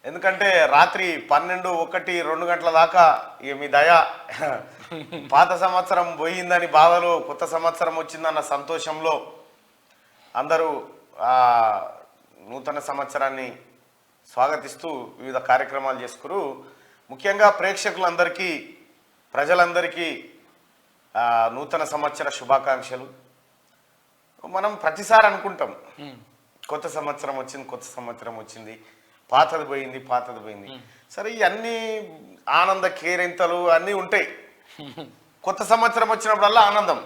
ఎందుకంటే రాత్రి 12, 1, 2 గంటల దాకా ఇక మీ దయ పాత సంవత్సరం పోయిందని బాధలో కొత్త సంవత్సరం వచ్చిందన్న సంతోషంలో అందరూ ఆ నూతన సంవత్సరాన్ని స్వాగతిస్తూ వివిధ కార్యక్రమాలు చేసుకురు. ముఖ్యంగా ప్రేక్షకులందరికీ ప్రజలందరికీ నూతన సంవత్సర శుభాకాంక్షలు. మనం ప్రతిసారి అనుకుంటాం కొత్త సంవత్సరం వచ్చింది, పాతది పోయింది. సరే ఇవన్నీ ఆనంద కేరింతలు అన్నీ ఉంటాయి. కొత్త సంవత్సరం వచ్చినప్పుడల్లా ఆనందం.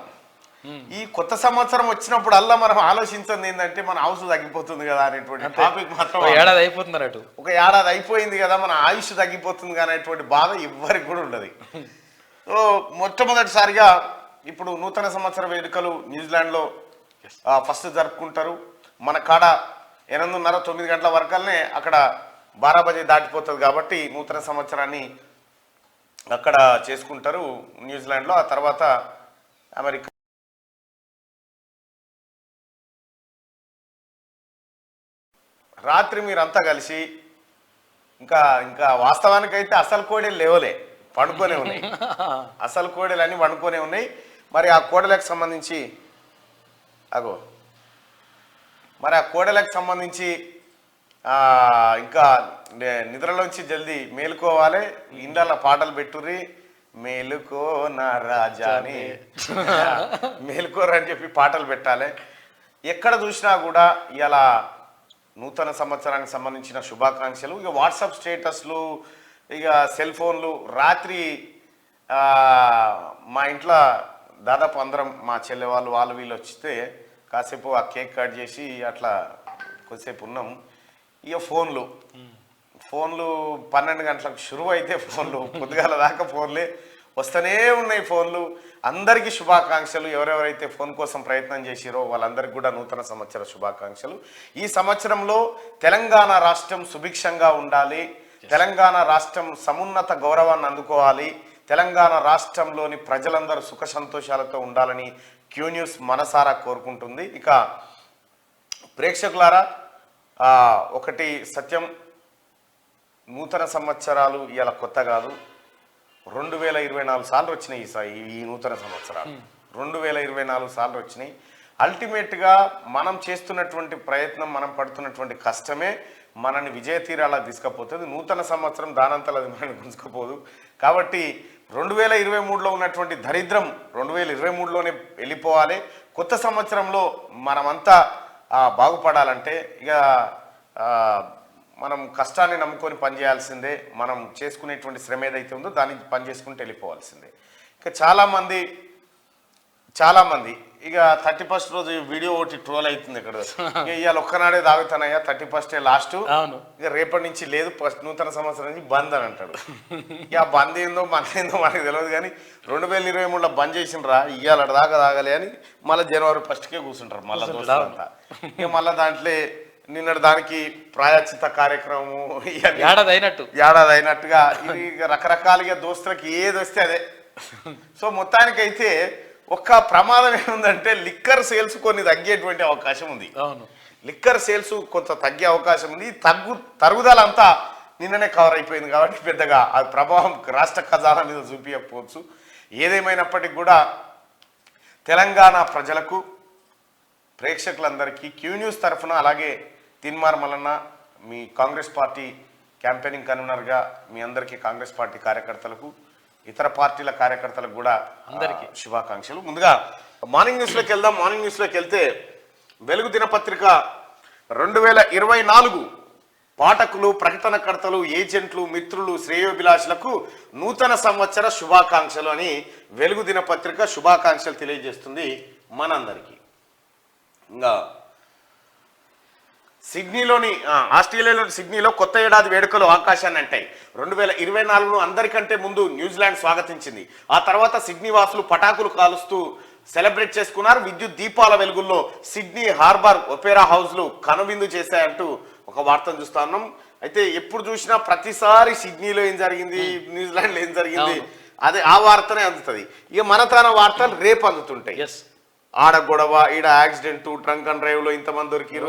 ఈ కొత్త సంవత్సరం వచ్చినప్పుడల్లా మనం ఆలోచించింది ఏంటంటే మన ఆయుష్ తగ్గిపోతుంది కదా అనేటువంటి టాపిక్ మాత్రం ఏడాది అయిపోతుంది, ఒక ఏడాది అయిపోయింది కదా మన ఆయుష్ తగ్గిపోతుంది అనేటువంటి బాధ ఎవ్వరికి కూడా ఉండదు. సో మొట్టమొదటిసారిగా ఇప్పుడు నూతన సంవత్సర వేడుకలు న్యూజిలాండ్లో ఫస్ట్ జరుపుకుంటారు. మన కాడ 8:30, 9 గంటల వరకల్నే అక్కడ 12 బజే దాటిపోతుంది కాబట్టి నూతన సంవత్సరాన్ని అక్కడ చేసుకుంటారు న్యూజిలాండ్లో. ఆ తర్వాత అమెరికా రాత్రి మీరంతా కలిసి ఇంకా వాస్తవానికైతే అసలు కోడేలు లేవలే, పండుకొనే ఉన్నాయి. అసలు కోడేలు అన్నీ పండుకొనే ఉన్నాయి. మరి ఆ కోడలకు సంబంధించి ఇంకా నిద్రలోంచి జల్దీ మేలుకోవాలి. ఇండల పాటలు పెట్టుర్రి, మేలుకో నా రాజా అని మేలుకోరని చెప్పి పాటలు పెట్టాలి. ఎక్కడ చూసినా కూడా ఇలా నూతన సంవత్సరానికి సంబంధించిన శుభాకాంక్షలు. ఇక వాట్సాప్ స్టేటస్లు, ఇక సెల్ ఫోన్లు. రాత్రి మా ఇంట్లో దాదాపు అందరం మా చెల్లె వాళ్ళు వీళ్ళు వచ్చితే కాసేపు ఆ కేక్ కట్ చేసి అట్లా కొద్దిసేపు ఉన్నాం. ఇక ఫోన్లు 12 గంటలకు షురువు అయితే ఫోన్లు పొద్దుగాల దాకా ఫోన్లే వస్తూనే ఉన్నాయి. ఫోన్లు అందరికీ శుభాకాంక్షలు. ఎవరెవరైతే ఫోన్ కోసం ప్రయత్నం చేసిరో వాళ్ళందరికీ కూడా నూతన సంవత్సర శుభాకాంక్షలు. ఈ సంవత్సరంలో తెలంగాణ రాష్ట్రం సుభిక్షంగా ఉండాలి, తెలంగాణ రాష్ట్రం సమున్నత గౌరవాన్ని అందుకోవాలి, తెలంగాణ రాష్ట్రంలోని ప్రజలందరూ సుఖ సంతోషాలతో ఉండాలని క్యూ న్యూస్ మనసారా కోరుకుంటుంది. ఇక ప్రేక్షకులారా, ఒకటి సత్యం, నూతన సంవత్సరాలు ఇలా కొత్త కాదు. 2024 సార్లు వచ్చినాయి ఈ నూతన సంవత్సరాలు. 2024 సార్లు వచ్చినాయి. అల్టిమేట్గా మనం చేస్తున్నటువంటి ప్రయత్నం, మనం పడుతున్నటువంటి కష్టమే మనని విజయ తీరాలకు తీసుకుపోతుంది. నూతన సంవత్సరం దానంతలు అది మనని గుంజుకపోదు. కాబట్టి 2023లో ఉన్నటువంటి దరిద్రం 2023లోనే వెళ్ళిపోవాలి. కొత్త సంవత్సరంలో మనమంతా బాగుపడాలంటే ఇక మనం కష్టాన్ని నమ్ముకొని పనిచేయాల్సిందే. మనం చేసుకునేటువంటి శ్రమ ఏదైతే ఉందో దాన్ని పని చేసుకుంటూ వెళ్ళిపోవాల్సిందే. ఇక చాలామంది ఇక 31st రోజు వీడియో ఒకటి ట్రోల్ అవుతుంది ఇక్కడ. ఇక ఇవాళ ఒక్కనాడే తాగుతానయ్యా, 31st లాస్ట్, ఇక రేపటి నుంచి లేదు, నూతన సంవత్సరం నుంచి బంద్ అని అంటాడు. ఇక బంద్ ఏందో మనకు తెలియదు. కానీ 2023లో బంద్ చేసినరా ఇవాళ దాకా తాగాలి అని మళ్ళీ జనవరి 1కే కూర్చుంటారు మళ్ళీ దోస్తులంతా. ఇక మళ్ళీ దాంట్లో నిన్నటి దానికి ప్రాయశ్చిత కార్యక్రమం ఏడాది అయినట్టుగా ఇది రకరకాలుగా దోస్తులకి ఏది వస్తే అదే. సో మొత్తానికైతే ఒక్క ప్రమాదం ఏముందంటే లిక్కర్ సేల్స్ కొన్ని తగ్గేటువంటి అవకాశం ఉంది. లిక్కర్ సేల్స్ కొంత తగ్గే అవకాశం ఉంది. తరుగుదల అంతా నిన్ననే కవర్ అయిపోయింది కాబట్టి పెద్దగా ఆ ప్రభావం రాష్ట్ర ఖజానా మీద చూపించకపోవచ్చు. ఏదేమైనప్పటికీ కూడా తెలంగాణ ప్రజలకు, ప్రేక్షకులందరికీ క్యూ న్యూస్ తరఫున, అలాగే తిన్మార్ మల్లన్న మీ కాంగ్రెస్ పార్టీ క్యాంపెయినింగ్ కన్వీనర్గా మీ అందరికీ, కాంగ్రెస్ పార్టీ కార్యకర్తలకు, ఇతర పార్టీల కార్యకర్తలకు కూడా అందరికీ శుభాకాంక్షలు. ముందుగా మార్నింగ్ న్యూస్లోకి వెళ్దాం. మార్నింగ్ న్యూస్లోకి వెళ్తే వెలుగు దినపత్రిక 2024 పాఠకులు, ప్రకటనకర్తలు, ఏజెంట్లు, మిత్రులు, శ్రేయోభిలాషులకు నూతన సంవత్సర శుభాకాంక్షలు అని వెలుగు దినపత్రిక శుభాకాంక్షలు తెలియజేస్తుంది మనందరికీ. ఇంకా ఆస్ట్రేలియాలోని సిడ్నీలో కొత్త ఏడాది వేడుకలు ఆకాశాన్ని అంటాయి. 2024ను అందరికంటే ముందు న్యూజిలాండ్ స్వాగతించింది. ఆ తర్వాత సిడ్నీ వాసులు పటాకులు కాలుస్తూ సెలబ్రేట్ చేసుకున్నారు. విద్యుత్ దీపాల వెలుగుల్లో సిడ్నీ హార్బర్ ఒపేరా హౌస్లు కనువిందు చేశాయంటూ ఒక వార్తను చూస్తా ఉన్నాం. అయితే ఎప్పుడు చూసినా ప్రతిసారి సిడ్నీలో ఏం జరిగింది, న్యూజిలాండ్లో ఏం జరిగింది, అదే ఆ వార్తనే అందుతుంది. ఇక మన తన వార్తలు రేపు అందుతుంటాయి. ఆడ గొడవ, ఈడ యాక్సిడెంట్, ట్రంక్ అండ్ డ్రైవ్ లో ఇంతమంది దొరికిరు,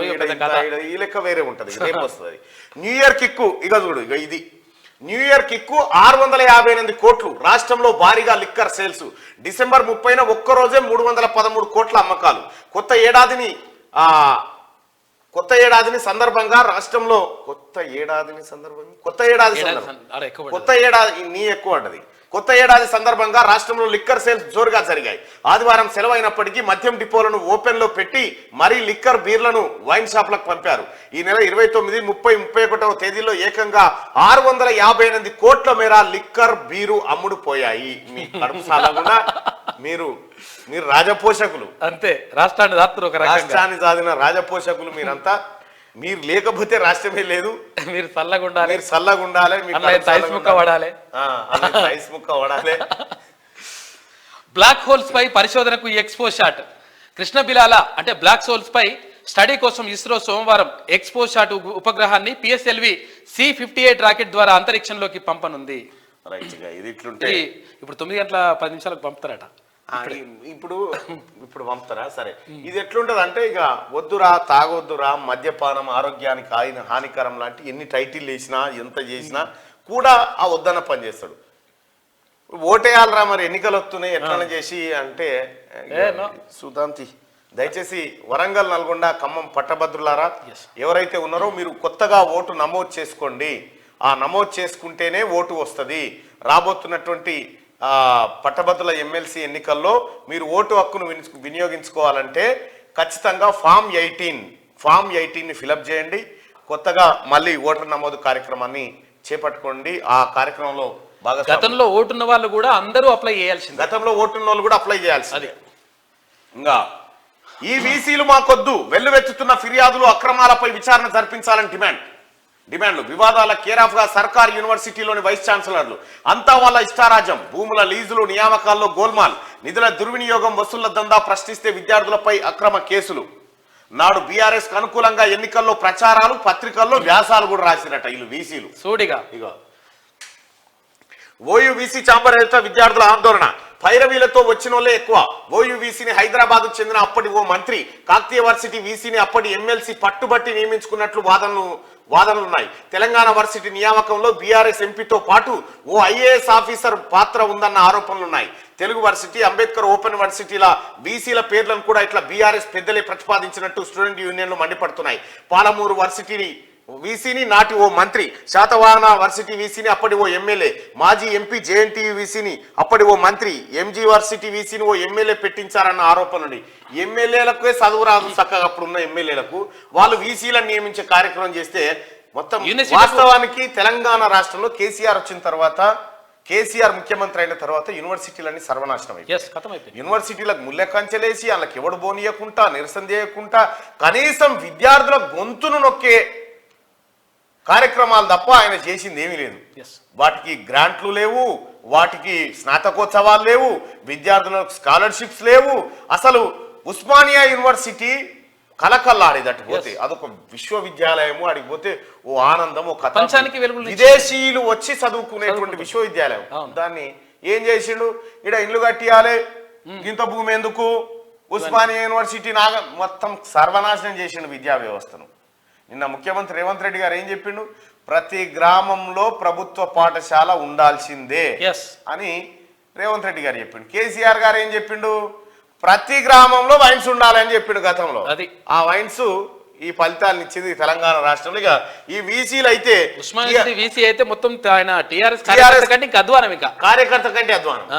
ఈ లెక్క వేరే ఉంటది. రేపు వస్తుంది న్యూ ఇయర్ కిక్కు. ఇక చూడు, ఇక ఇది న్యూ ఇయర్ కిక్కు 658 కోట్లు. రాష్ట్రంలో భారీగా లిక్కర్ సేల్స్. డిసెంబర్ 30న ఒక్కరోజే 313 కోట్ల అమ్మకాలు. కొత్త ఏడాదిని సందర్భంగా రాష్ట్రంలో కొత్త ఏడాది సందర్భంగా రాష్ట్రంలో లిక్కర్ సేల్స్ జోరుగా జరిగాయి. ఆదివారం సెలవైనప్పటికీ మద్యం డిపోలను ఓపెన్ లో పెట్టి మరీ లిక్కర్ బీర్లను వైన్ షాప్లకు పంపారు. ఈ నెల 29, 30, 31వ తేదీలో ఏకంగా 658 కోట్ల మేర లిక్కర్ బీరు అమ్ముడు పోయాయి. మీ కడుపు సాలకుండా మీరు రాజపోషకులు అంతే. రాష్ట్రాన్ని సాధిన రాజపోషకులు మీరంతా. మీరు లేకపోతే రాష్ట్రమే లేదు. మీరు చల్లగా ఉండాలి. బ్లాక్ హోల్స్ పై పరిశోధనకు ఎక్స్పో షాట్. కృష్ణ బిలాల అంటే బ్లాక్ హోల్స్ పై స్టడీ కోసం ఇస్రో సోమవారం ఎక్స్పో షాట్ ఉపగ్రహాన్ని పిఎస్ఎల్వి C-58 రాకెట్ ద్వారా అంతరిక్షంలోకి పంపనుంది. ఇప్పుడు 9 గంటల 10 నిమిషాలకు పంపుతారట. ఇప్పుడు పంపుతారా? సరే, ఇది ఎట్లుంటది అంటే, ఇక వద్దురా, తాగొద్దురా, మద్యపానం ఆరోగ్యానికి హానికరం లాంటి ఎన్ని టైటిల్ వేసినా ఎంత చేసినా కూడా ఆ వద్దన్న పని చేస్తాడు. ఓటేయాలరా, మరి ఎన్నికలు వస్తున్నాయి ఎట్లా చేసి అంటే సుదాంతి. దయచేసి వరంగల్, నల్గొండ, ఖమ్మం పట్టభద్రులారా ఎవరైతే ఉన్నారో మీరు కొత్తగా ఓటు నమోదు చేసుకోండి. ఆ నమోదు చేసుకుంటేనే ఓటు వస్తుంది. రాబోతున్నటువంటి పట్టభద్రుల ఎమ్మెల్సీ ఎన్నికల్లో మీరు ఓటు హక్కును వినియోగించుకోవాలంటే ఖచ్చితంగా ఫామ్ 18ని ఫిలప్ చేయండి. కొత్తగా మళ్ళీ ఓటర్ నమోదు కార్యక్రమాన్ని చేపట్టుకోండి. ఆ కార్యక్రమంలో బాగా గతంలో ఓటున్న వాళ్ళు కూడా అందరూ అప్లై చేయాల్సింది. గతంలో ఓటున్న వాళ్ళు కూడా అప్లై చేయాల్సింది. ఇంకా ఈ వీసీలు మాకొద్దు, వెల్లువెత్తుతున్న ఫిర్యాదులు, అక్రమాలపై విచారణ జరిపించాలని డిమాండ్లు. వివాదాల కేరాఫ్ గా సర్కార్ యూనివర్సిటీలోని వైస్ ఛాన్సలర్లు. అంతా వాళ్ళ ఇష్టారాజ్యం. భూముల లీజులు, నియామకాల్లో గోల్మాల్, నిధుల దుర్వినియోగం, వసూళ్ల దందా ప్రశ్నిస్తే విద్యార్థులపై అక్రమ కేసులు. నాడు బీఆర్ఎస్ కు అనుకూలంగా ఎన్నికల్లో ప్రచారాలు, పత్రికల్లో వ్యాసాలు కూడా రాసిరట వీళ్ళు వీసీలు. సూడిగా ఇక ఓయూవీసీ ఛాంబర్ ఎదుట విద్యార్థుల ఆందోళన. పైరవీలతో వచ్చిన వాళ్ళే ఎక్కువ. ఓయూవీసీని హైదరాబాద్ కు చెందిన అప్పటి ఓ మంత్రి, కాకతీయ వర్సిటీ వీసీని అప్పటి ఎమ్మెల్సీ పట్టుబట్టి నియమించుకున్నట్లు వాదనలున్నాయి. తెలంగాణ వర్సిటీ నియామకంలో బీఆర్ఎస్ ఎంపీతో పాటు ఓ ఐఏఎస్ ఆఫీసర్ పాత్ర ఉందన్న ఆరోపణలున్నాయి. తెలుగు వర్సిటీ, అంబేద్కర్ ఓపెన్ వర్సిటీల వీసీల పేర్లను కూడా ఇట్లా బీఆర్ఎస్ పెద్దలే ప్రతిపాదించినట్టు స్టూడెంట్ యూనియన్లు మండిపడుతున్నాయి. పాలమూరు వర్సిటీ వీసీని నాటి ఓ మంత్రి, శాతవాహన వర్సిటీ వీసీని అప్పటి ఓ ఎమ్మెల్యే, మాజీ ఎంపీ జేఎన్టీయూ వీసీని అప్పటి ఓ మంత్రి, ఎంజీ వర్సిటీ వీసీని ఓ ఎమ్మెల్యే పెట్టించారన్న ఆరోపణలు. ఎమ్మెల్యేలకే చదువు రాదు చక్కగా అప్పుడున్న ఎమ్మెల్యేలకు. వాళ్ళు వీసీలను నియమించే కార్యక్రమం చేస్తే మొత్తం వాస్తవానికి తెలంగాణ రాష్ట్రంలో కేసీఆర్ వచ్చిన తర్వాత, కేసీఆర్ ముఖ్యమంత్రి అయిన తర్వాత యూనివర్సిటీలన్నీ సర్వనాశనం అయిపోయి, యూనివర్సిటీలకు ముల్లె కంచెలేసి వాళ్ళకి ఎవడు బోనియకుండా, నిరసన చేయకుండా, కనీసం విద్యార్థుల గొంతును నొక్కే కార్యక్రమాలు తప్ప ఆయన చేసింది ఏమీ లేదు. వాటికి గ్రాంట్లు లేవు, వాటికి స్నాతకోత్సవాలు లేవు, విద్యార్థులకు స్కాలర్షిప్స్ లేవు. అసలు ఉస్మానియా యూనివర్సిటీ కలకల్లాడేదట్టు పోతే అదొక విశ్వవిద్యాలయము. అడిగి పోతే ఓ ఆనందం, ఓ కథ. విదేశీయులు వచ్చి చదువుకునేటువంటి విశ్వవిద్యాలయం. దాన్ని ఏం చేసిండు? ఇక్కడ ఇల్లు కట్టియాలి, ఇంత భూమి ఎందుకు? ఉస్మానియా యూనివర్సిటీ మొత్తం సర్వనాశనం చేసిండు విద్యా వ్యవస్థను. నిన్న ముఖ్యమంత్రి రేవంత్ రెడ్డి గారు ఏం చెప్పిండు? ప్రతి గ్రామంలో ప్రభుత్వ పాఠశాల ఉండాల్సిందే అని రేవంత్ రెడ్డి గారు చెప్పిండు. కేసీఆర్ గారు ఏం చెప్పిండు? ప్రతి గ్రామంలో వైన్స్ ఉండాలని చెప్పిండు గతంలో. ఆ వైన్స్ ఈ ఫలితాలను ఇచ్చింది తెలంగాణ రాష్ట్రంలో. ఇక ఈ వీసీలు అయితే, వీసీ అయితే మొత్తం ఆయన టీఆర్ఎస్ కార్యకర్త కంటే అధ్వానం.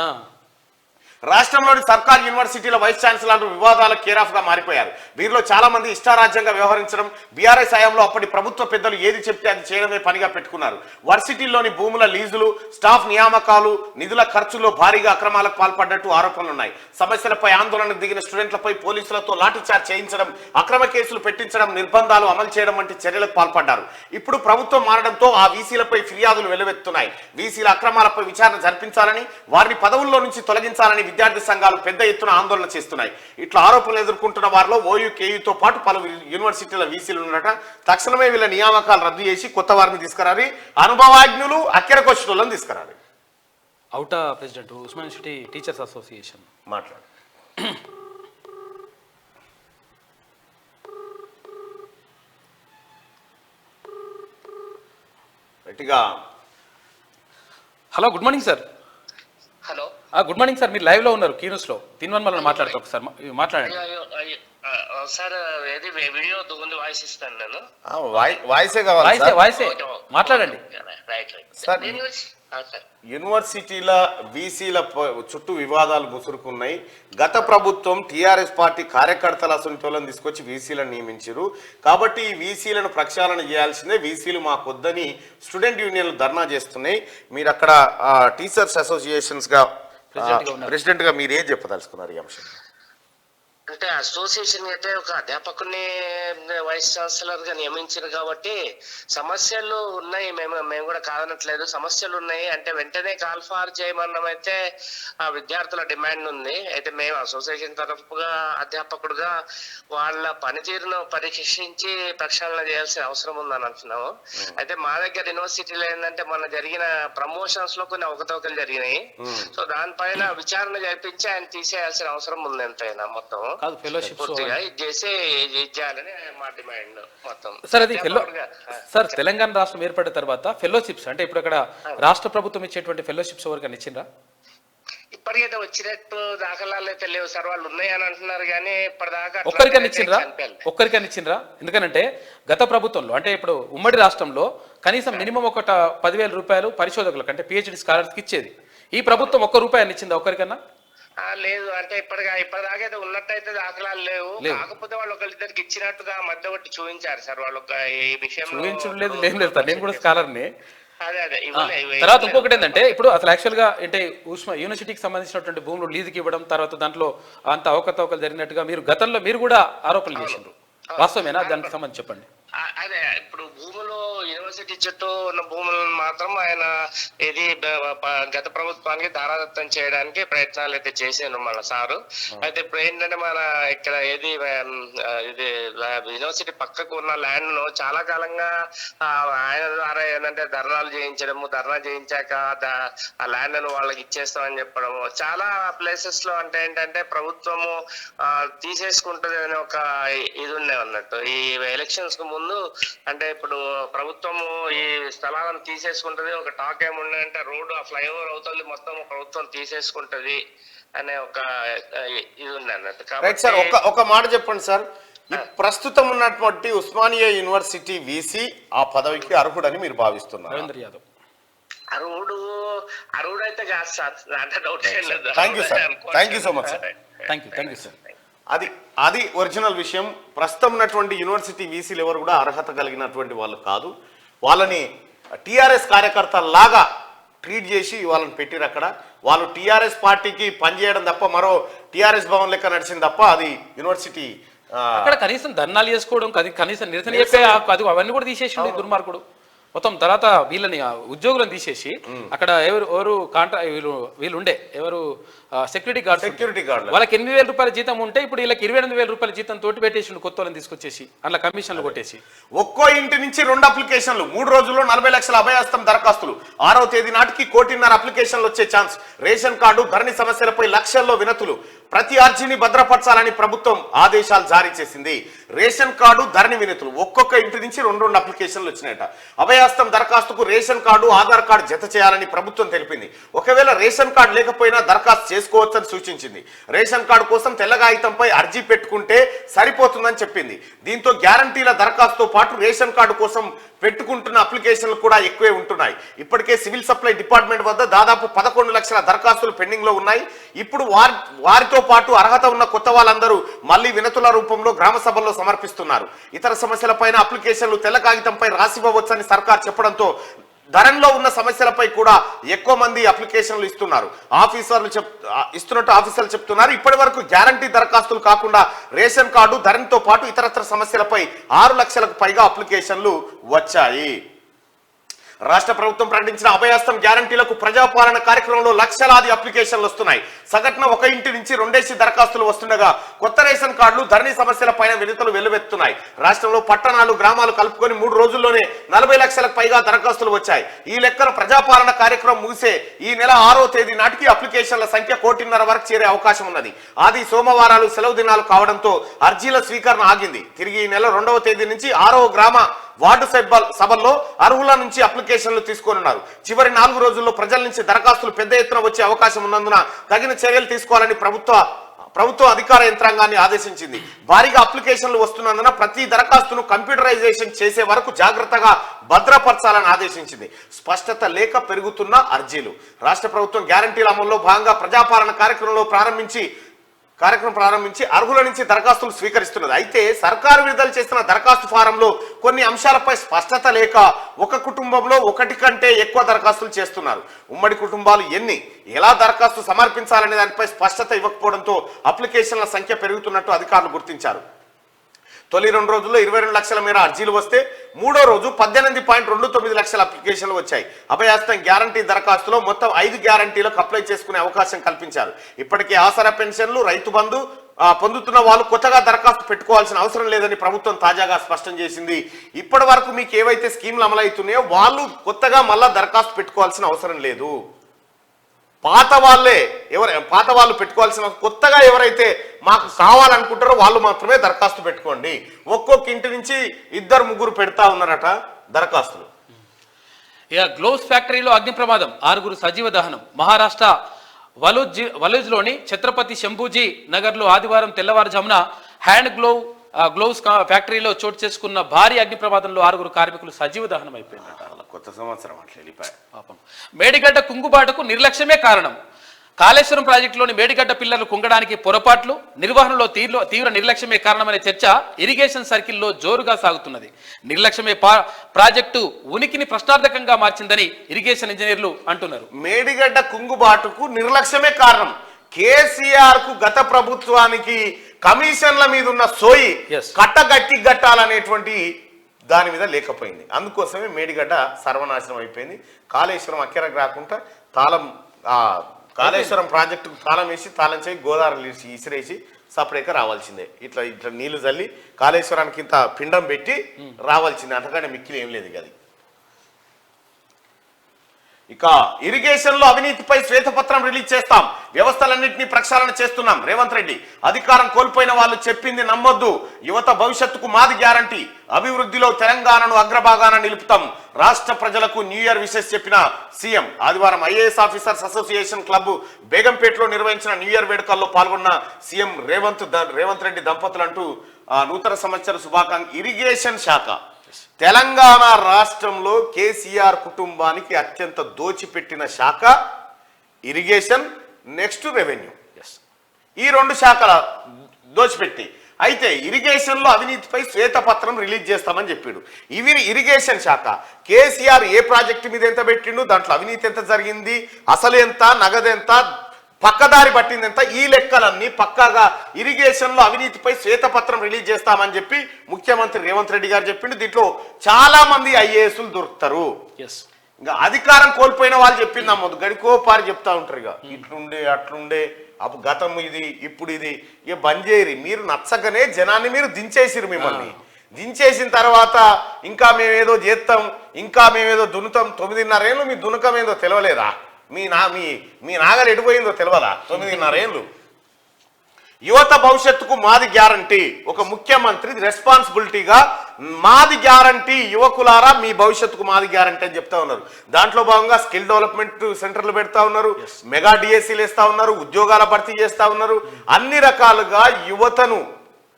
రాష్ట్రంలోని సర్కార్ యూనివర్సిటీల వైస్ ఛాన్సలర్లు వివాదాల కేరాఫ్ గా మారిపోయారు. వీరిలో చాలా మంది ఇష్టారాజ్యంగా వ్యవహరించడం, బీఆర్ఎస్ హయాంలో అప్పటి ప్రభుత్వ పెద్దలు ఏది చెప్తే అది చేయడమే పనిగా పెట్టుకున్నారు. వర్సిటీల్లోని భూముల లీజులు, స్టాఫ్ నియామకాలు, నిధుల ఖర్చులో భారీగా అక్రమాలకు పాల్పడ్డట్టు ఆరోపణలున్నాయి. సమస్యలపై ఆందోళనకు దిగిన స్టూడెంట్లపై పోలీసులతో లాఠీచార్జ్ చేయించడం, అక్రమ కేసులు పెట్టించడం, నిర్బంధాలు అమలు చేయడం వంటి చర్యలకు పాల్పడ్డారు. ఇప్పుడు ప్రభుత్వం మారడంతో ఆ వీసీలపై ఫిర్యాదులు వెల్లువెత్తున్నాయి. వీసీల అక్రమాలపై విచారణ జరిపించాలని, వారిని పదవుల్లో నుంచి తొలగించాలని విద్యార్థి సంఘాలు పెద్ద ఎత్తున ఆందోళన చేస్తున్నాయి. ఇట్లా ఆరోపణలు ఎదుర్కొంటున్న వారిలో ఓయూ, కేయూతో పాటు పలు యూనివర్సిటీల వీసీలు ఉన్నట. తక్షణమే వీళ్ళ నియామకాలు రద్దు చేసి కొత్త వారిని తీసుకురాలి, అనుభవజ్ఞులు అక్కెరకొచ్చులను తీసుకురాలి. అవుటా president Osmania university teachers association మాట్లాడు. గట్టిగా. Hello, good morning sir. Hello, good morning sir. మీరు లైవ్ లో ఉన్నారు కీనూస్ లో. తిన్వన్ మళ్ళీ మాట్లాడతా ఒకసారి మాట్లాడండి సార్. ఏది వీడియో ముందు వాయిస్ ఇస్తాను నేను. వాయిసే కావాలి. వాయిసే మాట్లాడండి. సార్, యూనివర్సిటీల వీసీల చుట్టూ వివాదాలు ముసురుకున్నాయి. గత ప్రభుత్వం టీఆర్ఎస్ పార్టీ కార్యకర్తల అసంటోలను తీసుకొచ్చి వీసీలను నియమించారు. కాబట్టి ఈ వీసీలను ప్రక్షాళన చేయాల్సిందే, వీసీలు మాకొద్దని స్టూడెంట్ యూనియన్లు ధర్నా చేస్తున్నాయి. మీరు అక్కడ టీచర్స్ అసోసియేషన్స్ గా ప్రెసిడెంట్ గా మీరు ఏం చెప్పదలుచుకున్నారు ఈ అంశం? అంటే అసోసియేషన్ అయితే ఒక అధ్యాపకుని వైస్ ఛాన్సలర్ గా నియమించారు కాబట్టి సమస్యలు ఉన్నాయి. మేము కూడా కాదనట్లేదు, సమస్యలు ఉన్నాయి. అంటే వెంటనే కాల్ఫార్ చేయమన్నమైతే అయితే ఆ విద్యార్థుల డిమాండ్ ఉంది. అయితే మేము అసోసియేషన్ తరఫుగా అధ్యాపకుడుగా వాళ్ళ పనితీరును పరీక్షించి ప్రక్షాళన చేయాల్సిన అవసరం ఉందని అంటున్నాము. అయితే మా దగ్గర యూనివర్సిటీలో ఏంటంటే మొన్న జరిగిన ప్రమోషన్స్ లో కొన్ని అవకతవకలు జరిగినాయి. సో దానిపైన విచారణ జరిపించి ఆయన తీసేయాల్సిన అవసరం ఉంది ఎంతైనా. మొత్తం కాదు, ఫెలోషిప్స్ మా డిమాండ్ మొత్తం. సార్, అది సార్ తెలంగాణ రాష్ట్రం ఏర్పడిన తర్వాత ఫెలోషిప్స్ అంటే ఇప్పుడు అక్కడ రాష్ట్ర ప్రభుత్వం ఇచ్చేటువంటి ఫెలోషిప్స్ ఎవరికైనా ఇచ్చిండ్రా? ఇప్పటికైతే వచ్చినట్టు దాఖలాలు అయితే లేవు సార్. వాళ్ళు ఉన్నాయని అంటున్నారు కానీ ఇప్పటిదాకా ఒక్కరికైనా ఇచ్చిండ్రా? ఎందుకనంటే గత ప్రభుత్వంలో అంటే ఇప్పుడు ఉమ్మడి రాష్ట్రంలో కనీసం మినిమం ఒక 10,000 రూపాయలు పరిశోధకులకు అంటే పిహెచ్డి స్కాలర్స్కి ఇచ్చేది. ఈ ప్రభుత్వం ₹1 ఇచ్చిందా ఒక్కరికన్నా? లేదు. అంటే ఇప్పటిదాకా అయితే ఉన్నట్టయితే దాఖలాలు లేవు. కాకపోతే వాళ్ళు ఒకరిద్దరికి ఇచ్చినట్టుగా మధ్య ఒకటి చూపించారు సార్. వాళ్ళు ఈ విషయం చూపించలేదు. నేను కూడా స్కాలర్ని. అదే తర్వాత ఇంకొకటి ఏంటంటే ఇప్పుడు అసలు యాక్చువల్ గా అంటే యూనివర్సిటీకి సంబంధించినటువంటి భూములు లీజుకి ఇవ్వడం, తర్వాత దాంట్లో అంత అవకతవకలు జరిగినట్టుగా మీరు గతంలో మీరు కూడా ఆరోపణలు చేసిండ్రు. వాస్తవమేనా? దానికి సంబంధించి చెప్పండి. అదే ఇప్పుడు భూములు యూనివర్సిటీ చుట్టూ ఉన్న భూములను మాత్రం ఆయన ఇది గత ప్రభుత్వానికి ధారాదత్తం చేయడానికి ప్రయత్నాలు అయితే చేశాను మన సారు. అయితే ఇప్పుడు ఏంటంటే మన ఇక్కడ ఏది ఇది యూనివర్సిటీ పక్కకు ఉన్న ల్యాండ్ ను చాలా కాలంగా ఆయన ద్వారా ఏంటంటే ధర్నాలు చేయించడము, ధర్నా చేయించాక ఆ ల్యాండ్ ను వాళ్ళకి ఇచ్చేస్తామని చెప్పడము, చాలా ప్లేసెస్ లో అంటే ఏంటంటే ప్రభుత్వము తీసేసుకుంటది అని ఒక ఇది ఉండే అన్నట్టు. ఈ ఎలక్షన్స్ కు ముందు అంటే ఇప్పుడు ప్రభుత్వము ఈ స్థలాలను తీసేసుకుంటది, ఒక టాక్ ఏముండే రోడ్డు ఆ ఫ్లైఓవర్ అవుతుంది మొత్తం ప్రభుత్వం తీసేసుకుంటది అనే ఒక ఇది ఉంది అన్నట్టు. సార్, ఒక మాట చెప్పండి సార్. ప్రస్తుతం ఉన్నటువంటి ఉస్మానియా యూనివర్సిటీ వీసీ ఆ పదవికి అర్హుడని మీరు భావిస్తున్నారు? అర్హుడు అయితే కాదు సార్, అంటే డౌట్ ఏం లేదు. Thank you so much sir. Thank you sir. అది ఒరిజినల్ విషయం. ప్రస్తుతం ఉన్నటువంటి యూనివర్సిటీ వీసీలు ఎవరు కూడా అర్హత కలిగినటువంటి వాళ్ళు కాదు. వాళ్ళని టీఆర్ఎస్ కార్యకర్తలాగా ట్రీట్ చేసి వాళ్ళని పెట్టిరు. అక్కడ వాళ్ళు టీఆర్ఎస్ పార్టీకి పనిచేయడం తప్ప మరో టీఆర్ఎస్ భవన్ లెక్క నడిచింది తప్ప అది యూనివర్సిటీ అక్కడ కనీసం ధర్నాలు చేసుకోవడం, కనీసం నిరసన చెప్పే అది అవన్నీ కూడా తీసేసి దుర్మార్గుడు మొత్తం. తర్వాత వీళ్ళని ఉద్యోగులను తీసేసి అక్కడ ఎవరు వీళ్ళు ఉండే ఎవరు సెక్యూరిటీ గార్డ్ వాళ్ళకి 8,000 రూపాయల జీతం ఉంటే ఇప్పుడు వీళ్ళకి 28,000 రూపాయల జీతం తోటి పెట్టేసి కొత్త వాళ్ళని తీసుకొచ్చేసి అందులో కమిషన్లు కొట్టేసి ఒక్కో ఇంటి నుంచి 2 అప్లికేషన్లు 3 రోజుల్లో 40 లక్షల అభయహస్తం దరఖాస్తులు. 6వ తేదీ నాటికి 1,500,000 అప్లికేషన్లు వచ్చే ఛాన్స్. రేషన్ కార్డు ధరణి సమస్యలపై లక్షల్లో వినతులు. ప్రతి అర్జీని భద్రపరచాలని ప్రభుత్వం ఆదేశాలు జారీ చేసింది. రేషన్ కార్డు ధరణి వినతులు ఒక్కొక్క ఇంటి నుంచి 2 అప్లికేషన్లు వచ్చినాయట. అభయహస్తం దరఖాస్తుకు రేషన్ కార్డు ఆధార్ కార్డు జత చేయాలని ప్రభుత్వం తెలిపింది. ఒకవేళ రేషన్ కార్డు లేకపోయినా దరఖాస్తు చేసుకోవచ్చని సూచించింది. రేషన్ కార్డు కోసం తెల్ల కాగితంపై అర్జీ పెట్టుకుంటే సరిపోతుందని చెప్పింది. దీంతో గ్యారంటీల దరఖాస్తుతో పాటు రేషన్ కార్డు కోసం పెట్టుకుంటున్న అప్లికేషన్లు కూడా ఎక్కువే ఉంటున్నాయి. ఇప్పటికే సివిల్ సప్లై డిపార్ట్మెంట్ వద్ద దాదాపు 11 లక్షల దరఖాస్తులు పెండింగ్ లో ఉన్నాయి. ఇప్పుడు వారితో పాటు అర్హత ఉన్న కొత్త వాళ్ళందరూ మళ్లీ వినతుల రూపంలో గ్రామ సభల్లో సమర్పిస్తున్నారు. ఇతర సమస్యలపైన అప్లికేషన్లు తెల్ల కాగితంపై రాసివ్వవచ్చని సర్కార్ చెప్పడంతో ధరణిలో ఉన్న సమస్యలపై కూడా ఎక్కువ మంది అప్లికేషన్లు ఇస్తున్నట్టు ఆఫీసర్లు చెప్తున్నారు. ఇప్పటి వరకు గ్యారంటీ దరఖాస్తులు కాకుండా రేషన్ కార్డు ధరణితో పాటు ఇతరత్ర సమస్యలపై 6 లక్షలకు పైగా అప్లికేషన్లు వచ్చాయి. రాష్ట్ర ప్రభుత్వం ప్రకటించిన అభయహస్తం గ్యారంటీలకు ప్రజాపాలన కార్యక్రమంలో లక్షలాది అప్లికేషన్లు వస్తున్నాయి. సగటున ఒక ఇంటి నుంచి 2 దరఖాస్తులు వస్తుండగా కొత్త రేషన్ కార్డులు ధరణి సమస్యలపైన వినతులు వెల్లువెత్తున్నాయి. రాష్ట్రంలో పట్టణాలు గ్రామాలు కలుపుకొని 3 రోజుల్లోనే 40 లక్షలకు పైగా దరఖాస్తులు వచ్చాయి. ఈ లెక్కన ప్రజాపాలన కార్యక్రమం ముగిసే ఈ నెల 6వ తేదీ నాటికి అప్లికేషన్ల సంఖ్య 1,500,000 వరకు చేరే అవకాశం ఉన్నది. ఆది సోమవారాలు సెలవు దినాలు కావడంతో అర్జీల స్వీకరణ ఆగింది. తిరిగి ఈ నెల 2వ తేదీ నుంచి 6వ గ్రామ వార్డు సభల్లో అర్హుల నుంచి అప్లికేషన్లు తీసుకోనున్నారు. చివరి 4 రోజుల్లో ప్రజల నుంచి దరఖాస్తులు పెద్ద ఎత్తున వచ్చే అవకాశం ఉన్నందున తగిన చర్యలు తీసుకోవాలని ప్రభుత్వ అధికార యంత్రాంగాన్ని ఆదేశించింది. భారీగా అప్లికేషన్లు వస్తున్నందున ప్రతి దరఖాస్తును కంప్యూటరైజేషన్ చేసే వరకు జాగ్రత్తగా భద్రపరచాలని ఆదేశించింది. స్పష్టత లేక పెరుగుతున్న అర్జీలు. రాష్ట్ర ప్రభుత్వం గ్యారంటీల అమల్లో భాగంగా ప్రజాపాలన కార్యక్రమం ప్రారంభించి అర్హుల నుంచి దరఖాస్తులు స్వీకరిస్తున్నది. అయితే సర్కారు విడుదల చేసిన దరఖాస్తు ఫారంలో కొన్ని అంశాలపై స్పష్టత లేక ఒక కుటుంబంలో ఒకటి కంటే ఎక్కువ దరఖాస్తులు చేస్తున్నారు. ఉమ్మడి కుటుంబాలు ఎన్ని, ఎలా దరఖాస్తు సమర్పించాలనే దానిపై స్పష్టత ఇవ్వకపోవడంతో అప్లికేషన్ల సంఖ్య పెరుగుతున్నట్టు అధికారులు గుర్తించారు. తొలి 2 రోజుల్లో 22 లక్షల మేర అర్జీలు వస్తే మూడో రోజు 18.29 లక్షల అప్లికేషన్లు వచ్చాయి. అభయాస్తం గ్యారంటీ దరఖాస్తులో మొత్తం 5 గ్యారంటీలకు అప్లై చేసుకునే అవకాశం కల్పించారు. ఇప్పటికే ఆసరా పెన్షన్లు, రైతు బంధు పొందుతున్న వాళ్ళు కొత్తగా దరఖాస్తు పెట్టుకోవాల్సిన అవసరం లేదని ప్రభుత్వం తాజాగా స్పష్టం చేసింది. ఇప్పటి వరకు మీకు ఏవైతే స్కీమ్లు అమలవుతున్నాయో వాళ్ళు కొత్తగా మళ్ళా దరఖాస్తు పెట్టుకోవాల్సిన అవసరం లేదు. పాత వాళ్ళు పెట్టుకోవాల్సిన, కొత్తగా ఎవరైతే మాకు కావాలనుకుంటారో వాళ్ళు మాత్రమే దరఖాస్తు పెట్టుకోండి. ఒక్కొక్క ఇంటి నుంచి 2-3 పెడతా ఉన్నారట దరఖాస్తులు. ఇక గ్లోవ్స్ ఫ్యాక్టరీలో అగ్ని ప్రమాదం, 6 సజీవ దహనం. మహారాష్ట్ర వలూజ్లోని ఛత్రపతి శంభూజీ నగర్లో ఆదివారం తెల్లవారుజామున హ్యాండ్ గ్లోవ్స్ ఫ్యాక్టరీలో చోటు చేసుకున్న భారీ అగ్ని ప్రమాదంలో 6 కార్మికులు సజీవ దహనం అయిపోయిందట. కొత్త సంవత్సరం అట్లా వెళ్ళిపోయాయి. పాపం. మేడిగడ్డ కుంగుబాటుకు నిర్లక్ష్యమే కారణం. కాళేశ్వరం ప్రాజెక్టులోని మేడిగడ్డ పిల్లర్లు కుంగడానికి పొరపాట్లు, నిర్వహణలో తీవ్ర నిర్లక్ష్యమే కారణమనే చర్చ ఇరిగేషన్ సర్కిల్లో జోరుగా సాగుతున్నది. నిర్లక్ష్యమే ప్రాజెక్టు ఉనికిని ప్రశ్నార్థకంగా మార్చిందని ఇరిగేషన్ ఇంజనీర్లు అంటున్నారు. మేడిగడ్డ కుంగుబాటుకు నిర్లక్ష్యమే కారణం. కేసీఆర్ కు గత ప్రభుత్వానికి కమిషన్ల మీద ఉన్న సోయి కట్టగట్టాలనేటువంటి దాని మీద లేకపోయింది. అందుకోసమే మేడిగడ్డ సర్వనాశనం అయిపోయింది. కాళేశ్వరం అక్కెరకు రాకుండా కాళేశ్వరం ప్రాజెక్టుకు తాళం వేసి తాళం చేయి గోదావరి ఇసిరేసి సపరేట్గా రావాల్సిందే. ఇట్లా నీళ్లు చల్లి కాళేశ్వరానికి ఇంత పిండం పెట్టి రావాల్సిందే. అంతకంటే మిక్కిలి ఏం లేదు అది. ఇక ఇరిగేషన్ లో అవినీతిపై శ్వేతపత్రం రిలీజ్ చేస్తాం, వ్యవస్థలన్నింటినీ ప్రక్షాళన చేస్తున్నాం. రేవంత్ రెడ్డి అధికారం కోల్పోయిన వాళ్ళు చెప్పింది నమ్మొద్దు, యువత భవిష్యత్తుకు మాది గ్యారంటీ, అభివృద్ధిలో తెలంగాణను అగ్రభాగాన నిలుపుతాం, రాష్ట్ర ప్రజలకు న్యూ ఇయర్ విషెస్ చెప్పిన సీఎం. ఆదివారం ఐఏఎస్ ఆఫీసర్స్ అసోసియేషన్ క్లబ్ బేగంపేటలో నిర్వహించిన న్యూ ఇయర్ వేడుకల్లో పాల్గొన్న సీఎం రేవంత్ రెడ్డి దంపతులు అంటూ నూతన సంవత్సర శుభాకాంక్ష. ఇరిగేషన్ శాఖ తెలంగాణ రాష్ట్రంలో కేసీఆర్ కుటుంబానికి అత్యంత దోచిపెట్టిన శాఖ ఇరిగేషన్, నెక్స్ట్ రెవెన్యూ. ఈ 2 శాఖల దోచిపెట్టి, అయితే ఇరిగేషన్ లో అవినీతిపై శ్వేతపత్రం రిలీజ్ చేస్తామని చెప్పాడు. ఇరిగేషన్ శాఖ కేసీఆర్ ఏ ప్రాజెక్టు మీద ఎంత పెట్టిండు, దాంట్లో అవినీతి ఎంత జరిగింది, అసలు ఎంత, నగదు ఎంత, పక్కదారి పట్టిందంతా, ఈ లెక్కలన్నీ పక్కాగా ఇరిగేషన్ లో అవినీతిపై శ్వేతపత్రం రిలీజ్ చేస్తామని చెప్పి ముఖ్యమంత్రి రేవంత్ రెడ్డి గారు చెప్పిండు. దీంట్లో చాలా మంది ఐఏఎస్లు దొరుకుతారు. ఇంకా అధికారం కోల్పోయిన వాళ్ళు చెప్పింది నమ్మదు, గడికోపారి చెప్తా ఉంటారు. ఇక ఇట్లుండే అట్లుండే, అప్పుడు గతం ఇది, ఇప్పుడు ఇది, ఇక బంద్ చేయరు. మీరు నచ్చగానే జనాన్ని మీరు దించేసిరు. మిమ్మల్ని దించేసిన తర్వాత ఇంకా మేమేదో చేస్తాం, ఇంకా మేమేదో దున్నుతాం. 9.5 ఏళ్ళు మీ దునకం ఏదో తెలవలేదా? మీ నాగలు ఎడిపోయిందో తెలియదా? 9.5 ఏళ్ళు. యువత భవిష్యత్తుకు మాది గ్యారంటీ. ఒక ముఖ్యమంత్రి రెస్పాన్సిబిలిటీగా మాది గ్యారంటీ, యువకులారా మీ భవిష్యత్తుకు మాది గ్యారంటీ అని చెప్తా ఉన్నారు. దాంట్లో భాగంగా స్కిల్ డెవలప్మెంట్ సెంటర్లు పెడతా ఉన్నారు, మెగా డిఎస్సీలు వేస్తా ఉన్నారు, ఉద్యోగాల భర్తీ చేస్తా ఉన్నారు. అన్ని రకాలుగా యువతను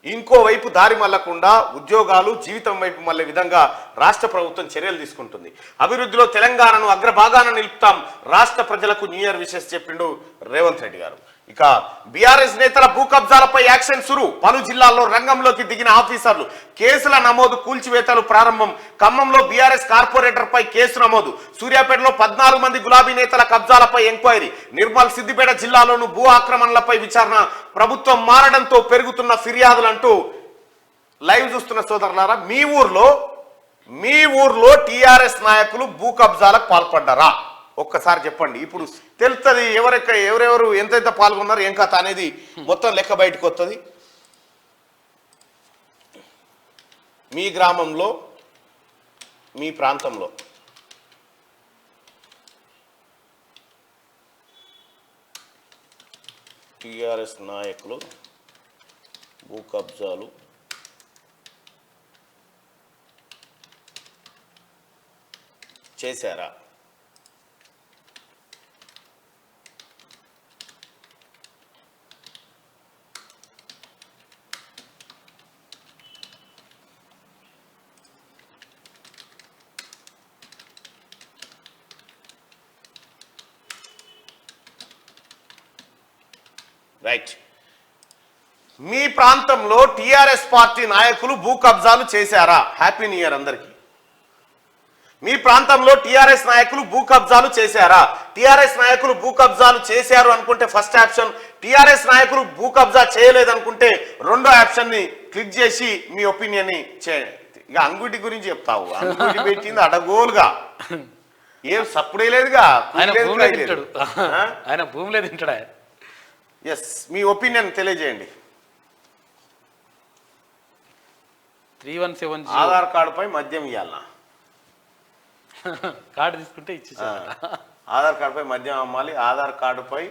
ఇంకోవైపు దారి మళ్లకుండా ఉద్యోగాలు, జీవితం వైపు మళ్ళే విధంగా రాష్ట్ర ప్రభుత్వం చర్యలు తీసుకుంటుంది. అభివృద్ధిలో తెలంగాణను అగ్రభాగాన నిలుపుతాం, రాష్ట్ర ప్రజలకు న్యూ ఇయర్ విషెస్ చెప్పిండు రేవంత్ రెడ్డి గారు. ఇక బీఆర్ఎస్ నేతల భూ కబ్జాలపై యాక్షన్ సురు. పలు జిల్లాల్లో రంగంలోకి దిగిన ఆఫీసర్లు. కేసుల నమోదు, కూల్చివేతలు ప్రారంభం. ఖమ్మంలో బీఆర్ఎస్ కార్పొరేటర్ పై కేసు నమోదు. సూర్యాపేటలో 14 మంది గులాబీ నేతల కబ్జాలపై ఎంక్వైరీ. నిర్మల్, సిద్దిపేట జిల్లాలోను భూ ఆక్రమణలపై విచారణ. ప్రభుత్వం మారడంతో పెరుగుతున్న ఫిర్యాదులు అంటూ లైవ్ చూస్తున్న సోదరులారా, మీ ఊర్లో టీఆర్ఎస్ నాయకులు భూ కబ్జాలకు పాల్పడ్డారా? ఒక్కసారి చెప్పండి. ఇప్పుడు తెలుస్తుంది ఎవరెవరు ఎంతెంత పాల్గొన్నారు, ఏం కథ అనేది మొత్తం లెక్క బయటకు వస్తుంది. మీ గ్రామంలో, మీ ప్రాంతంలో టీఆర్ఎస్ నాయకులు భూ కబ్జాలు చేశారా? రైట్. మీ ప్రాంతంలో టిఆర్ఎస్ పార్టీ నాయకులు భూ కబ్జాలు చేశారా? హ్యాపీ న్యూ ఇయర్ అందరికీ. మీ ప్రాంతంలో టిఆర్ఎస్ నాయకులు భూ కబ్జాలు చేశారా? టిఆర్ఎస్ నాయకులు భూ కబ్జాలు చేశారు అనుకుంటే ఫస్ట్ ఆప్షన్, టిఆర్ఎస్ నాయకులు భూ కబ్జా చేయలేదు అనుకుంటే రెండో ఆప్షన్ ని క్లిక్ చేసి మీ ఒపీనియన్ ని చేయండి. ఇక అంగుటి గురించి చెప్తావు, అంగుటి పెట్టింది అడగోలుగా, ఏం సప్పుడే లేదుగా. ఆయన భూమిలో తింటాడా? ఎస్, మీ ఒపీనియన్ తెలియజేయండి. 3170 ఆధార్ కార్డుపై మద్యం ఇవ్వాలనా? కార్డు తీసుకుంటే ఇచ్చి ఆధార్ కార్డుపై మద్యం అమ్మాలి, ఆధార్ కార్డుపై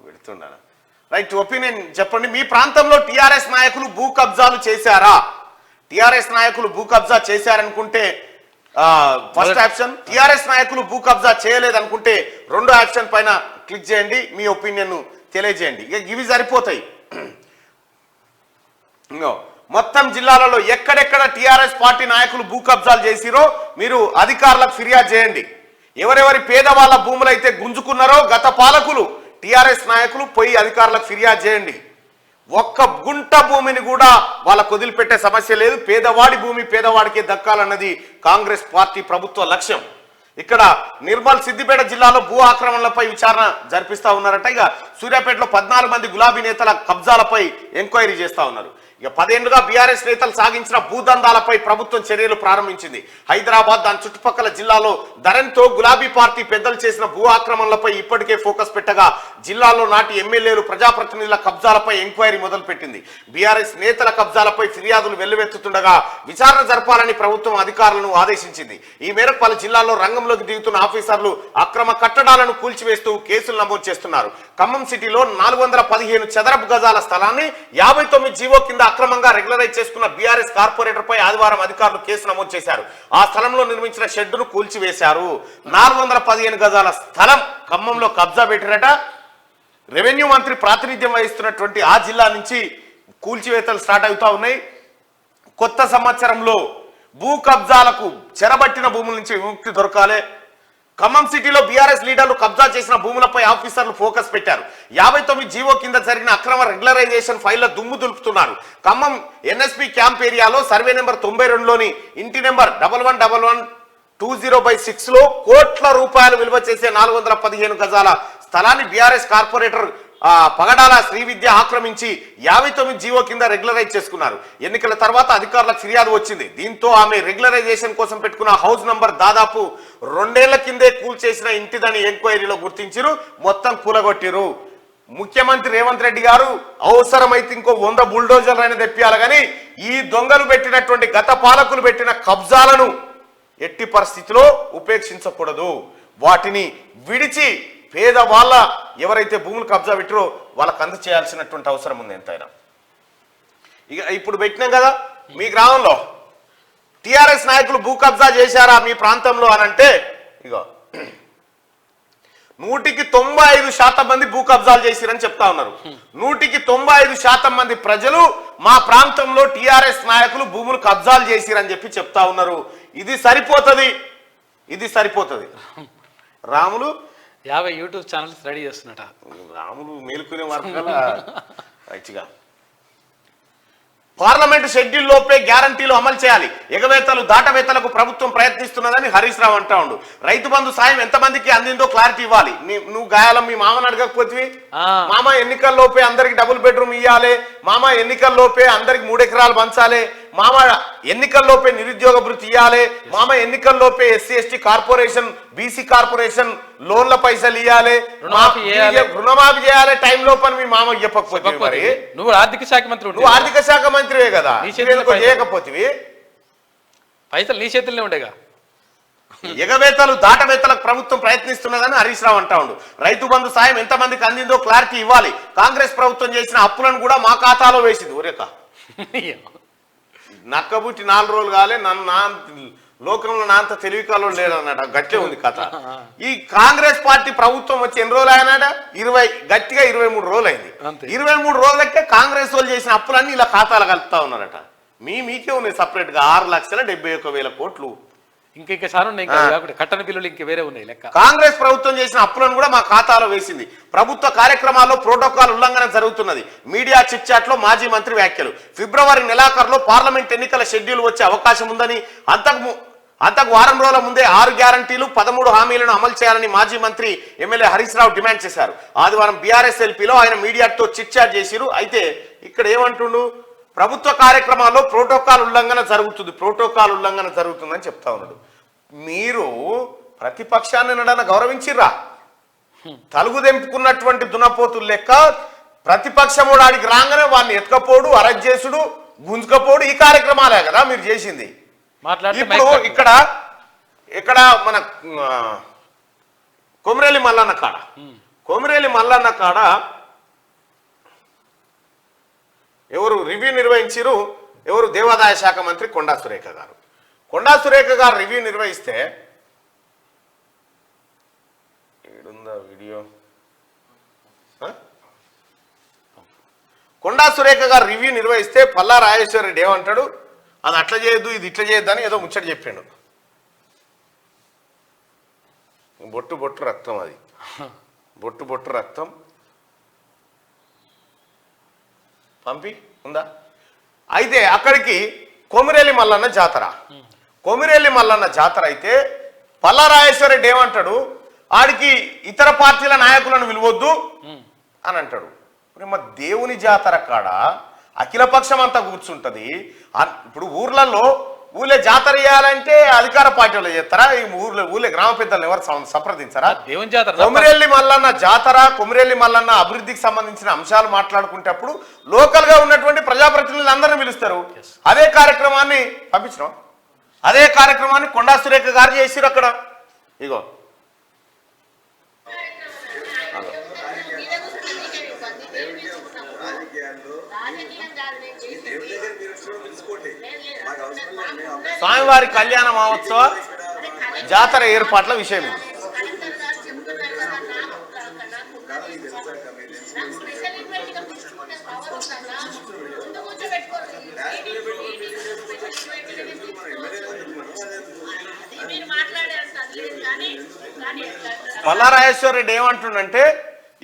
పెడుతున్నాను. రైట్, ఒపీనియన్ చెప్పండి. మీ ప్రాంతంలో టిఆర్ఎస్ నాయకులు భూ కబ్జాలు చేశారా? టిఆర్ఎస్ నాయకులు భూ కబ్జా చేశారనుకుంటే ఫస్ట్ ఆప్షన్, టిఆర్ఎస్ నాయకులు భూ కబ్జా చేయలేదనుకుంటే రెండో ఆప్షన్ పైన క్లిక్ చేయండి, మీ ఒపీనియన్ తెలియజేయండి. ఇక ఇవి సరిపోతాయి. మొత్తం జిల్లాలలో ఎక్కడెక్కడ టిఆర్ఎస్ పార్టీ నాయకులు భూ కబ్జాలు చేసిరో మీరు అధికారులకు ఫిర్యాదు చేయండి. ఎవరెవరి పేదవాళ్ళ భూములు అయితే గుంజుకున్నారో గత పాలకులు టిఆర్ఎస్ నాయకులు పోయి అధికారులకు ఫిర్యాదు చేయండి. ఒక్క గుంట భూమిని కూడా వాళ్ళకు వదిలిపెట్టే సమస్య లేదు. పేదవాడి భూమి పేదవాడికే దక్కాలన్నది కాంగ్రెస్ పార్టీ ప్రభుత్వ లక్ష్యం. ఇక్కడ నిర్మల్ సిద్దిపేట జిల్లాలో భూ ఆక్రమణలపై విచారణ జరిపిస్తా ఉన్నారట. ఇక సూర్యాపేటలో 14 మంది గులాబీ నేతల కబ్జాలపై ఎంక్వైరీ చేస్తా ఉన్నారు. ఇక 10 ఏళ్లుగా బీఆర్ఎస్ నేతలు సాగించిన భూదందాలపై ప్రభుత్వం చర్యలు ప్రారంభించింది. హైదరాబాద్ దాని చుట్టుపక్కల జిల్లాలో ధరణితో గులాబీ పార్టీ పెద్దలు చేసిన భూ ఆక్రమణలపై ఇప్పటికే ఫోకస్ పెట్టగా జిల్లాలో నాటి ఎమ్మెల్యేలు ప్రజాప్రతినిధుల కబ్జాలపై ఎంక్వైరీ మొదలుపెట్టింది. బీఆర్ఎస్ నేతల కబ్జాలపై ఫిర్యాదులు వెల్లువెత్తుతుండగా విచారణ జరపాలని ప్రభుత్వం అధికారులను ఆదేశించింది. ఈ మేరకు పలు జిల్లాల్లో రంగంలోకి దిగుతున్న ఆఫీసర్లు అక్రమ కట్టడాలను కూల్చివేస్తూ కేసులు నమోదు చేస్తున్నారు. ఖమ్మం సిటీలో 415 చదరపు గజాల స్థలాన్ని 59 జీవో కింద అక్రమంగా రెగ్యులరైజ్ చేసుకున్న బీఆర్ఎస్ కార్పొరేటర్ పై ఆదివారం అధికారులు కేసు నమోదు చేశారు. ఆ స్థలంలో నిర్మించిన షెడ్డును కూల్చివేశారు. 415 గజాల స్థలం ఖమ్మంలో కబ్జా పెట్టారట. రెవెన్యూ మంత్రి ప్రాతినిధ్యం వహిస్తున్నటువంటి ఆ జిల్లా నుంచి కూల్చివేతలు స్టార్ట్ అవుతా ఉన్నాయి. కొత్త సంవత్సరంలో భూ కబ్జాలకు చెరబట్టిన భూముల నుంచి విముక్తి దొరకాలి. ఖమ్మం సిటీలో బీఆర్ఎస్ లీడర్లు కబ్జా చేసిన భూములపై ఆఫీసర్లు ఫోకస్ పెట్టారు. 59 జీవో కింద జరిగిన అక్రమ రెగ్యులరైజేషన్ ఫైళ్ల దుమ్ము దులుపుతున్నారు. ఖమ్మం ఎన్ఎస్పీ క్యాంప్ ఏరియాలో సర్వే నెంబర్ 92లోని ఇంటి నెంబర్ 111120/6 లో కోట్ల రూపాయలు విలువ చేసే 415 గజాల స్థలాన్ని బీఆర్ఎస్ కార్పొరేటర్ పగడాల శ్రీవిద్య ఆక్రమించి 59 జీవో కింద రెగ్యులరైజ్ చేసుకున్నారు. ఎన్నికల తర్వాత అధికారులకు ఫిర్యాదు వచ్చింది. దీంతో ఆమె రెగ్యులరైజేషన్ కోసం పెట్టుకున్న హౌస్ నంబర్ దాదాపు 2 ఏళ్ల కిందే కూల్చేసిన ఇంటిదని ఎంక్వైరీలో గుర్తించారు. మొత్తం కూలగొట్టిరు. ముఖ్యమంత్రి రేవంత్ రెడ్డి గారు అవసరమైతే ఇంకో 100 బుల్డోజర్లు అయినా తెప్పియాలి, కానీ ఈ దొంగలు పెట్టినటువంటి గత పాలకులు పెట్టిన కబ్జాలను ఎట్టి పరిస్థితిలో ఉపేక్షించకూడదు. వాటిని విడిచి పేదవాళ్ళ ఎవరైతే భూములు కబ్జా పెట్టారో వాళ్ళకు అందచేయాల్సినటువంటి అవసరం ఉంది ఎంతైనా. ఇక ఇప్పుడు పెట్టినాం కదా, మీ గ్రామంలో టిఆర్ఎస్ నాయకులు భూ కబ్జా చేశారా మీ ప్రాంతంలో అని అంటే, ఇక 100% మంది భూ కబ్జాలు చేసిరని చెప్తా ఉన్నారు. 100% మంది ప్రజలు మా ప్రాంతంలో టిఆర్ఎస్ నాయకులు భూములు కబ్జాలు చేసిరని చెప్పి చెప్తా ఉన్నారు. ఇది సరిపోతుంది. రాములు 50 యూట్యూబ్ ఛానల్స్ రెడీ చేస్తున్నట. రాములు మేలుకునే వర్గాల రైట్గా పార్లమెంటు షెడ్యూల్ లోపే గ్యారంటీలు అమలు చేయాలి. ఎగవేతలు దాటవేతలకు ప్రభుత్వం ప్రయత్నిస్తున్నదని హరీష్ రావు అంటా ఉండు. రైతు బంధు సాయం ఎంతమందికి అందిందో క్లారిటీ ఇవ్వాలి. నువ్వు గాయాలం మీ మామని అడగకపోతే, మామ ఎన్నికల్లోపే అందరికి డబుల్ బెడ్రూమ్ ఇవ్వాలి, మామ ఎన్నికల్లోపే అందరికి 3 ఎకరాలు పంచాలి, మామ ఎన్నికల్లోపే నిరుద్యోగ భృతి ఇవ్వాలి, మామ ఎన్నికల్లోపే SC ST corporation BC corporation లోన్ల పైసలు ఇవ్వాలి, రుణమాఫీ చేయాలి టైం లోపల మీ మామ చెప్పకపోతే, మరి నువ్వు ఆర్థిక శాఖ మంత్రి, నువ్వు ఆర్థిక శాఖ మంత్రివే కదా, చేయకపోతే పైసలు నీ చేతుల్లో ఉండేగా. ఎగవేతలు దాటవేతలకు ప్రభుత్వం ప్రయత్నిస్తున్నదని హరీష్ రావు అంటా ఉండు. రైతు బంధు సాయం ఎంతమందికి అందిందో క్లారిటీ ఇవ్వాలి. కాంగ్రెస్ ప్రభుత్వం చేసిన అప్పులను కూడా మా ఖాతాలో వేసింది. ఊరేక నక్కబుట్టి 4 రోజులు కాలే, నన్ను లోకంలో నా అంత తెలివికాలో లేదన్నట, గట్టే ఉంది కథ. ఈ కాంగ్రెస్ పార్టీ ప్రభుత్వం వచ్చి ఎన్ని రోజులు అయినాడ? గట్టిగా 23 రోజులు అయింది. 23 రోజులకే కాంగ్రెస్ వాళ్ళు చేసిన అప్పులన్నీ ఇలా ఖాతాలు కలుపుతా ఉన్నారట. మీకే ఉన్నాయి సపరేట్ గా 6,71,000 కోట్లు. ఇంకా చాలా ఉన్నాయి, కట్టన బిల్లులు ఇంకా వేరే ఉన్నాయి లెక్క. కాంగ్రెస్ ప్రభుత్వం చేసిన అప్పులను కూడా మా ఖాతాలో వేసింది. ప్రభుత్వ కార్యక్రమాల్లో ప్రోటోకాల్ ఉల్లంఘన జరుగుతున్నది. మీడియా చిట్ చాట్ లో మాజీ మంత్రి వ్యాఖ్యలు. ఫిబ్రవరి నెలాఖరులో పార్లమెంట్ ఎన్నికల షెడ్యూల్ వచ్చే అవకాశం ఉందని, అంతకు వారం రోజుల ముందే 6 గ్యారంటీలు 13 హామీలను అమలు చేయాలని మాజీ మంత్రి ఎమ్మెల్యే హరీష్ రావు డిమాండ్ చేశారు. ఆదివారం బీఆర్ఎస్ ఎల్పీలో ఆయన మీడియాతో చిట్ చాట్ చేసిరు. అయితే ఇక్కడ ఏమంటుండు? ప్రభుత్వ కార్యక్రమాల్లో ప్రోటోకాల్ ఉల్లంఘన జరుగుతుందని చెప్తా ఉన్నాడు. మీరు ప్రతిపక్షాన్ని నడన గౌరవించిర్రా? తలుగు తెంపుకున్నటువంటి దునపోతులు లెక్క ప్రతిపక్షముడు ఆడికి రాగానే వాడిని ఎత్తుకపోడు, అరెస్ట్ చేసుడు, గుంజుకపోడు, ఈ కార్యక్రమాలే కదా మీరు చేసింది. ఇప్పుడు ఇక్కడ మన కొమిరెల్లి మల్లన్న కాడ ఎవరు రివ్యూ నిర్వహించారు? ఎవరు? దేవాదాయ శాఖ మంత్రి కొండా సురేఖ గారు రివ్యూ నిర్వహిస్తే, ఏడుందా వీడియో? కొండా సురేఖ గారు రివ్యూ నిర్వహిస్తే పల్లా రాజేశ్వర రెడ్డి ఏమంటాడు? అది అట్లా చేయొద్దు, ఇది ఇట్లా చేయొద్దు అని ఏదో ముచ్చట చెప్పాడు. బొట్టు రక్తం, అది బొట్టు రక్తం పంపి ఉందా? అయితే అక్కడికి కొమిరెల్లి మల్లన్న జాతర అయితే పల్లా రాజేశ్వర రెడ్డి ఏమంటాడు? ఆడికి ఇతర పార్టీల నాయకులను పిలవద్దు అని అంటాడు. మరి దేవుని జాతర కాడ అఖిలపక్షం అంతా కూర్చుంటది. ఇప్పుడు ఊళ్ళో జాతర చేయాలంటే అధికార పార్టీ వాళ్ళు చేస్తారా? ఈ ఊళ్ళో గ్రామ పెద్దలు ఎవరు సంప్రదించారా? దేవుని జాతర, కొమిరెల్లి మల్లన్న జాతర, కొమిరెల్లి మల్లన్న అభివృద్ధికి సంబంధించిన అంశాలు మాట్లాడుకుంటప్పుడు లోకల్ గా ఉన్నటువంటి ప్రజాప్రతినిధులు అందరినీ పిలుస్తారు. అదే కార్యక్రమాన్ని పంపించడం, అదే కార్యక్రమాన్ని కొండా సురేఖ గారు చేసిరు అక్కడ. ఇగో స్వామివారి కళ్యాణ మహోత్సవ జాతర ఏర్పాట్ల విషయం ఇది. పల్లా రాజేశ్వర రెడ్డి ఏమంటుండంటే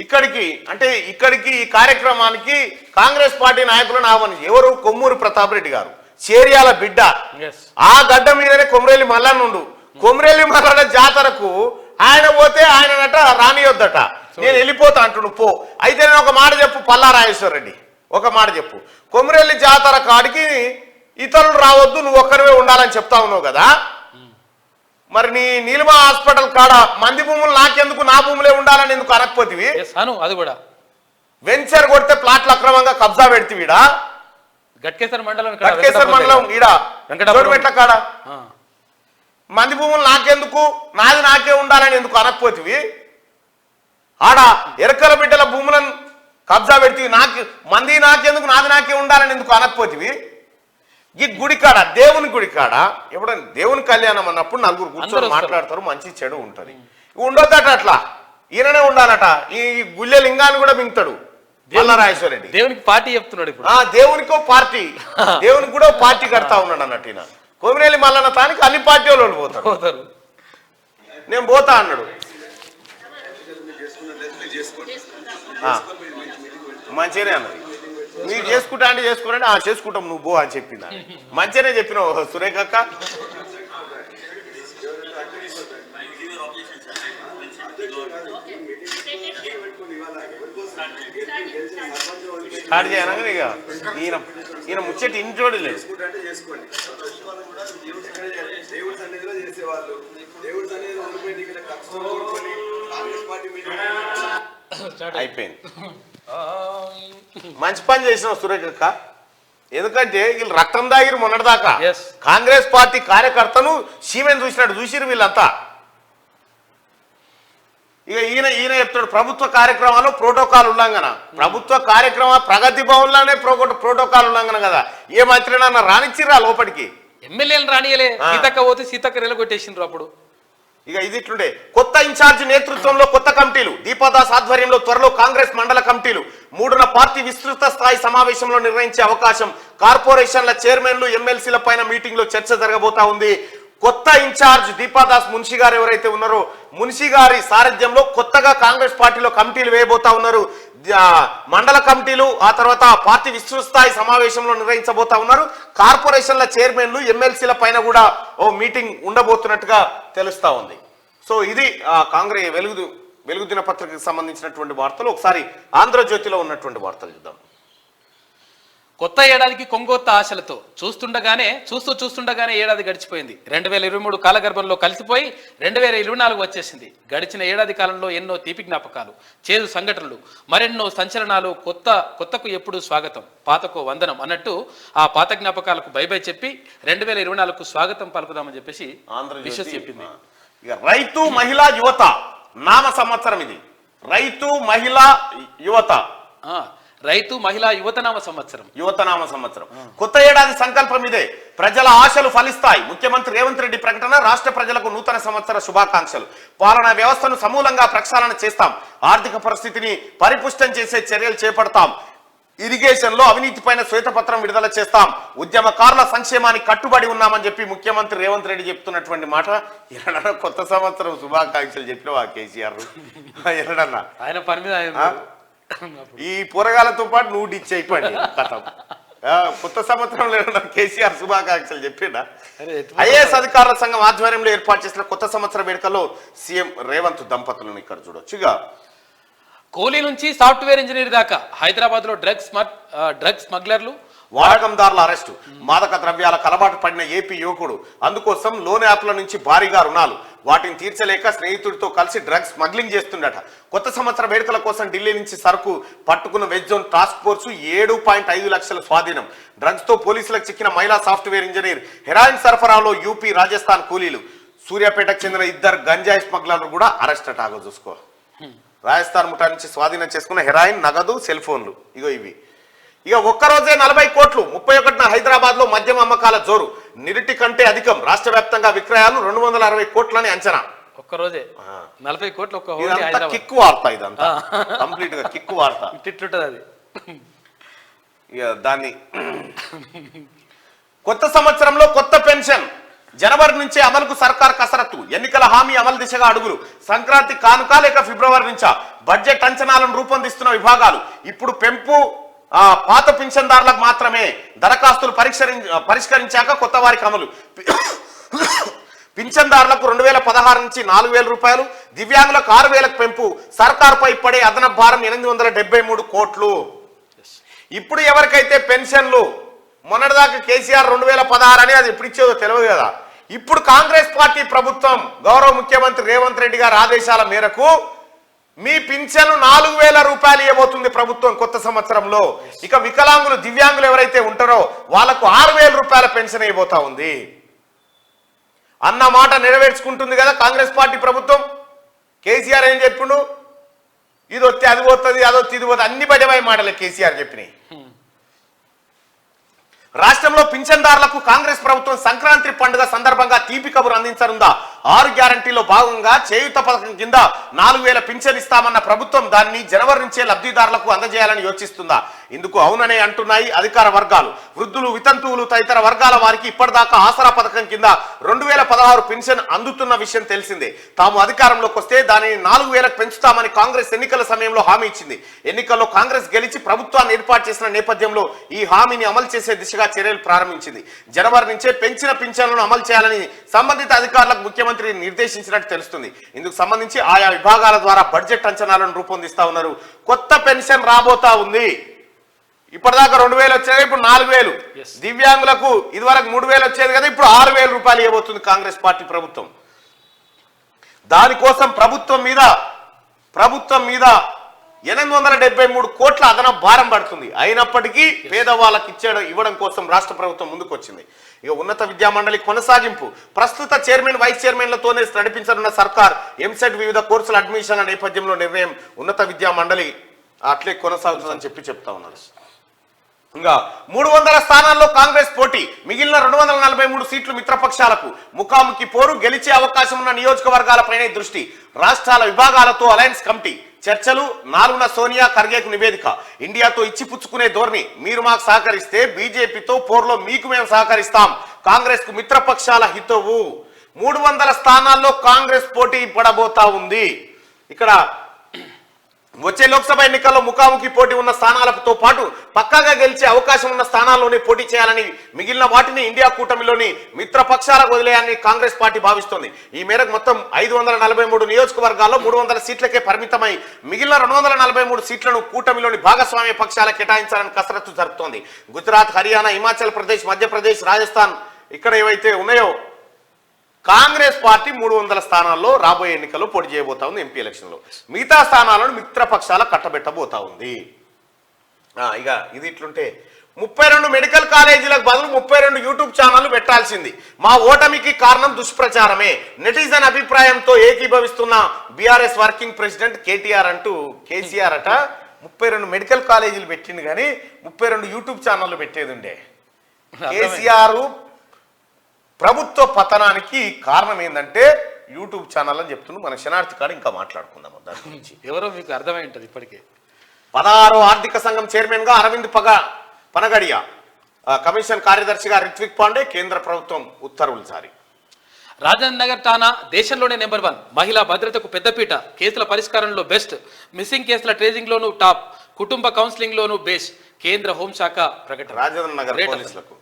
ఇక్కడికి ఈ కార్యక్రమానికి కాంగ్రెస్ పార్టీ నాయకులను ఆహ్వానించి, ఎవరు? కొమ్మూరు ప్రతాప్ రెడ్డి గారు, చేరియాల బిడ్డ. ఆ గడ్డ మీదనే కొమిరెల్లి మల్లన్న ఉండు. కొమిరెల్లి మల్లన్న జాతరకు ఆయన పోతే ఆయనట రానియొద్దట, నేను వెళ్ళిపోతా అంటుడు. పో అయితే నేను ఒక మాట చెప్పు పల్లా రాజేశ్వర రెడ్డి, ఒక మాట చెప్పు. కొమిరెల్లి జాతర కాడికి ఇతరులు రావద్దు, నువ్వు ఒక్కరివే ఉండాలని చెప్తా ఉన్నావు కదా. మరి నీ నీలిమా హాస్పిటల్ కాడ మంది భూములు నాకెందుకు, నా భూములే ఉండాలని ఎందుకు అనకపోతివి? అది కూడా వెంచర్ కొడితే ప్లాట్లు అక్రమంగా కబ్జా పెడితివిడా? గట్కేసర్ మండలం ఈడ వెంకటపేట కాడ మంది భూములు నాకెందుకు, నాది నాకే ఉండాలని ఎందుకు అనకపోతివి? ఆడ ఎరకల బిడ్డల భూములను కబ్జా పెడితివి, మంది నాకెందుకు, నాది నాకే ఉండాలని ఎందుకు అనకపోతివి? ఈ గుడి కాడ, దేవుని గుడి కాడ ఎప్పుడైనా దేవుని కళ్యాణం అన్నప్పుడు నలుగురు కూర్చొని మాట్లాడతారు, మంచి చెడు ఉంటది. ఉండొద్దట అట్లా, ఈయననే ఉండాలట. ఈ గుళ్ళె లింగాన్ని కూడా మింగుతాడు పల్లా రాజేశ్వర రెడ్డి. దేవునికి పార్టీ చెప్తున్నాడు ఇప్పుడు. దేవునికో పార్టీ, దేవునికి కూడా పార్టీ కడతా ఉన్నాడు అన్నట్టు. ఈయన కొమిరెల్లి మల్లన్న తానికి అన్ని పార్టీ వాళ్ళు పోతారు. నేను పోతా అన్నాడు. మంచిగానే అన్నది. మీరు చేసుకుంటా అంటే చేసుకోరండి, చేసుకుంటాం నువ్వు బో అని చెప్పింది. మంచిగానే చెప్పినావు సురేఖ అక్క. స్టార్ట్ చేయనగా ఇక ఈయన ముచ్చటి ఇంట్లోనే లేదు. అయిపోయింది. మంచి పని చేసినావు సురేఖక్క. ఎందుకంటే వీళ్ళు రక్తం దాగిరు మొన్నటిదాకా. కాంగ్రెస్ పార్టీ కార్యకర్తను సీమెన్ చూసినట్టు చూసిరు వీళ్ళంతా. ఇక ఈయన చెప్తాడు ప్రభుత్వ కార్యక్రమాల్లో ప్రోటోకాల్ ఉల్లంఘన. ప్రభుత్వ ప్రగతి భవన్లోనే ప్రోటోకాల్ ఉల్లంఘన కదా. ఏ మంత్రినన్నా రానిచ్చిరా లోపలికి? ఎమ్మెల్యేలను రానియలే, సీతక్క పోతే సీతక్క రెలగొట్టేసిండ్రు అప్పుడు. ఇక ఇది ఇట్లుండే. కొత్త ఇన్ఛార్జి నేతృత్వంలో కొత్త కమిటీలు, దీపాదాస్ ఆధ్వర్యంలో త్వరలో కాంగ్రెస్ మండల కమిటీలు, 3న పార్టీ విస్తృత స్థాయి సమావేశంలో నిర్ణయించే అవకాశం. కార్పొరేషన్ల చైర్మన్లు ఎమ్మెల్సీల పైన మీటింగ్ లో చర్చ జరగబోతా ఉంది. కొత్త ఇన్ఛార్జ్ దీపాదాస్ మున్షి గారు ఎవరైతే ఉన్నారో, మున్షి గారి సారథ్యంలో కొత్తగా కాంగ్రెస్ పార్టీలో కమిటీలు వేయబోతా ఉన్నారు. మండల కమిటీలు, ఆ తర్వాత పార్టీ విస్తృత స్థాయి సమావేశంలో నిర్వహించబోతా ఉన్నారు. కార్పొరేషన్ల చైర్మన్లు ఎమ్మెల్సీల పైన కూడా ఓ మీటింగ్ ఉండబోతున్నట్టుగా తెలుస్తా ఉంది. సో ఇది కాంగ్రెస్ వెలుగు దినపత్రికకు సంబంధించినటువంటి వార్తలు. ఒకసారి ఆంధ్రజ్యోతిలో ఉన్నటువంటి వార్తలు చూద్దాం. కొత్త ఏడాదికి కొంగొత్త ఆశలతో చూస్తుండగానే ఏడాది గడిచిపోయింది. 2023 కాలగర్భంలో కలిసిపోయి 2024 వచ్చేసింది. గడిచిన ఏడాది కాలంలో ఎన్నో తీపి జ్ఞాపకాలు, చేదు సంఘటనలు, మరెన్నో సంచలనాలు. కొత్తకు ఎప్పుడు స్వాగతం, పాతకు వందనం అన్నట్టు ఆ పాత జ్ఞాపకాలకు బై బై చెప్పి 2024కు స్వాగతం పలుకుదామని చెప్పేసి విశ్వస్ చెప్పింది. ఇక రైతు మహిళా యువత నామ సంవత్సరం ఇది. రైతు మహిళా యువత రైతు మహిళా యువతనామ సంవత్సరం. కొత్త ఏడాది సంకల్పం ఇదే. ప్రజల ఆశలు ఫలిస్తాయి. ముఖ్యమంత్రి రేవంత్ రెడ్డి ప్రకటన. రాష్ట్ర ప్రజలకు నూతన సంవత్సర శుభాకాంక్షలు. పాలనా వ్యవస్థను సమూలంగా ప్రక్షాళన చేస్తాం. ఆర్థిక పరిస్థితిని పరిపుష్టం చేసే చర్యలు చేపడతాం. ఇరిగేషన్ లో అవినీతి పైన శ్వేతపత్రం విడుదల చేస్తాం. ఉద్యమకారుల సంక్షేమానికి కట్టుబడి ఉన్నామని చెప్పి ముఖ్యమంత్రి రేవంత్ రెడ్డి చెప్తున్నటువంటి మాట. ఎన్నడన్నా కొత్త సంవత్సరం శుభాకాంక్షలు చెప్పినవా కేసీఆర్? ఎన్నడన్నా ఆయన పని మీద ఈ పోరగాలతో పాటు నువ్వు డిచ్ అయిపోయింది కథం. కొత్త సంవత్సరంలో కేసీఆర్ శుభాకాంక్షలు చెప్పిండా? ఐఏఎస్ అధికారుల సంఘం ఆధ్వర్యంలో ఏర్పాటు చేసిన కొత్త సంవత్సర వేడుకల్లో సీఎం రేవంత్ దంపతులను ఇక్కడ చూడొచ్చు. ఇక కూలీ నుంచి సాఫ్ట్వేర్ ఇంజనీర్ దాకా హైదరాబాద్ లో డ్రగ్స్ స్మగ్లర్లు, వాడకందారుల అరెస్టు. మాదక ద్రవ్యాల కలబాటు పడిన ఏపీ యువకుడు. అందుకోసం లోన్ యాప్ల నుంచి భారీగా రుణాలు. వాటిని తీర్చలేక స్నేహితుడితో కలిసి డ్రగ్స్ స్మగ్లింగ్ చేస్తుండట. కొత్త సంవత్సర వేడుకల కోసం ఢిల్లీ నుంచి సరుకు పట్టుకున్న వెజ్ జోన్ టాస్క్ ఫోర్స్ 7.5 లక్షల స్వాధీనం. డ్రగ్స్ తో పోలీసులకు చిక్కిన మహిళా సాఫ్ట్వేర్ ఇంజనీర్. హెరాయిన్ సరఫరాలో యూపీ రాజస్థాన్ కూలీలు. సూర్యాపేటకు చెందిన 2 గంజాయి స్మగ్లర్లు కూడా అరెస్ట్ అట. ఆగో చూసుకో. రాజస్థాన్ ముఠా నుంచి స్వాధీనం చేసుకున్న హెరాయిన్, నగదు, సెల్ ఫోన్లు. ఇగో ఇవి. ఇక ఒక్కరోజే 40 కోట్లు. 31న హైదరాబాద్ లో మద్యం అమ్మకాల జోరు. నిరుటి కంటే అధికం. రాష్ట్ర వ్యాప్తంగా విక్రయాలు 260 కోట్లని అంచనా. ఒక్కరోజే 40 కోట్లు. కిక్కు వార్త ఇదంతా. కంప్లీట్ గా కిక్కు వార్త. ఇట్లుంటది అది. ఇక దాన్ని కొత్త సంవత్సరంలో కొత్త పెన్షన్. జనవరి నుంచే అమలుకు సర్కార్ కసరత్తు. ఎన్నికల హామీ అమలు దిశగా అడుగులు. సంక్రాంతి కానుక లేక ఫిబ్రవరి నుంచా? బడ్జెట్ అంచనాలను రూపొందిస్తున్న విభాగాలు. ఇప్పుడు పెంపు పాత పింఛన్దారులకు మాత్రమే. దరఖాస్తులు పరిష్కరించాక కొత్త వారికి అమలు. పింఛన్దారులకు 2016 నుంచి 4,000 రూపాయలు, దివ్యాంగులకు 6,000కు పెంపు. సర్కార్పై పడే అదనపు భారం 873 కోట్లు. ఇప్పుడు ఎవరికైతే పెన్షన్లు మొన్నటిదాకా కేసీఆర్ 2016 అని అది ఎప్పుడు ఇచ్చేదో తెలియదు కదా. ఇప్పుడు కాంగ్రెస్ పార్టీ ప్రభుత్వం గౌరవ ముఖ్యమంత్రి రేవంత్ రెడ్డి గారి ఆదేశాల మేరకు మీ పింఛను 4,000 రూపాయలు ఇవ్వబోతుంది ప్రభుత్వం కొత్త సంవత్సరంలో. ఇక వికలాంగులు, దివ్యాంగులు ఎవరైతే ఉంటారో వాళ్ళకు 6,000 రూపాయల పెన్షన్ ఇవ్వబోతా ఉంది అన్న మాట నెరవేర్చుకుంటుంది కదా కాంగ్రెస్ పార్టీ ప్రభుత్వం. కేసీఆర్ ఏం చెప్పిండు? ఇది వస్తే అది పోతుంది, అదొస్తే ఇది పోతుంది, అన్ని బజవాయి మాటలే కేసీఆర్ చెప్పినాయి. రాష్ట్రంలో పింఛన్దారులకు కాంగ్రెస్ ప్రభుత్వం సంక్రాంతి పండుగ సందర్భంగా తీపి కబురు అందించనుందా? 6 గ్యారంటీలో భాగంగా చేయూత పథకం కింద 4,000 పింఛన్ ఇస్తామన్న ప్రభుత్వం దాన్ని జనవరి నుంచే లబ్ధిదారులకు అందజేయాలని యోచిస్తుందా? ఇందుకు అవుననే అంటున్నాయి అధికార వర్గాలు. వృద్ధులు, వితంతువులు తదితర వర్గాల వారికి ఇప్పటిదాకా ఆసరా పథకం కింద 2016 పెన్షన్ అందుతున్న విషయం తెలిసిందే. తాము అధికారంలోకి వస్తే దానిని 4,000కు పెంచుతామని కాంగ్రెస్ ఎన్నికల సమయంలో హామీ ఇచ్చింది. ఎన్నికల్లో కాంగ్రెస్ గెలిచి ప్రభుత్వాన్ని ఏర్పాటు చేసిన నేపథ్యంలో ఈ హామీని అమలు చేసే దిశగా చర్యలు ప్రారంభించింది. జనవరి నుంచే పెంచిన పింఛన్లను అమలు చేయాలని సంబంధిత అధికారులకు ముఖ్యమంత్రి నిర్దేశించినట్టు తెలుస్తుంది. ఇందుకు సంబంధించి ఆయా విభాగాల ద్వారా బడ్జెట్ అంచనాలను రూపొందిస్తా ఉన్నారు. కొత్త పెన్షన్ రాబోతా ఉంది. ఇప్పటిదాకా 2,000 వచ్చేది, ఇప్పుడు 4,000. దివ్యాంగులకు ఇదివరకు 3,000 వచ్చేది కదా, ఇప్పుడు 6,000 రూపాయలు ఇవ్వబోతుంది కాంగ్రెస్ పార్టీ ప్రభుత్వం. దానికోసం ప్రభుత్వం మీద 873 కోట్ల అదనపు భారం పడుతుంది. అయినప్పటికీ పేదవాళ్ళకి ఇవ్వడం కోసం రాష్ట్ర ప్రభుత్వం ముందుకు వచ్చింది. ఇక ఉన్నత విద్యా మండలి కొనసాగింపు. ప్రస్తుత చైర్మన్, వైస్ చైర్మన్లతోనే నడిపించనున్న సర్కార్ ఎంసెట్ వివిధ కోర్సుల అడ్మిషన్ల నేపథ్యంలో నిర్ణయం. ఉన్నత విద్యా మండలి అట్లే కొనసాగుతుందని చెప్తా ఉన్నారు. ఇంకా 300 స్థానాల్లో కాంగ్రెస్ పోటీ, మిగిలిన 243 సీట్లు మిత్రపక్షాలకు. ముఖాముఖి పోరు, గెలిచే అవకాశం ఉన్న నియోజకవర్గాలపైనే దృష్టి. రాష్ట్రాల విభాగాలతో అలయన్స్ కమిటీ చర్చలు. 4న సోనియా, ఖర్గేకు నివేదిక. ఇండియాతో ఇచ్చిపుచ్చుకునే ధోరణి. మీరు మాకు సహకరిస్తే బీజేపీతో పోరులో మీకు మేము సహకరిస్తాం. కాంగ్రెస్ కు మిత్రపక్షాల హితవు. 300 స్థానాల్లో కాంగ్రెస్ పోటీ పడబోతా ఉంది. ఇక్కడ వచ్చే లోక్సభ ఎన్నికల్లో ముఖాముఖి పోటీ ఉన్న స్థానాలతో పాటు పక్కాగా గెలిచే అవకాశం ఉన్న స్థానాల్లోనే పోటీ చేయాలని, మిగిలిన వాటిని ఇండియా కూటమిలోని మిత్రపక్షాలకు వదిలేయాలని కాంగ్రెస్ పార్టీ భావిస్తోంది. ఈ మేరకు మొత్తం 543 నియోజకవర్గాల్లో 300 సీట్లకే పరిమితమై మిగిలిన 243 సీట్లను కూటమిలోని భాగస్వామ్య పక్షాలకు కేటాయించాలని కసరత్తు జరుపుతోంది. గుజరాత్, హర్యానా, హిమాచల్ ప్రదేశ్, మధ్యప్రదేశ్, రాజస్థాన్ ఇక్కడ ఏవైతే ఉన్నాయో కాంగ్రెస్ పార్టీ 300 స్థానాల్లో రాబోయే ఎన్నికల్లో పోటీ చేయబోతా ఉంది ఎంపీ ఎలక్షన్లో. మిగతా స్థానాలను మిత్రపక్షాల కట్టబెట్టబోతా ఉంది. ఇక ఇది ఇట్లుంటే 32 మెడికల్ కాలేజీలకు బదులు 32 యూట్యూబ్ ఛానళ్లు పెట్టాల్సింది. మా ఓటమికి కారణం దుష్ప్రచారమే. నెటిజన్ అభిప్రాయంతో ఏకీభవిస్తున్న బీఆర్ఎస్ వర్కింగ్ ప్రెసిడెంట్ కేటీఆర్ అంటూ కేసీఆర్ అట 32 మెడికల్ కాలేజీలు పెట్టింది కానీ 32 యూట్యూబ్ ఛానళ్లు పెట్టేది ఉండే. కేసీఆర్ ప్రభుత్వ పతనానికి కారణం ఏంటంటే యూట్యూబ్ ఛానల్ అని చెప్తున్నాను. మన శనార్థి కాడ ఇంకా మాట్లాడుకుందాం దాని గురించి. ఎవరో మీకు అర్థమై ఉంటుంది ఇప్పటికే. 16వ ఆర్థిక సంఘం చైర్మన్ గా అరవింద్ పనగడియా, కమిషన్ కార్యదర్శిగా రిత్విక్ పాండే. కేంద్ర ప్రభుత్వం ఉత్తర్వులు జారీ. రాజేంద్ర నగర్ ఠాణా దేశంలోనే నెంబర్ 1. మహిళా భద్రతకు పెద్దపీట. కేసుల పరిష్కారంలో బెస్ట్. మిస్సింగ్ కేసుల ట్రేసింగ్ లోను టాప్. కుటుంబ కౌన్సిలింగ్ లోను బేస్. కేంద్ర హోంశాఖ ప్రకటన. రాజేంద్ర నగర్ పోలీసులకు.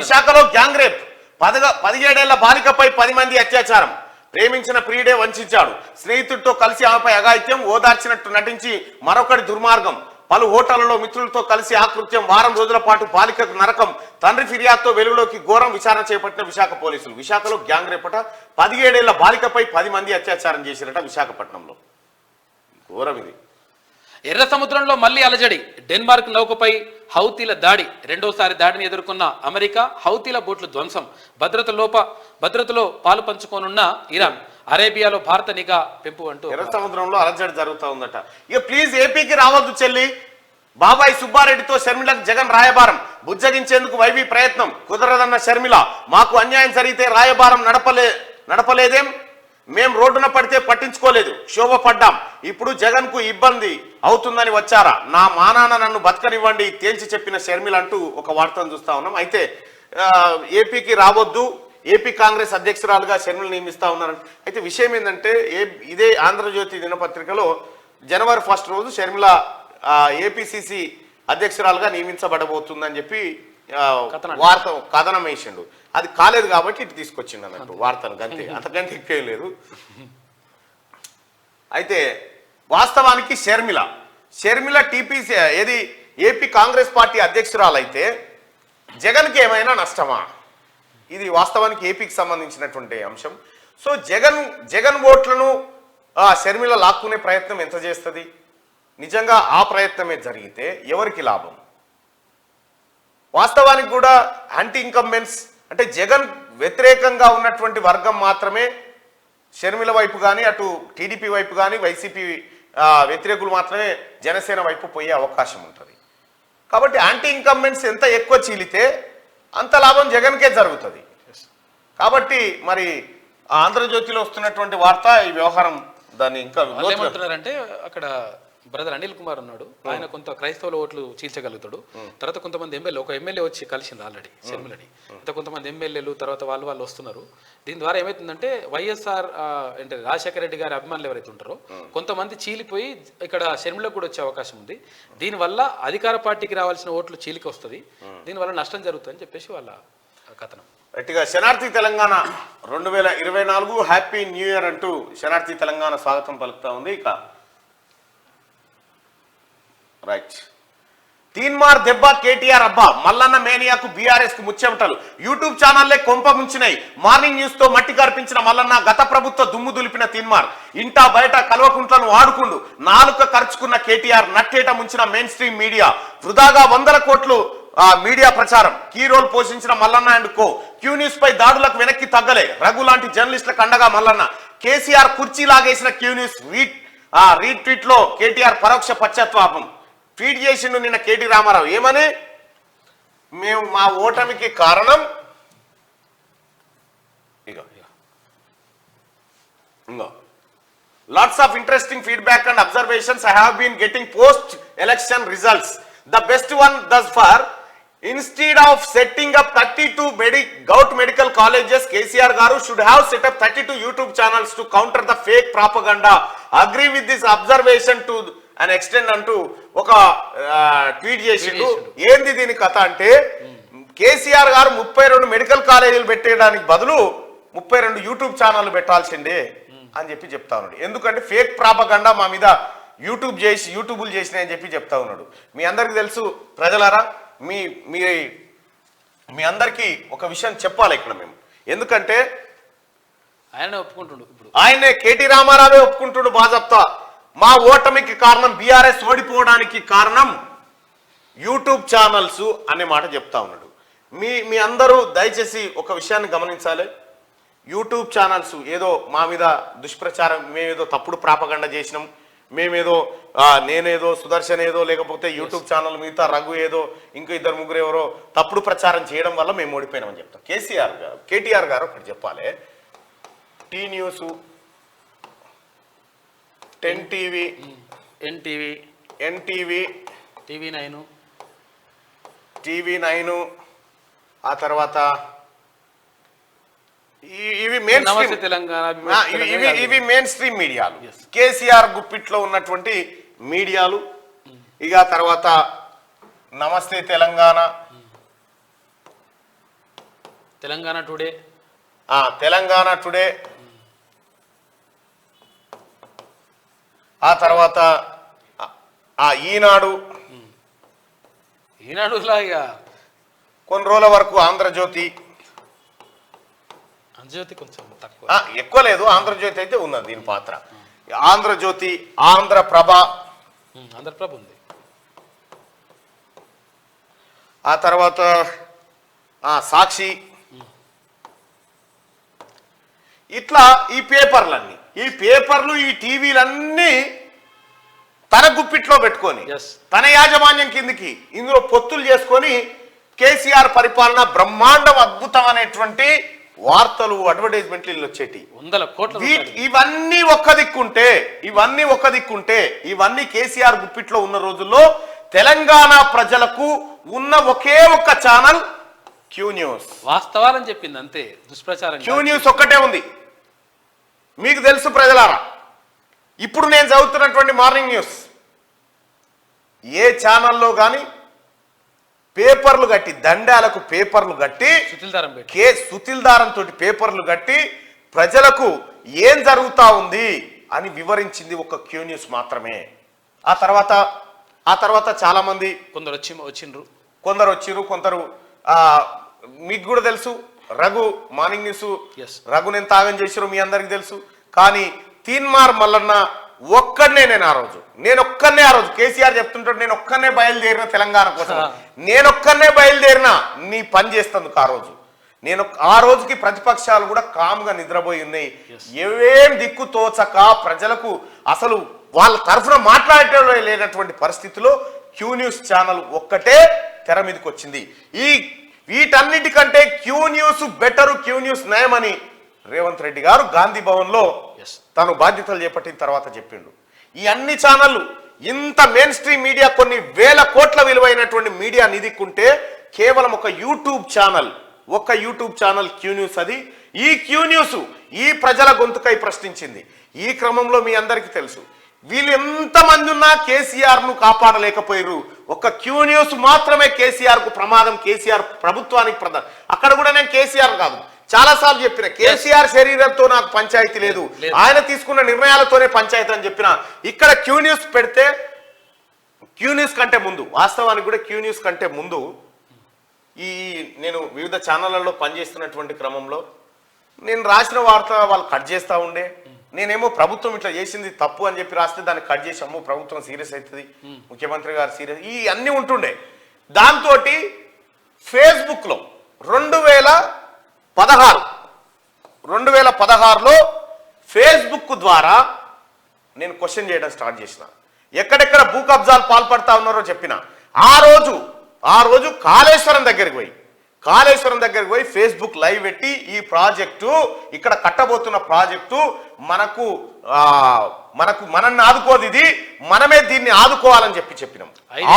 విశాఖలో గ్యాంగ్ రేప్. 17 ఏళ్ల బాలికపై 10 మంది అత్యాచారం. ప్రేమించిన ప్రియుడే వంచాడు. స్నేహితుడితో కలిసి ఆమెపై అఘాయిత్యం. ఓదార్చినట్టు నటించి మరొకటి దుర్మార్గం. పలు హోటళ్లలో మిత్రులతో కలిసి ఆకృత్యం. వారం రోజుల పాటు బాలికకు నరకం. తండ్రి ఫిర్యాదుతో వెలుగులోకి ఘోరం. విచారణ చేపట్టిన విశాఖ పోలీసులు. విశాఖలో గ్యాంగ్ రేపట. 17 ఏళ్ల బాలికపై 10 మంది అత్యాచారం చేసిరట విశాఖపట్నంలో. ఘోరం ఇది. ఎర్ర సముద్రంలో మళ్లీ అలజడి. డెన్మార్క్ నౌకపై హౌతీల దాడి. రెండోసారి దాడిని ఎదుర్కొన్న అమెరికా. హౌతీల బోట్లు ధ్వంసం. భద్రతలో పాలు పంచుకోనున్న ఇరాన్. అరేబియాలో భారత నిఘా పెంపు అంటూ ఎర్ర సముద్రంలో అలజడి జరుగుతూ ఉందట. ఇక ప్లీజ్ ఏపీకి రావద్దు చెల్లి. బాబాయ్ సుబ్బారెడ్డితో షర్మిలకు జగన్ రాయబారం. బుజ్జగించేందుకు వైవి ప్రయత్నం. కుదరదన్న షర్మిల. మాకు అన్యాయం జరిగితే రాయబారం నడపలేదేం? మేం రోడ్డున పడితే పట్టించుకోలేదు. శోభపడ్డాం. ఇప్పుడు జగన్ కు ఇబ్బంది అవుతుందని వచ్చారా? నా మానాన నన్ను బతకనివ్వండి తేల్చి చెప్పిన షర్మిల అంటూ ఒక వార్తను చూస్తా ఉన్నాం. అయితే ఏపీకి రావద్దు, ఏపీ కాంగ్రెస్ అధ్యక్షురాలుగా షర్మిల నియమిస్తా ఉన్నారని. అయితే విషయం ఏంటంటే ఇదే ఆంధ్రజ్యోతి దినపత్రికలో జనవరి 1 రోజు షర్మిల ఏపీసీసీ అధ్యక్షురాలుగా నియమించబడబోతుందని చెప్పి వార్త కథనం వేసిండు. అది కాలేదు కాబట్టి ఇటు తీసుకొచ్చిండు అన్నట్టు వార్తను. గంతే, అంతకంటే ఎక్కువ లేదు. అయితే వాస్తవానికి Sharmila TPC AP Congress party అధ్యక్షురాలైతే జగన్కి ఏమైనా నష్టమా? ఇది వాస్తవానికి ఏపీకి సంబంధించినటువంటి అంశం. సో జగన్ ఓట్లను షర్మిల లాక్కునే ప్రయత్నం ఎంత చేస్తుంది? నిజంగా ఆ ప్రయత్నమే జరిగితే ఎవరికి లాభం? వాస్తవానికి కూడా యాంటీ ఇన్కంబెన్స్ అంటే జగన్ వ్యతిరేకంగా ఉన్నటువంటి వర్గం మాత్రమే షర్మిల వైపు కానీ, అటు టీడీపీ వైపు కానీ, వైసీపీ వ్యతిరేకులు మాత్రమే జనసేన వైపు పోయే అవకాశం ఉంటుంది. కాబట్టి యాంటీ ఇన్కంబెన్స్ ఎంత ఎక్కువ చీలితే అంత లాభం జగన్కే జరుగుతుంది. కాబట్టి మరి ఆంధ్రజ్యోతిలో వస్తున్నటువంటి వార్త ఈ వ్యవహారం దాన్ని ఇంకా ఏమంటున్నారంటే అక్కడ బ్రదర్ అనిల్ కుమార్ ఉన్నాడు. ఆయన కొంత క్రైస్తవుల ఓట్లు చీల్చగలుగుతాడు. తర్వాత కొంతమంది ఒక ఎమ్మెల్యే వచ్చి కలిసింది ఆల్రెడీ షర్మిలని. ఇంకా కొంతమంది ఎమ్మెల్యేలు తర్వాత వాళ్ళు వస్తున్నారు. దీని ద్వారా ఏమైతుందంటే వైఎస్ఆర్ అంటే రాజశేఖర రెడ్డి గారి అభిమానులు ఎవరైతే ఉంటారో కొంతమంది చీలిపోయి ఇక్కడ షర్మిలకు కూడా వచ్చే అవకాశం ఉంది. దీనివల్ల అధికార పార్టీకి రావాల్సిన ఓట్లు చీలిక వస్తుంది. దీనివల్ల నష్టం జరుగుతుందని చెప్పేసి వాళ్ళ కథనం. గట్టిగా శనార్థి తెలంగాణ 2024 హ్యాపీ న్యూ ఇయర్ అంటూ శనార్థి తెలంగాణ స్వాగతం పలుకుతా ఉంది. ఇక రైట్, తీన్మార్ దెబ్బ కేటీఆర్ అబ్బా. మల్లన్న మేనియాకు బీఆర్ఎస్ కు ముచ్చెమటలు. యూట్యూబ్ ఛానల్లే కొంప ముంచినాయి. మార్నింగ్ న్యూస్ తో మట్టి కర్పించిన మల్లన్న గత ప్రభుత్వ దుమ్ము దులిపిన తీన్మార్. ఇంటా బయట కల్వకుంట్లను వాడుకుండు. నాలుక ఖర్చుకున్న కేటీఆర్ నట్టేట ముంచిన మెయిన్ స్ట్రీమ్ మీడియా. వృధాగా 100 కోట్లు మీడియా ప్రచారం. కీ రోల్ పోషించిన Mallanna and co. Q news పై దాడులకు వెనక్కి తగ్గలే. రఘు లాంటి జర్నలిస్టులకు అండగా మల్లన్న. కేసీఆర్ కుర్చీ లాగేసిన క్యూ న్యూస్ రీట్వీట్ లో కేటీఆర్ పరోక్ష పశ్చాత్తాపం. ట్వీట్ చేసిండు నిన్న కేటీ రామారావు. ఏమని? మేము మా ఓటమికి కారణం ఇగో lots of interesting feedback and observations I have been getting post election results. The best one thus far, instead of setting up 32 gout medical colleges, KCR garu should have set up 32 YouTube channels to counter the fake propaganda. Agree with this observation to an extent అంటూ ఒక tweet చేసిండు. ఏంది దీని కథ అంటే కేసీఆర్ గారు 32 medical కాలేజీలు పెట్టేయడానికి బదులు 32 యూట్యూబ్ ఛానల్ పెట్టాల్సిందే అని చెప్పి చెప్తా ఉన్నాడు. ఎందుకంటే ఫేక్ ప్రాపగండా మా మీద యూట్యూబులు చేసినాయని చెప్పి చెప్తా ఉన్నాడు. మీ అందరికీ తెలుసు ప్రజలారా, మీ అందరికీ ఒక విషయం చెప్పాలి ఇక్కడ మేము. ఎందుకంటే ఆయనే కేటీ రామారావే ఒప్పుకుంటుండు బాజప్తా మా ఓటమికి కారణం బీఆర్ఎస్ ఓడిపోవడానికి కారణం యూట్యూబ్ ఛానల్స్ అనే మాట చెప్తా ఉన్నాడు. మీ అందరూ దయచేసి ఒక విషయాన్ని గమనించాలి. యూట్యూబ్ ఛానల్స్ ఏదో మా మీద దుష్ప్రచారం, మేమేదో తప్పుడు ప్రాపగండ చేసినాం, మేమేదో నేనేదో సుదర్శన్ ఏదో లేకపోతే యూట్యూబ్ ఛానల్ మిగతా రఘు ఏదో ఇంకో 2-3 ఎవరో తప్పుడు ప్రచారం చేయడం వల్ల మేము ఓడిపోయినామని చెప్తాం. కేటీఆర్ గారు ఒకటి చెప్పాలి. T news, 10 TV, NTV, TV nine, ఆ తర్వాత ఇవి మెయిన్ స్ట్రీమ్ మీడియాలు, కేసీఆర్ గుప్పిట్లో ఉన్నటువంటి మీడియాలు. ఇక తర్వాత నమస్తే తెలంగాణ, తెలంగాణ టుడే, ఆ తర్వాత ఈనాడు కొన్ని రోజుల వరకు ఆంధ్రజ్యోతి కొంచెం తక్కువ, ఎక్కువ లేదు. ఆంధ్రజ్యోతి అయితే ఉన్నది దీని పాత్ర. ఆంధ్రజ్యోతి, ఆంధ్రప్రభ ఉంది. ఆ తర్వాత సాక్షి. ఇట్లా ఈ పేపర్లు ఈ టీవీలన్నీ తన గుప్పిట్లో పెట్టుకొని తన యాజమాన్యం కిందికి ఇందులో పొత్తులు చేసుకొని కేసీఆర్ పరిపాలన బ్రహ్మాండం అద్భుతం అనేటువంటి వార్తలు అడ్వర్టైజ్మెంట్లు వచ్చేటి. ఇవన్నీ ఒక్క దిక్కుంటే ఇవన్నీ కేసీఆర్ గుప్పిట్లో ఉన్న రోజుల్లో తెలంగాణ ప్రజలకు ఉన్న ఒకే ఒక్క ఛానల్ క్యూ న్యూస్. వాస్తవాలని చెప్పింది అంతే, దుష్ప్రచారం. క్యూ న్యూస్ ఒక్కటే ఉంది. మీకు తెలుసు ప్రజలారా, ఇప్పుడు నేను చదువుతున్నటువంటి మార్నింగ్ న్యూస్ ఏ ఛానల్లో కానీ పేపర్లు కట్టి, దండాలకు పేపర్లు కట్టి, సుతిల్దారంతో పేపర్లు కట్టి ప్రజలకు ఏం జరుగుతా ఉంది అని వివరించింది ఒక క్యూ న్యూస్ మాత్రమే. ఆ తర్వాత చాలా మంది కొందరు వచ్చిండ్రు, కొందరు మీకు కూడా తెలుసు. రఘు మార్నింగ్ న్యూస్ రఘు నేను తాగం చేసిరు మీ అందరికి తెలుసు. కానీ తీన్మార్ మల్లన్న ఒక్కడనే నేను ఆ రోజు కేసీఆర్ చెప్తుంటాడు, నేను ఒక్కనే బయలుదేరిన తెలంగాణ కోసం, నేనొక్కనే బయలుదేరిన నీ పని చేస్తందుకు. ఆ రోజుకి ప్రతిపక్షాలు కూడా కామ్గా నిద్రపోయి ఉన్నాయి. ఏవేం దిక్కు తోచక ప్రజలకు అసలు వాళ్ళ తరఫున మాట్లాడటం లేనటువంటి పరిస్థితిలో క్యూ న్యూస్ ఛానల్ ఒక్కటే తెర మీదకి వచ్చింది. వీటన్నిటికంటే Q news better, Q news నయమని రేవంత్ రెడ్డి గారు గాంధీ భవన్ లో తను బాధ్యతలు చేపట్టిన తర్వాత చెప్పిండు. ఈ అన్ని ఛానళ్లు ఇంత మెయిన్ స్ట్రీమ్ మీడియా, కొన్ని వేల కోట్ల విలువైనటువంటి మీడియా నిధికుంటే కేవలం ఒక యూట్యూబ్ ఛానల్ క్యూ న్యూస్. ఈ క్యూ న్యూస్ ఈ ప్రజల గొంతుకై ప్రశ్నించింది. ఈ క్రమంలో మీ అందరికీ తెలుసు, వీళ్ళు ఎంతమంది ఉన్నా కేసీఆర్ ను కాపాడలేకపోయారు. ఒక క్యూ న్యూస్ మాత్రమే కేసీఆర్ కు ప్రమాదం, కేసీఆర్ ప్రభుత్వానికి ప్రధానం. అక్కడ కూడా నేను కేసీఆర్ కాదు, చాలా సార్లు చెప్పిన, కేసీఆర్ శరీరంతో నాకు పంచాయతీ లేదు, ఆయన తీసుకున్న నిర్ణయాలతోనే పంచాయతీ అని చెప్పిన. ఇక్కడ క్యూ న్యూస్ పెడితే, క్యూ న్యూస్ కంటే ముందు, వాస్తవానికి కూడా క్యూ న్యూస్ కంటే ముందు నేను వివిధ ఛానళ్లలో పనిచేస్తున్నటువంటి క్రమంలో నేను రాసిన వార్త వాళ్ళు కట్ చేస్తూ ఉండే. నేనేమో ప్రభుత్వం ఇట్లా చేసింది తప్పు అని చెప్పి రాస్తే దాన్ని కట్ చేసి, అమ్మో ప్రభుత్వం సీరియస్ అవుతుంది, ముఖ్యమంత్రి గారు సీరియస్, ఈ అన్నీ ఉంటుండే. దాంతో ఫేస్బుక్లో 2016లో ఫేస్బుక్ ద్వారా నేను క్వశ్చన్ చేయడం స్టార్ట్ చేసిన. ఎక్కడెక్కడ భూ కబ్జాలు పాల్పడతా ఉన్నారో చెప్పిన. ఆ రోజు కాళేశ్వరం దగ్గరికి పోయి ఫేస్బుక్ లైవ్ పెట్టి ఈ ప్రాజెక్టు ఇక్కడ కట్టబోతున్న ప్రాజెక్టు మనల్ని ఆదుకోదు, ఇది మనమే దీన్ని ఆదుకోవాలని చెప్పినాం.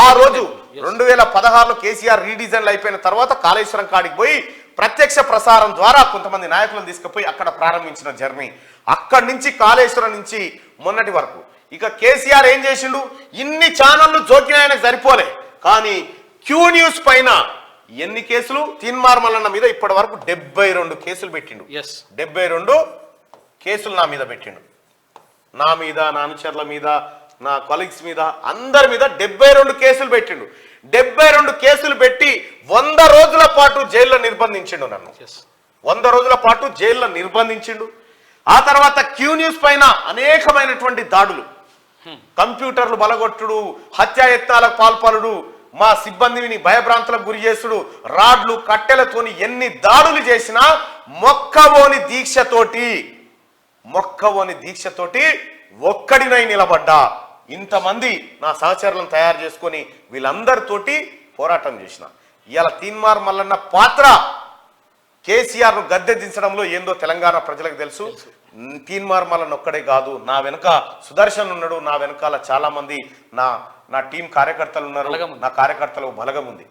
ఆ రోజు 2016లో కేసీఆర్ రీడిజైన్లు అయిపోయిన తర్వాత కాళేశ్వరం కాడికి పోయి ప్రత్యక్ష ప్రసారం ద్వారా కొంతమంది నాయకులను తీసుకుపోయి అక్కడ ప్రారంభించిన జర్నీ. అక్కడి నుంచి కాళేశ్వరం నుంచి మొన్నటి వరకు ఇక కేసీఆర్ ఏం చేసిండు, ఇన్ని ఛానళ్లు జోక్యం ఆయనకు సరిపోలే, కానీ క్యూ న్యూస్ పైన ఎన్ని కేసులు, తీన్మార్ మల్లన్న మీద ఇప్పటి వరకు 72 కేసులు పెట్టిండు. 72 కేసులు నా మీద పెట్టిండు, నా మీద, నా అనుచరుల మీద, నా కొలీగ్స్ మీద, అందరి మీద 72 కేసులు పెట్టిండు. 72 కేసులు పెట్టి 100 రోజుల పాటు జైల్లో నిర్బంధించిండు నన్ను. 100 రోజుల పాటు జైల్లో నిర్బంధించిండు. ఆ తర్వాత క్యూ న్యూస్ పైన అనేకమైనటువంటి దాడులు, కంప్యూటర్లు బలగొట్టుడు, హత్యాయత్నాలకు పాల్పడుడు, మా సిబ్బందిని భయభ్రాంతులకు గురి చేసుడు, రాడ్లు కట్టెలతోని ఎన్ని దాడులు చేసినా మొక్కవోని దీక్షతోటి ఒక్కడినై నిలబడ్డా. ఇంతమంది నా సహచరులను తయారు చేసుకొని వీళ్ళందరితోటి పోరాటం చేసిన. ఇవాళ తీన్మార్ మల్లన్న పాత్ర కేసీఆర్ను గద్దె దించడంలో ఏందో తెలంగాణ ప్రజలకు తెలుసు. తీన్మార్ మల్లన్న ఒక్కడే కాదు, నా వెనక సుదర్శన్ ఉన్నాడు, నా వెనకాల చాలా మంది నా టీం కార్యకర్తలు ఉన్నారు, నా కార్యకర్తలకు బలగం ఉంది.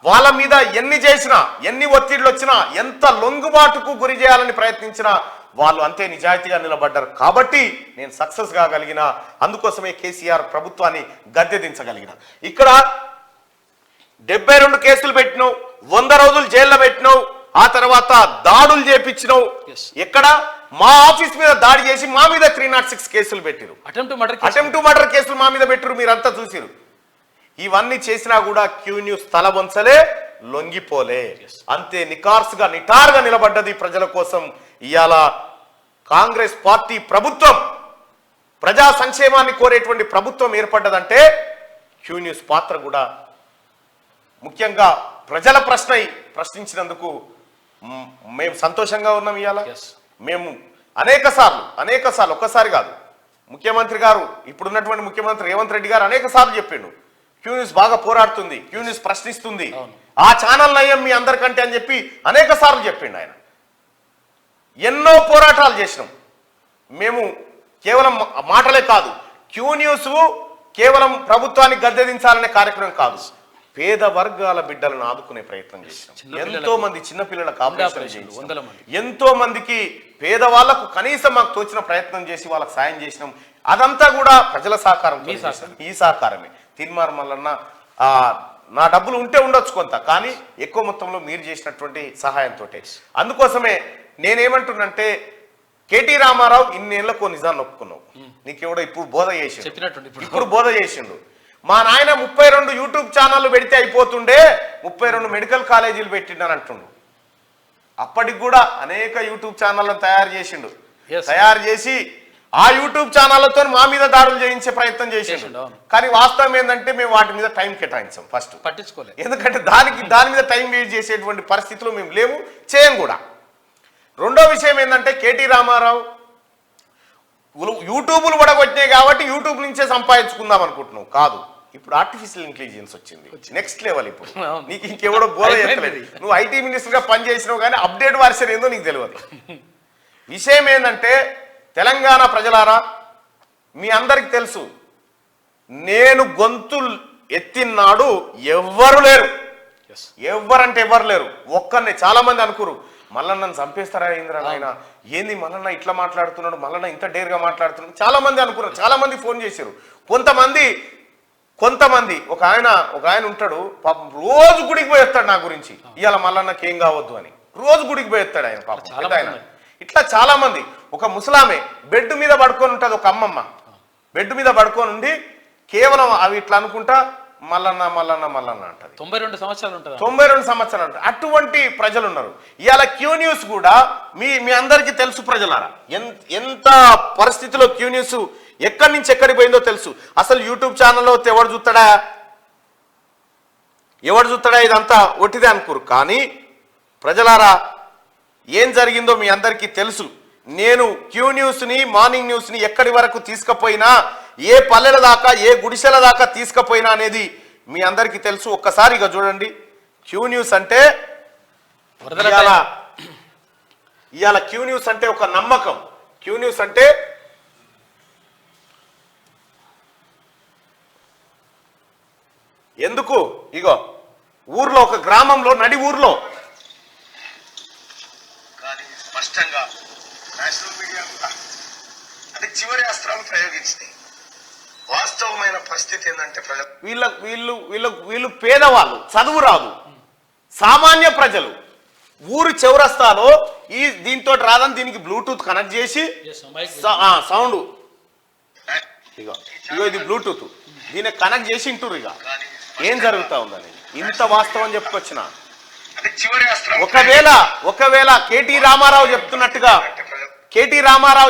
వాళ్ళ మీద ఎన్ని చేసినా, ఎన్ని ఒత్తిళ్లు వచ్చినా, ఎంత లొంగుబాటుకు గురి చేయాలని ప్రయత్నించినా వాళ్ళు అంతే నిజాయితీగా నిలబడ్డారు. కాబట్టి నేను సక్సెస్ కాగలిగిన, అందుకోసమే కేసీఆర్ ప్రభుత్వాన్ని గద్దె దించగలిగిన. ఇక్కడ 72 కేసులు పెట్టినావు, 100 రోజులు జైల్లో పెట్టినావు, ఆ తర్వాత దాడులు చేపించినావు. ఎక్కడ మా ఆఫీస్ మీద దాడి చేసి మా మీద 306 కేసులు పెట్టిరు, అటెంప్ట్ టు మర్డర్ కేసులు మా మీద పెట్టిరు, మీరంతా చూసిరు. ఇవన్నీ చేసినా కూడా క్యూ న్యూస్ తల వంచలే, లొంగిపోలే, అంతే నికార్సుగా నిటారుగా నిలబడ్డది ప్రజల కోసం. ఇవాళ కాంగ్రెస్ పార్టీ ప్రభుత్వం, ప్రజా సంక్షేమాన్ని కోరేటువంటి ప్రభుత్వం ఏర్పడ్డదంటే క్యూ న్యూస్ పాత్ర కూడా ముఖ్యంగా ప్రజల ప్రశ్నించినందుకు మేము సంతోషంగా ఉన్నాం. ఇవాళ మేము అనేక సార్లు ఒక్కసారి కాదు, ముఖ్యమంత్రి గారు, ఇప్పుడున్నటువంటి ముఖ్యమంత్రి రేవంత్ రెడ్డి గారు అనేక సార్లు చెప్పిండు, క్యూ న్యూస్ బాగా పోరాడుతుంది, క్యూ న్యూస్ ప్రశ్నిస్తుంది, ఆ ఛానల్ నయం మీ అందరికంటే అని చెప్పి అనేక సార్లు చెప్పిండు ఆయన. ఎన్నో పోరాటాలు చేసినాం మేము, కేవలం మాటలే కాదు. క్యూ న్యూస్ కేవలం ప్రభుత్వాన్ని గద్దెదించాలనే కార్యక్రమం కాదు, పేద వర్గాల బిడ్డలను ఆదుకునే ప్రయత్నం చేసినాం. ఎంతో మంది చిన్నపిల్లలకు ఆపరేషన్ చేసినాం, ఎంతో మందికి పేదవాళ్లకు కనీసం మాకు తోచిన ప్రయత్నం చేసి వాళ్ళకి సాయం చేసినాం. అదంతా కూడా ప్రజల సహకారం, ఈ సహకారమే. తీన్మార్ మల్లన్న నా డబ్బులు ఉంటే ఉండొచ్చు కొంత, కానీ ఎక్కువ మొత్తంలో మీరు చేసినటువంటి సహాయంతో. అందుకోసమే నేనేమంటున్నంటే, కేటీ రామారావు ఇన్నేళ్లకు నిజాన్ని ఒప్పుకున్నావు, నీకెవడో ఇప్పుడు బోధ చేసిండు. మా నాయన 32 యూట్యూబ్ ఛానళ్ళు పెడితే అయిపోతుండే, 32 మెడికల్ కాలేజీలు పెట్టిండని అంటుండు. అప్పటికి కూడా అనేక యూట్యూబ్ ఛానళ్ళను తయారు చేసి ఆ యూట్యూబ్ ఛానళ్లతో మా మీద దాడులు చేయించే ప్రయత్నం చేసిండు. కానీ వాస్తవం ఏంటంటే మేము వాటి మీద టైం కేటాయించాం, ఫస్ట్ పట్టించుకోలేదు. ఎందుకంటే దాని మీద టైం వేస్ట్ చేసేటువంటి పరిస్థితిలో మేము లేవు, చేయం కూడా. రెండో విషయం ఏంటంటే, కేటీ రామారావు యూట్యూబ్లు కూడా వచ్చినాయి కాబట్టి యూట్యూబ్ నుంచే సంపాదించుకుందాం అనుకుంటున్నావు, కాదు. ఇప్పుడు ఆర్టిఫిషియల్ ఇంటెలిజెన్స్ వచ్చింది, నెక్స్ట్ లెవెల్. ఇప్పుడు నీకు ఇంకెవడో బోధ చెప్పలేదు. నువ్వు ఐటీ మినిస్టర్గా పనిచేసినావు కానీ అప్డేట్ వర్షన్ ఏందో నీకు తెలియదు. విషయం ఏంటంటే, తెలంగాణ ప్రజలారా, మీ అందరికి తెలుసు, నేను గొంతు ఎత్తినాడు ఎవ్వరు లేరు, ఒక్కరిని. చాలా మంది అనుకురు, మల్లన్నను చంపేస్తారా ఏంద్రా ఆయన, ఏంది మల్లన్న ఇట్లా మాట్లాడుతున్నాడు, మల్లన్న ఇంత డేర్గా మాట్లాడుతున్నాడు, చాలా మంది అనుకున్నారు. చాలా మంది ఫోన్ చేశారు. కొంతమంది ఒక ఆయన ఉంటాడు పాపం, రోజు గుడికి పోయి వస్తాడు నా గురించి, ఇవాళ మల్లన్నకి ఏం కావద్దు అని, రోజు గుడికి పోయి వస్తాడు ఆయన పాపం. ఆయన ఇట్లా చాలా మంది. ఒక ముసలామె బెడ్ మీద పడుకొని ఉంటుంది, ఒక అమ్మమ్మ బెడ్ మీద పడుకొని ఉండి కేవలం అవి ఇట్లా అనుకుంటా మల్లన్న అంటది. 92 సంవత్సరాలు ఉంటుంది. 92 సంవత్సరాలు ఉంటుంది. అటువంటి ప్రజలు ఉన్నారు. ఇవాళ క్యూ న్యూస్ కూడా మీ అందరికీ తెలుసు ప్రజలారా, ఎంత పరిస్థితిలో క్యూ న్యూస్ ఎక్కడి నుంచి ఎక్కడికి పోయిందో తెలుసు. అసలు యూట్యూబ్ ఛానల్లో ఎవడు చూస్తాడా ఇదంతా ఒట్టిదే అనుకోరు. కానీ ప్రజలారా, ఏం జరిగిందో మీ అందరికీ తెలుసు. నేను క్యూ న్యూస్ని, మార్నింగ్ న్యూస్ని ఎక్కడి వరకు తీసుకుపోయినా, ఏ పల్లెల దాకా, ఏ గుడిసెల దాకా తీసుకుపోయినా అనేది మీ అందరికీ తెలుసు. ఒక్కసారి ఇక చూడండి, క్యూ న్యూస్ అంటే ఇవాళ క్యూ న్యూస్ అంటే ఒక నమ్మకం. క్యూ న్యూస్ అంటే ఎందుకు, ఇగో ఊర్లో ఒక గ్రామంలో నడి ఊర్లో కానీ స్పష్టంగా నేషనల్ మీడియా అంటే చివరి అస్త్రాలు ప్రయోగించినాయి. వాస్తవమైన పరిస్థితి ఏంటంటే వీళ్ళు పేదవాళ్ళు, చదువు రాదు, సామాన్య ప్రజలు. ఊరు చౌరస్తాలో దీంతో రాదని దీనికి బ్లూటూత్ కనెక్ట్ చేసి సౌండ్ ఇగో ఇది బ్లూటూత్, దీన్ని కనెక్ట్ చేసి ఇంటూరు. ఇక ఏం జరుగుతా ఉందని ఇంత వాస్తవం చెప్పుకొచ్చిన. ఒకవేళ కేటీ రామారావు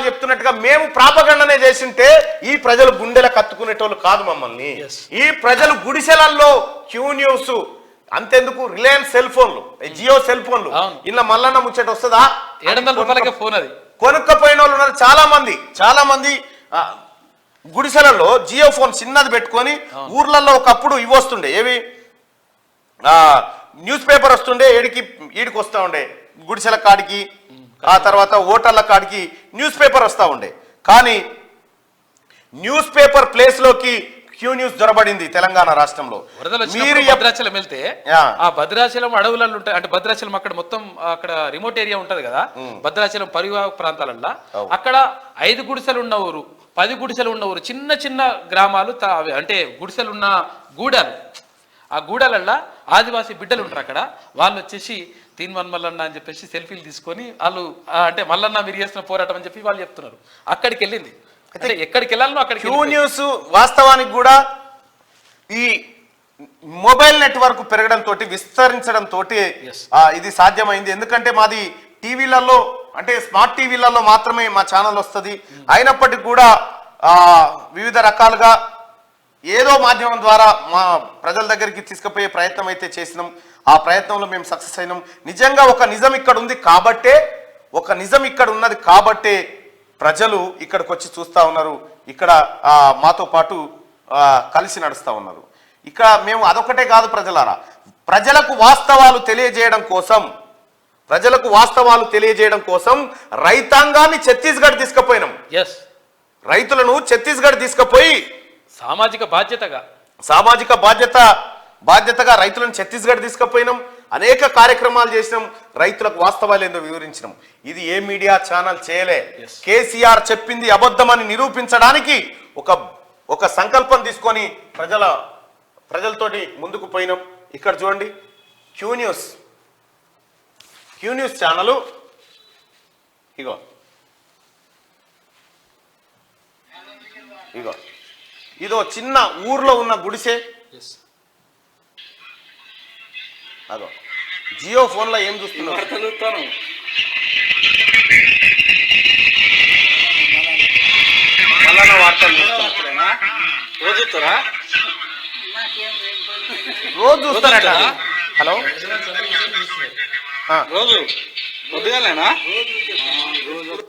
చెప్తున్నట్టుగా మేము ప్రాపగండనే చేసింటే ఈ ప్రజలు గుండెల కత్తుకునేటోళ్ళు కాదు మమ్మల్ని. ఈ ప్రజలు గుడిసెలల్లో క్యూ న్యూస్ అంతెందుకు, రిలయన్స్ సెల్ ఫోన్లు, జియో సెల్ ఫోన్లు, ఇలా మల్లన్న ముచ్చట వస్తుందా, 700 రూపాయలకే ఫోన్ అది కొనుక్కపోయిన వాళ్ళు ఉన్నారు. చాలా మంది గుడిసెలలో జియో ఫోన్ చిన్నది పెట్టుకొని ఊర్లలో ఒకప్పుడు ఇవి వస్తుండే, ఏవి న్యూస్ పేపర్ వస్తుండే, ఈడికి వస్తూ ఉండే గుడిసెల కాడికి, ఆ తర్వాత ఓటర్ల కాడికి న్యూస్ పేపర్ వస్తూ ఉండే. కానీ న్యూస్ పేపర్ ప్లేస్ లోకి క్యూ న్యూస్ దొరబడింది తెలంగాణ రాష్ట్రంలో. మీరు భద్రాచలం వెళ్తే ఆ భద్రాచలం అడవులలో ఉంటాయి, అంటే భద్రాచలం అక్కడ మొత్తం అక్కడ రిమోట్ ఏరియా ఉంటది కదా, భద్రాచలం పరివాహక ప్రాంతాలలో అక్కడ 5 గుడిసెలు ఉన్న ఊరు, 10 గుడిసెలు ఉన్న ఊరు, చిన్న చిన్న గ్రామాలు, అంటే గుడిసెలు ఉన్న గూడాలు, ఆ గూడాలల్లో ఆదివాసీ బిడ్డలు ఉంటారు. అక్కడ వాళ్ళు వచ్చేసి తీన్వన్ మల్లన్న అని చెప్పేసి సెల్ఫీలు తీసుకొని వాళ్ళు అంటే మల్లన్న మీరు చేస్తున్న పోరాటం అని చెప్పి వాళ్ళు చెప్తున్నారు. అక్కడికి వెళ్ళింది, అంటే ఎక్కడికి వెళ్ళాలనో అక్కడికి. క్యూ న్యూస్ వాస్తవానికి కూడా ఈ మొబైల్ నెట్వర్క్ పెరగడంతో, విస్తరించడంతో ఇది సాధ్యమైంది. ఎందుకంటే మాది టీవీలలో, అంటే స్మార్ట్ టీవీలలో మాత్రమే మా ఛానల్ వస్తుంది. అయినప్పటికీ కూడా వివిధ రకాలుగా ఏదో మాధ్యమం ద్వారా మా ప్రజల దగ్గరికి తీసుకుపోయే ప్రయత్నం అయితే చేసినాం. ఆ ప్రయత్నంలో మేము సక్సెస్ అయినాం. నిజంగా ఒక నిజం ఇక్కడ ఉంది కాబట్టే ప్రజలు ఇక్కడికి వచ్చి చూస్తూ ఉన్నారు, ఇక్కడ మాతో పాటు కలిసి నడుస్తూ ఉన్నారు. ఇక్కడ మేము అదొకటే కాదు ప్రజలారా, ప్రజలకు వాస్తవాలు తెలియజేయడం కోసం రైతాంగాన్ని ఛత్తీస్గఢ్ తీసుకుపోయినాం. రైతులను ఛత్తీస్గఢ్ తీసుకుపోయి సామాజిక బాధ్యతగా రైతులను ఛత్తీస్గఢ్ తీసుకుపోయినాం. అనేక కార్యక్రమాలు చేసినాం, రైతులకు వాస్తవాలు ఏందో వివరించినాం. ఇది ఏ మీడియా ఛానల్ చేయలే. కేసీఆర్ చెప్పింది అబద్ధమని నిరూపించడానికి ఒక సంకల్పం తీసుకొని ప్రజలతోటి ముందుకు పోయినాం. ఇక్కడ చూడండి, క్యూ న్యూస్ ఛానల్ ఇగో ఇదో చిన్న ఊర్లో ఉన్న గుడిసె. అదో జియో ఫోన్ లో ఏం చూస్తున్నావు? మల్లన్న వార్తలు రోజు చూస్తారట. హలో,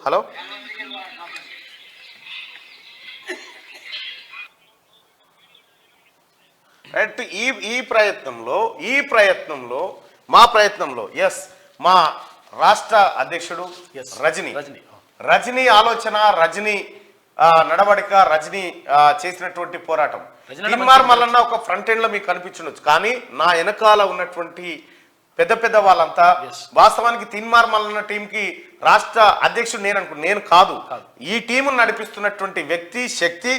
హలో, ఈ ప్రయత్నంలో మా రాష్ట్ర అధ్యక్షుడు రజనీ ఆలోచన, రజనీ నడవడిక, రజనీ చేసినటువంటి పోరాటం. తీన్మార్ మల్లన్న ఒక ఫ్రంట్ ఎండ్ లో మీకు కనిపించవచ్చు, కానీ నా వెనకాల ఉన్నటువంటి పెద్ద వాళ్ళంతా వాస్తవానికి తీన్మార్ మల్లన్న టీంకి రాష్ట్ర అధ్యక్షుడు నేను కాదు. ఈ టీమును నడిపిస్తున్నటువంటి వ్యక్తి, శక్తి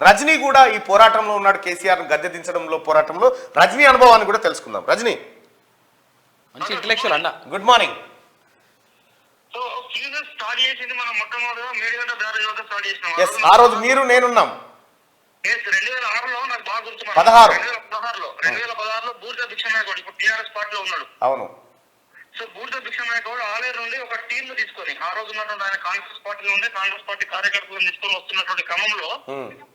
రజనీ కూడా ఈ పోరాటంలో ఉన్నాడు. కేసీఆర్ గద్దె దించడంలో పోరాటంలో రజనీ అనుభవాన్ని కూడా తెలుసుకుందాం. రజనీ, మంచి ఇంటలెక్చువల్ అన్న, గుడ్ మార్నింగ్. ఆ రోజు మీరు నేనున్నాం. 2006లో నాకు బాగా గుర్తు. 2016లో బూర్జ భిక్షనాయకుడు ఇప్పుడు టీఆర్ఎస్ పార్టీలో ఉన్నాడు. అవును. సో బూర్జ భిక్షనాయకుడు ఆలేరు నుండి ఒక టీం ను తీసుకొని, ఆ రోజు ఉన్నటువంటి ఆయన కాంగ్రెస్ పార్టీలో ఉండే కాంగ్రెస్ పార్టీ కార్యకర్తలను తీసుకొని వస్తున్నటువంటి క్రమంలో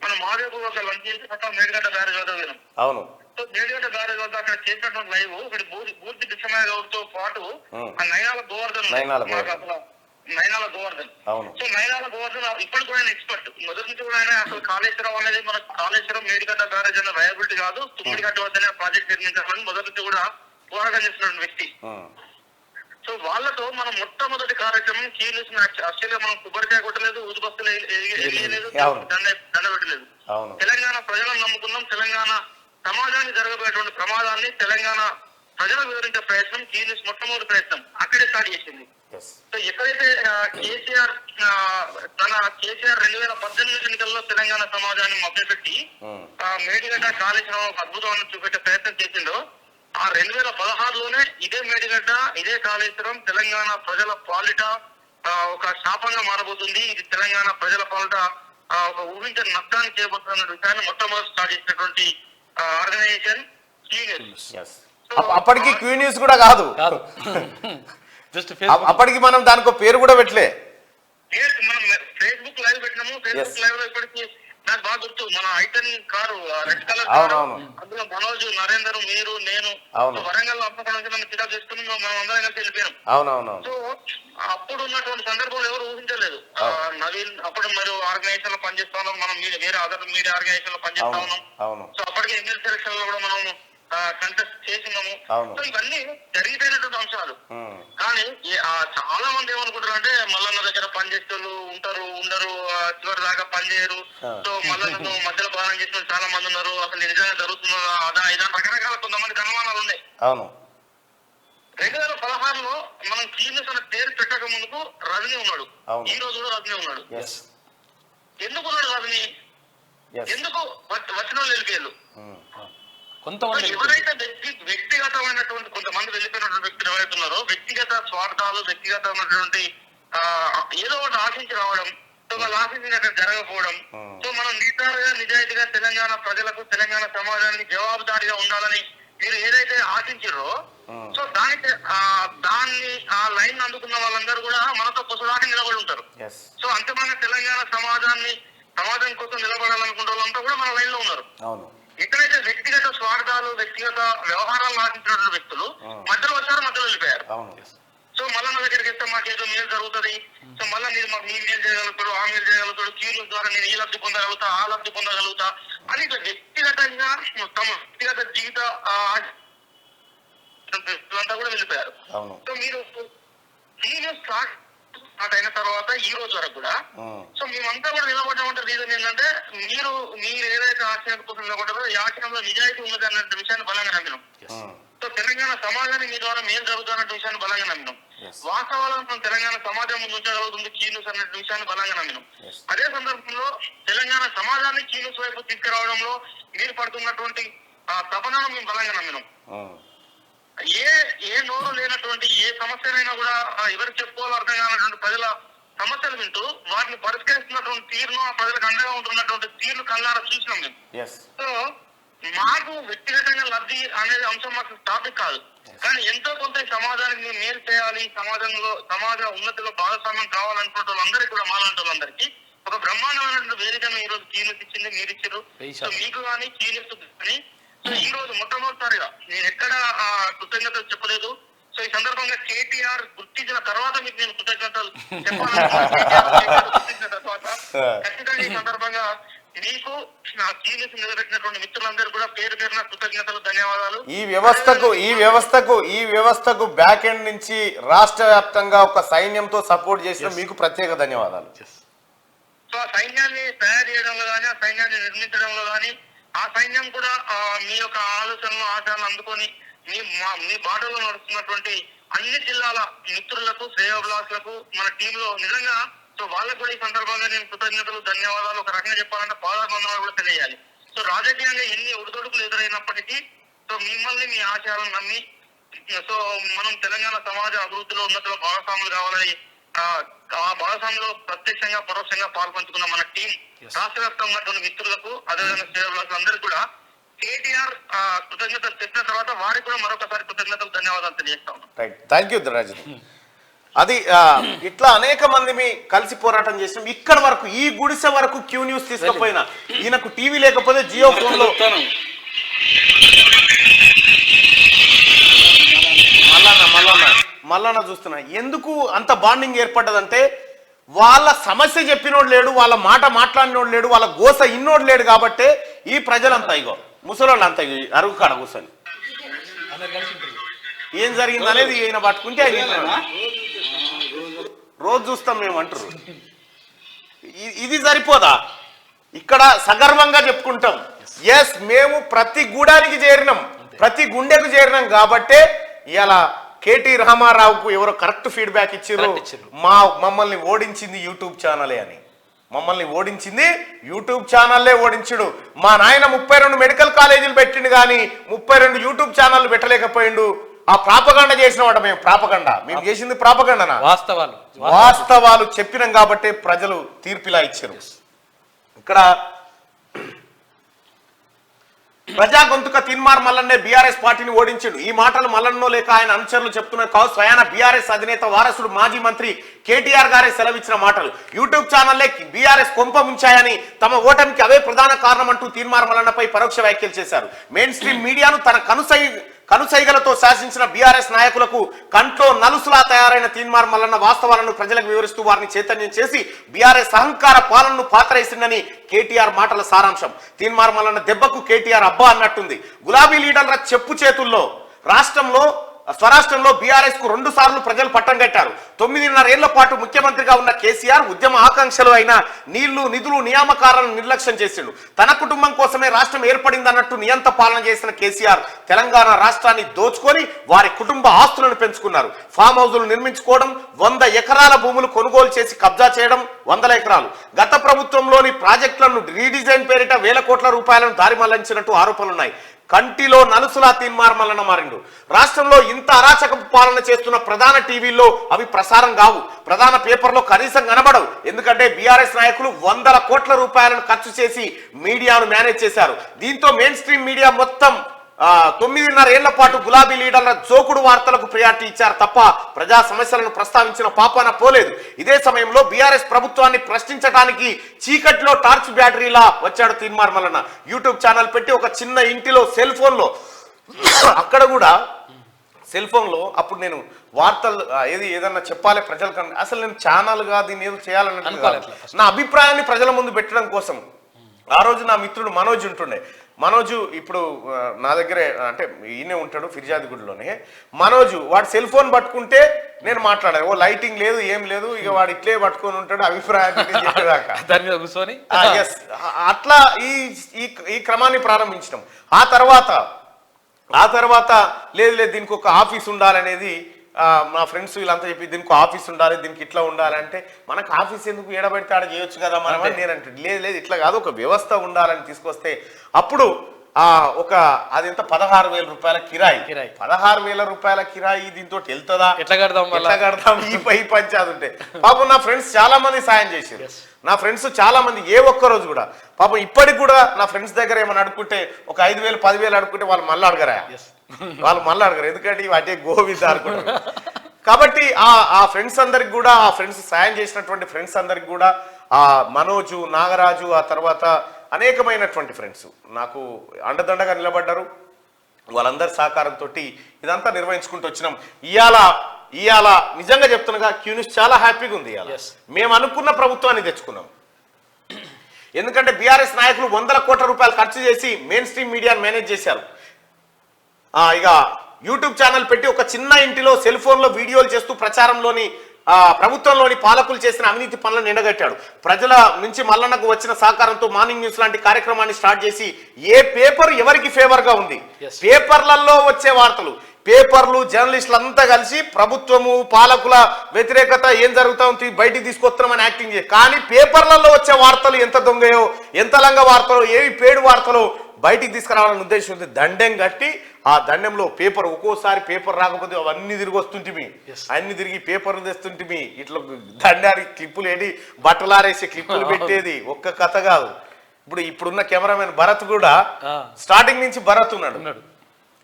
మనం మాదేపూర్ ఒక లంచ్ చేసి పట్టా మేడిగడ్డ బ్యారేజ్ వద్ద పోయినాం. అవును. సో మేడిగడ్డ బ్యారేజ్ వద్ద అక్కడ చేసినటువంటి లైవ్ ఇక్కడ బూర్జ భిక్షనాయకుడితో పాటు ఆ నైనాల గోవర్ధన్ నైనాల గోవర్ధన్. అవును. సో నైనాల గోవర్ధన్ ఇప్పుడు కూడా ఆయన ఎక్స్పర్ట్. మొదటి నుంచి కూడా ఆయన అసలు కాళేశ్వరం అనేది మన కాళేశ్వరం మేడిగడ్డ బ్యారేజ్ అన్న వయబిలిటీ కాదు, తుమ్మిడిగడ్డ వద్దనే ప్రాజెక్ట్ నిర్మించాలని మొదటి నుంచి కూడా పోరాటం చేస్తున్న వ్యక్తి. సో వాళ్ళతో మనం మొట్టమొదటి కార్యక్రమం కీలూసిన యాక్చువల్గా మనం కొబ్బరికాయ కొట్టలేదు, ఊదుబస్తులు వేయలేదు, దండ పెట్టలేదు. తెలంగాణ ప్రజలను నమ్ముకున్నాం. తెలంగాణ సమాజానికి జరగబోయేటువంటి ప్రమాదాన్ని తెలంగాణ ప్రజలు వివరించే ప్రయత్నం కీలూస్ మొట్టమొదటి ప్రయత్నం అక్కడే స్టార్ట్ చేసింది. సో ఎక్కడైతే కేసీఆర్ 2018 ఎన్నికల్లో తెలంగాణ సమాజాన్ని మభ్యపెట్టి మేడిగడ్డ కాళేశ్వరం ఒక అద్భుతమైన చూపెట్టే ప్రయత్నం చేసిందో, ఆ 2016లోనే ఇదే మేడిగడ్డ ఇదే కాళేశ్వరం తెలంగాణ ప్రజల పాలిట ఒక శాపంగా మారబోతుంది. ఇది తెలంగాణ ప్రజల పాలిట ఒక ఊహించని నష్టాన్ని చేయబోతున్న విషయాన్ని మొట్టమొదటి స్టార్ట్ చేసినటువంటి ఆర్గనైజేషన్ క్యూన్యూస్. అప్పటికి క్యూన్యూస్ కూడా కాదు, అప్పటికి మనం దానికి పేరు కూడా పెట్టలే. మనం ఫేస్బుక్ లైవ్ పెట్టినాము. ఫేస్బుక్ లైవ్ లో ఇప్పటికి నాకు బాగా గుర్తు, మన ఐటన్ కారు రెడ్ కలర్ కారు, అందులో మనోజ్, నరేందర్, మీరు, నేను వరంగల్ అప్పటి నుంచి నన్ను పికప్ చేసుకుని మనం అందరం కలిసి వెళ్ళిపోయాం. సో అప్పుడు ఉన్నటువంటి సందర్భంలో ఎవరు ఊహించలేదు. నవీన్ అప్పుడు మరి ఆర్గనైజేషన్ లో పనిచేస్తా ఉన్నాం, మనం వేరే అదర్ మీడియా ఆర్గనైజేషన్ లో పనిచేస్తా ఉన్నాం. సో అప్పటికే ఎమ్మెల్యే సెలక్షన్ లో కూడా మనం కంటెస్ట్ చేసినాము. సో ఇవన్నీ జరిగిపోయినటువంటి అంశాలు. కానీ చాలా మంది ఏమనుకుంటారు అంటే మల్లన్న దగ్గర పనిచేసే వాళ్ళు ఉంటారు, ఉండరు, చివరి దాకా పనిచేయరు. సో మల్లన్నను మధ్యలో భాగం చేసిన చాలా మంది ఉన్నారు. అసలు నిజంగా జరుగుతున్నారు అదా ఇదా రకరకాల కొంతమందికి అనుమానాలు ఉన్నాయి. 2016లో మనం క్లీనెస్ అనే పేరు పెట్టక ముందుకు రజనీ ఉన్నాడు, ఈ రోజు కూడా రజనీ ఉన్నాడు. ఎందుకు ఉన్నాడు రజనీ? ఎందుకు వచ్చిన వాళ్ళు వెళ్ళిపోయారు? ఎవరైతే వ్యక్తిగతమైనటువంటి కొంతమంది వెళ్ళిపోయినటువంటి వ్యక్తులు ఎవరైతే ఉన్నారో వ్యక్తిగత స్వార్థాలు, వ్యక్తిగతమైనటువంటి ఏదో ఒకటి ఆశించి రావడం, సో వాళ్ళు ఆశించినట్టు జరగకపోవడం. సో మనం నిజాయితీగా తెలంగాణ ప్రజలకు తెలంగాణ సమాజానికి జవాబుదారీగా ఉండాలని మీరు ఏదైతే ఆశించారో, సో దాన్ని ఆ లైన్ అందుకున్న వాళ్ళందరూ కూడా మనతో పొసదాటి నిలబడి ఉంటారు. సో అంతమంది తెలంగాణ సమాజం కోసం నిలబడాలనుకున్న వాళ్ళంతా కూడా మన లైన్ లో ఉన్నారు. ఎక్కడైతే వ్యక్తిగత స్వార్థాలు, వ్యక్తిగత వ్యవహారాలు ఆశించినటువంటి వ్యక్తులు మధ్యలో వచ్చారు, మధ్యలో వెళ్ళిపోయారు. సో మళ్ళా నా దగ్గరికి వస్తే మాకేదో మేలు జరుగుతుంది, సో మళ్ళీ నేను మాకు మీ మేలు చేయగలుగుతాడు, ఆ మేలు చేయగలుగుతాడు, క్యూల ద్వారా నేను ఈ లబ్ధి పొందగలుగుతా, ఆ లబ్ధి పొందగలుగుతా అని ఇట్లా వ్యక్తిగతంగా తమ వ్యక్తిగత జీవిత వ్యక్తులంతా కూడా వెళ్ళిపోయారు. సో మీరు స్టార్ట్ అయిన తర్వాత ఈ రోజు వరకు కూడా సో మేమంతా కూడా నిలబడ్డామంటే రీజన్ ఏంటంటే మీరు ఏదైతే ఆశయం కోసం నిలబడ్డారో ఈ ఆశయంలో నిజాయితీ ఉన్నది అన్న విషయాన్ని బలంగా నమ్మినాం. సో తెలంగాణ సమాజానికి మీ ద్వారా మేలు జరుగుతున్న విషయాన్ని బలంగా నమ్మినాం. వాస్తవాలను మనం తెలంగాణ సమాజం ముందు ఉంచగలుగుతుంది క్యూన్యూస్ అన్న విషయాన్ని బలంగా నమ్మినాం. అదే సందర్భంలో తెలంగాణ సమాజాన్ని క్యూన్యూస్ వైపు తీసుకురావడంలో మీరు పడుతున్నటువంటి తపనను మేము బలంగా నమ్మినాం. ఏ నోరు లేనటువంటి ఏ సమస్యనైనా కూడా ఎవరికి చెప్పుకోవాలో అర్థం కానటువంటి ప్రజల సమస్యలు వింటూ వాటిని పరిష్కరిస్తున్నటువంటి తీరును, ఆ ప్రజలకు అండగా ఉంటున్నటువంటి తీరును కళ్ళారా చూసినాం మేము. సో మాకు వ్యక్తిగతంగా లబ్ధి అనేది అంశం మాకు టాపిక్ కాదు, కానీ ఎంతో కొంత సమాజానికి మేము మేలు చేయాలి, సమాజ ఉన్నతిలో భాగస్వామ్యం కావాలనుకున్న వాళ్ళందరికీ కూడా మాలాంటి వాళ్ళందరికీ ఒక బ్రహ్మాండమైనటువంటి వేదికను ఈ రోజు కీనెస్ ఇచ్చింది, మీరు ఇచ్చారు. సో మీకు కానీ కీనెస్ కానీ సో ఈ రోజు మొట్టమొదటిసారిగా నేను ఎక్కడ కృతజ్ఞతలు చెప్పలేదు. సో ఈ సందర్భంగా కేటీఆర్ గుర్తించిన తర్వాత మీకు నేను కృతజ్ఞతలు గుర్తించిన తర్వాత ఖచ్చితంగా ఈ సందర్భంగా మీకు నా కీనెస్ నిలబెట్టినటువంటి మిత్రులందరూ కూడా పేరు పేరున కృతజ్ఞతలు, ధన్యవాదాలు. ఈ వ్యవస్థకు బ్యాక్ ఎండ్ నుంచి రాష్ట్ర వ్యాప్తంగా ఒక సైన్యంతో సపోర్ట్ చేసిన మీకు ప్రత్యేక ధన్యవాదాలు. సో ఆ సైన్యాన్ని తయారు చేయడంలో కానీ, ఆ సైన్యాన్ని నిర్మించడంలో కానీ, ఆ సైన్యం కూడా మీ యొక్క ఆలోచనలు, ఆశయాలను అందుకొని మీ బాటలో నడుస్తున్నటువంటి అన్ని జిల్లాల మిత్రులకు, శ్రేయోభిలాషులకు, మన టీంలో నిజంగా సో వాళ్ళకు కూడా ఈ సందర్భంగా నేను కృతజ్ఞతలు, ధన్యవాదాలు ఒక రకంగా చెప్పాలంటే పాదాబంధనాలు కూడా తెలియాలి. సో రాజకీయంగా ఎన్ని ఒడిదొడుకులు ఎదురైనప్పటికీ సో మిమ్మల్ని మీ ఆశయాలను నమ్మి సో మనం తెలంగాణ సమాజ అభివృద్ధిలో ఉన్నతిలో భాగస్వాములు కావాలని ఆ భాగస్వామ్యంలో ప్రత్యక్షంగా పరోక్షంగా పాల్పంచుకున్న మన టీం రాష్ట్ర వ్యాప్తంగా ఉన్నటువంటి మిత్రులకు, అదేవిధంగా శ్రేయోభిలాషులందరికీ కూడా కేటీఆర్ కృతజ్ఞతలు చెప్పిన తర్వాత వారికి కూడా మరొకసారి కృతజ్ఞతలు, ధన్యవాదాలు తెలియజేస్తా ఉన్నాం. థ్యాంక్ యూ రాజు. అది ఇట్లా అనేక మంది కలిసి పోరాటం చేసినాం. ఇక్కడ వరకు ఈ గుడిసె వరకు క్యూ న్యూస్ తీసుకుపోయినా ఈయనకు టీవీ లేకపోతే జియో ఫోన్ లో మల్లన్న చూస్తున్నా ఎందుకు అంత బాండింగ్ ఏర్పడ్డదంటే వాళ్ళ సమస్య చెప్పినోడు లేడు, వాళ్ళ మాట మాట్లాడినోడు లేడు, వాళ్ళ గోస ఇన్నోడు లేడు కాబట్టే ఈ ప్రజలంతా ఇగో ముసలోళ్ళు అంతా అరుగు కాడ కూర్చొని ఏం జరిగింది అనేది ఈయన పట్టుకుంటే రోజు చూస్తాం మేము అంటారు. ఇది సరిపోదా? ఇక్కడ సగర్వంగా చెప్పుకుంటాం, ఎస్ మేము ప్రతి గూడానికి చేరినాం, ప్రతి గుండెకు చేరినాం కాబట్టే ఇలా కేటీ రామారావుకు ఎవరో కరెక్ట్ ఫీడ్బ్యాక్ ఇచ్చారు, మమ్మల్ని ఓడించింది యూట్యూబ్ ఛానలే అని. మమ్మల్ని ఓడించింది యూట్యూబ్ ఛానల్లే ఓడించుడు. మా నాయన 32 మెడికల్ కాలేజీలు పెట్టిండు కానీ 32 యూట్యూబ్ ఛానళ్ళు పెట్టలేకపోయిండు. ఆ ప్రాపగండ చేసిన వాట మేము చేసింది ప్రాపగండనా? వాస్తవాలు చెప్పినాం కాబట్టి ప్రజలు తీర్పిలా ఇచ్చారు. ఇక్కడ ప్రజా గొంతుక తీన్మార్ మల్లన్నే బీఆర్ఎస్ పార్టీని ఓడించాడు. ఈ మాటలు మల్లన్నో లేక ఆయన అనుచరులు చెప్తున్నారు కావు. స్వయాన బీఆర్ఎస్ అధినేత వారసుడు మాజీ మంత్రి కేటీఆర్ గారే సెలవిచ్చిన మాటలు. యూట్యూబ్ ఛానల్లే బీఆర్ఎస్ కొంప ముంచాయని, తమ ఓటమికి అవే ప్రధాన కారణం అంటూ తీన్మార్ మల్లన్నపై పరోక్ష వ్యాఖ్యలు చేశారు. మెయిన్ స్ట్రీమ్ మీడియాను తన కనుసైగలతో శాసించిన బీఆర్ఎస్ నాయకులకు కంట్లో నలుసులా తయారైన తీన్మార్ మల్లన్న వాస్తవాలను ప్రజలకు వివరిస్తూ వారిని చైతన్యం చేసి బీఆర్ఎస్ అహంకార పాలనను పాతరేసిందని కేటీఆర్ మాటల సారాంశం. తీన్మార్ మల్లన్న దెబ్బకు కేటీఆర్ అబ్బా అన్నట్టుంది. గులాబీ లీడర్ల చెప్పు చేతుల్లో స్వరాష్ట్రంలో బీఆర్ఎస్ కు 2 సార్లు ప్రజలు పట్టం కట్టారు. 9.5 ఏళ్ల పాటు ముఖ్యమంత్రిగా ఉన్న కేసీఆర్ ఉద్యమ ఆకాంక్షలు అయిన నీళ్లు, నిధులు, నియామకాలను నిర్లక్ష్యం చేసిండు. తన కుటుంబం కోసమే రాష్ట్రం ఏర్పడిందన్నట్టు నియంత పాలన చేసిన కేసీఆర్ తెలంగాణ రాష్ట్రాన్ని దోచుకొని వారి కుటుంబ ఆస్తులను పెంచుకున్నారు. ఫామ్ హౌజులు నిర్మించుకోవడం, 100 ఎకరాల భూములు కొనుగోలు చేసి కబ్జా చేయడం, 100 ఎకరాలు. గత ప్రభుత్వంలోని ప్రాజెక్టులను రీడిజైన్ పేరిట వేల కోట్ల రూపాయలను దారి మళ్లించినట్టు ఆరోపణలున్నాయి. కంటిలో నలుసులా తీన్మార్ మల్లన్న మారిండు. రాష్ట్రంలో ఇంత అరాచక పాలన చేస్తున్న ప్రధాన టీవీల్లో అవి ప్రసారం కావు, ప్రధాన పేపర్లో కనీసం కనబడవు. ఎందుకంటే బీఆర్ఎస్ నాయకులు 100 కోట్ల రూపాయలను ఖర్చు చేసి మీడియాను మేనేజ్ చేశారు. దీంతో మెయిన్ స్ట్రీమ్ మీడియా మొత్తం 9.5 ఏళ్ల పాటు గులాబీ లీడర్ల జోకుడు వార్తలకు ప్రయారిటీ ఇచ్చారు తప్ప ప్రజా సమస్యలను ప్రస్తావించిన పాపాన పోలేదు. ఇదే సమయంలో బీఆర్ఎస్ ప్రభుత్వాన్ని ప్రశ్నించడానికి చీకట్లో టార్చ్ బ్యాటరీలా వచ్చాడు తీన్మార్ మల్లన్న. యూట్యూబ్ ఛానల్ పెట్టి ఒక చిన్న ఇంటిలో సెల్ ఫోన్లో, అక్కడ కూడా సెల్ ఫోన్లో అప్పుడు నేను వార్తలు ఏదన్నా చెప్పాలి ప్రజలకు, అసలు నేను ఛానల్గా దీన్ని ఏదో చేయాలన్నట్టు నా అభిప్రాయాన్ని ప్రజల ముందు పెట్టడం కోసం ఆ రోజు నా మిత్రుడు మనోజ్ ఉంటుండే. మనోజు ఇప్పుడు నా దగ్గరే అంటే ఈయనే ఉంటాడు ఫిర్యాదుగూడలోనే. మనోజు వాడు సెల్ ఫోన్ పట్టుకుంటే నేను మాట్లాడాను, ఓ లైటింగ్ లేదు ఏం లేదు, ఇక వాడు ఇట్లే పట్టుకొని ఉంటాడు అభిప్రాయాన్ని చెప్పేదాకా దాని మీద కూర్చొని అట్లా ఈ క్రమాన్ని ప్రారంభించినాం. ఆ తర్వాత లేదు దీనికి ఒక ఆఫీస్ ఉండాలనేది మా ఫ్రెండ్స్ వీళ్ళంతా చెప్పి దీనికి ఆఫీస్ ఉండాలి, దీనికి ఇట్లా ఉండాలంటే మనకు ఆఫీస్ ఎందుకు ఏడబెడితే ఆడ చేయొచ్చు కదా మనం అని నేను అంటే లేదు ఇట్లా కాదు, ఒక వ్యవస్థ ఉండాలని తీసుకొస్తే అప్పుడు అది ఎంత 16,000 రూపాయల కిరాయి. 16,000 రూపాయల కిరాయి దీంతో వెళ్తుందా, ఎట్లా కడదాం ఈ పంచాది ఉంటే. పాపం నా ఫ్రెండ్స్ చాలా మంది సాయం చేశారు. నా ఫ్రెండ్స్ చాలా మంది ఏ ఒక్క రోజు కూడా పాపం ఇప్పటికి కూడా నా ఫ్రెండ్స్ దగ్గర ఏమైనా అడుక్కుంటే ఒక 5,000 10,000 అడుక్కుంటే వాళ్ళు మళ్ళీ అడగరా, ఎందుకంటే వాటి గోవింద అనుకుంటారు. కాబట్టి ఆ ఫ్రెండ్స్ అందరికి కూడా, ఆ ఫ్రెండ్స్ సాయం చేసినటువంటి ఫ్రెండ్స్ అందరికి కూడా, ఆ మనోజు, నాగరాజు, ఆ తర్వాత అనేకమైనటువంటి ఫ్రెండ్స్ నాకు అండదండగా నిలబడ్డారు. వాళ్ళందరి సహకారంతో ఇదంతా నిర్వహించుకుంటూ వచ్చినాం. ఇవాళ నిజంగా చెప్తున్నాగా క్యూనిస్ చాలా హ్యాపీగా ఉంది. మేము అనుకున్న ప్రభుత్వాన్ని తెచ్చుకున్నాం. ఎందుకంటే బీఆర్ఎస్ నాయకులు 100 కోట్ల రూపాయలు ఖర్చు చేసి మెయిన్ స్ట్రీమ్ మీడియాను మేనేజ్ చేశారు. ఇక యూట్యూబ్ ఛానల్ పెట్టి ఒక చిన్న ఇంటిలో సెల్ ఫోన్లో వీడియోలు చేస్తూ ప్రచారంలోని ప్రభుత్వంలోని పాలకులు చేసిన అవినీతి పనులను ఎండగట్టాడు. ప్రజల నుంచి మల్లన్నకు వచ్చిన సహకారంతో మార్నింగ్ న్యూస్ లాంటి కార్యక్రమాన్ని స్టార్ట్ చేసి ఏ పేపర్ ఎవరికి ఫేవర్ గా ఉంది, పేపర్లలో వచ్చే వార్తలు, పేపర్లు జర్నలిస్టులు అంతా కలిసి ప్రభుత్వము పాలకుల వ్యతిరేకత ఏం జరుగుతుంది బయటికి తీసుకొస్తున్నామని యాక్టింగ్ చేసి, కానీ పేపర్లలో వచ్చే వార్తలు ఎంత దొంగయో, ఎంత లంగ వార్తలో, ఏవి పేడు వార్తలో బయటికి తీసుకురావాలని ఉద్దేశం ఉంది. దండెం కట్టి ఆ దండెంలో పేపర్, ఒక్కోసారి పేపర్ రాకపోతే అవన్నీ తిరిగి వస్తుంటిమి, అన్ని తిరిగి పేపర్లు తెస్తుంటిమి. ఇట్లా దండానికి క్లిప్పులు ఏంటి, బట్టలారేసి క్లిప్పులు పెట్టేది ఒక్క కథ కాదు. ఇప్పుడున్న కెమెరామెన్ భరత్ కూడా స్టార్టింగ్ నుంచి భరత్ ఉన్నాడు.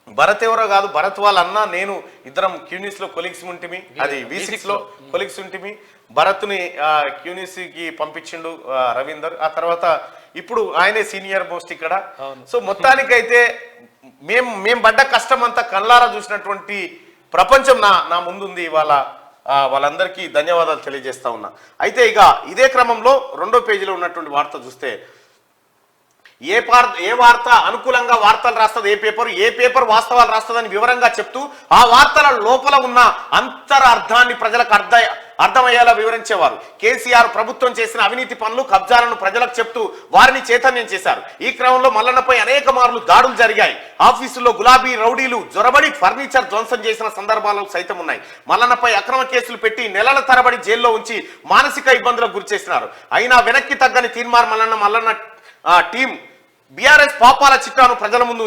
భరత్ ఎవరో కాదు, భరత్ వాళ్ళ అన్న నేను ఇద్దరం క్యూనిస్ లో కొలీగ్స్ ఉంటిమి, అది V6 లో కొలీగ్స్ ఉంటిమి. భరత్ని క్యూనిస్ కి పంపించిండు రవీందర్. ఆ తర్వాత ఇప్పుడు ఆయనే సీనియర్ మోస్ట్ ఇక్కడ. సో మొత్తానికైతే మేము పడ్డ కష్టం అంతా కళ్ళారా చూసినటువంటి ప్రపంచం నా ముందుంది ఇవాళ. వాళ్ళందరికీ ధన్యవాదాలు తెలియజేస్తా ఉన్నా. అయితే ఇక ఇదే క్రమంలో 2వ పేజీలో ఉన్నటువంటి వార్త చూస్తే ఏ వార్త అనుకూలంగా వార్తలు రాస్తుంది ఏ పేపర్ వాస్తవాలు రాస్తుందని వివరంగా చెప్తూ ఆ వార్తల లోపల ఉన్న అంతరార్థాన్ని ప్రజలకు అర్థమయ్యేలా వివరించేవారు. కేసీఆర్ ప్రభుత్వం చేసిన అవినీతి పనులు కబ్జాలను ప్రజలకు చెప్తూ వారిని చైతన్యం చేశారు. ఈ క్రమంలో మల్లన్నపై అనేక మార్లు దాడులు జరిగాయి. ఆఫీసుల్లో గులాబీ రౌడీలు జొరబడి ఫర్నిచర్ ధ్వంసం చేసిన సందర్భాలు సైతం ఉన్నాయి. మల్లన్నపై అక్రమ కేసులు పెట్టి నెలల తరబడి జైల్లో ఉంచి మానసిక ఇబ్బందులకు గురి చేసినారు. అయినా వెనక్కి తగ్గని తీన్మార్ మల్లన్న టీం బీఆర్ఎస్ పాపాల చిట్టాను ప్రజల ముందు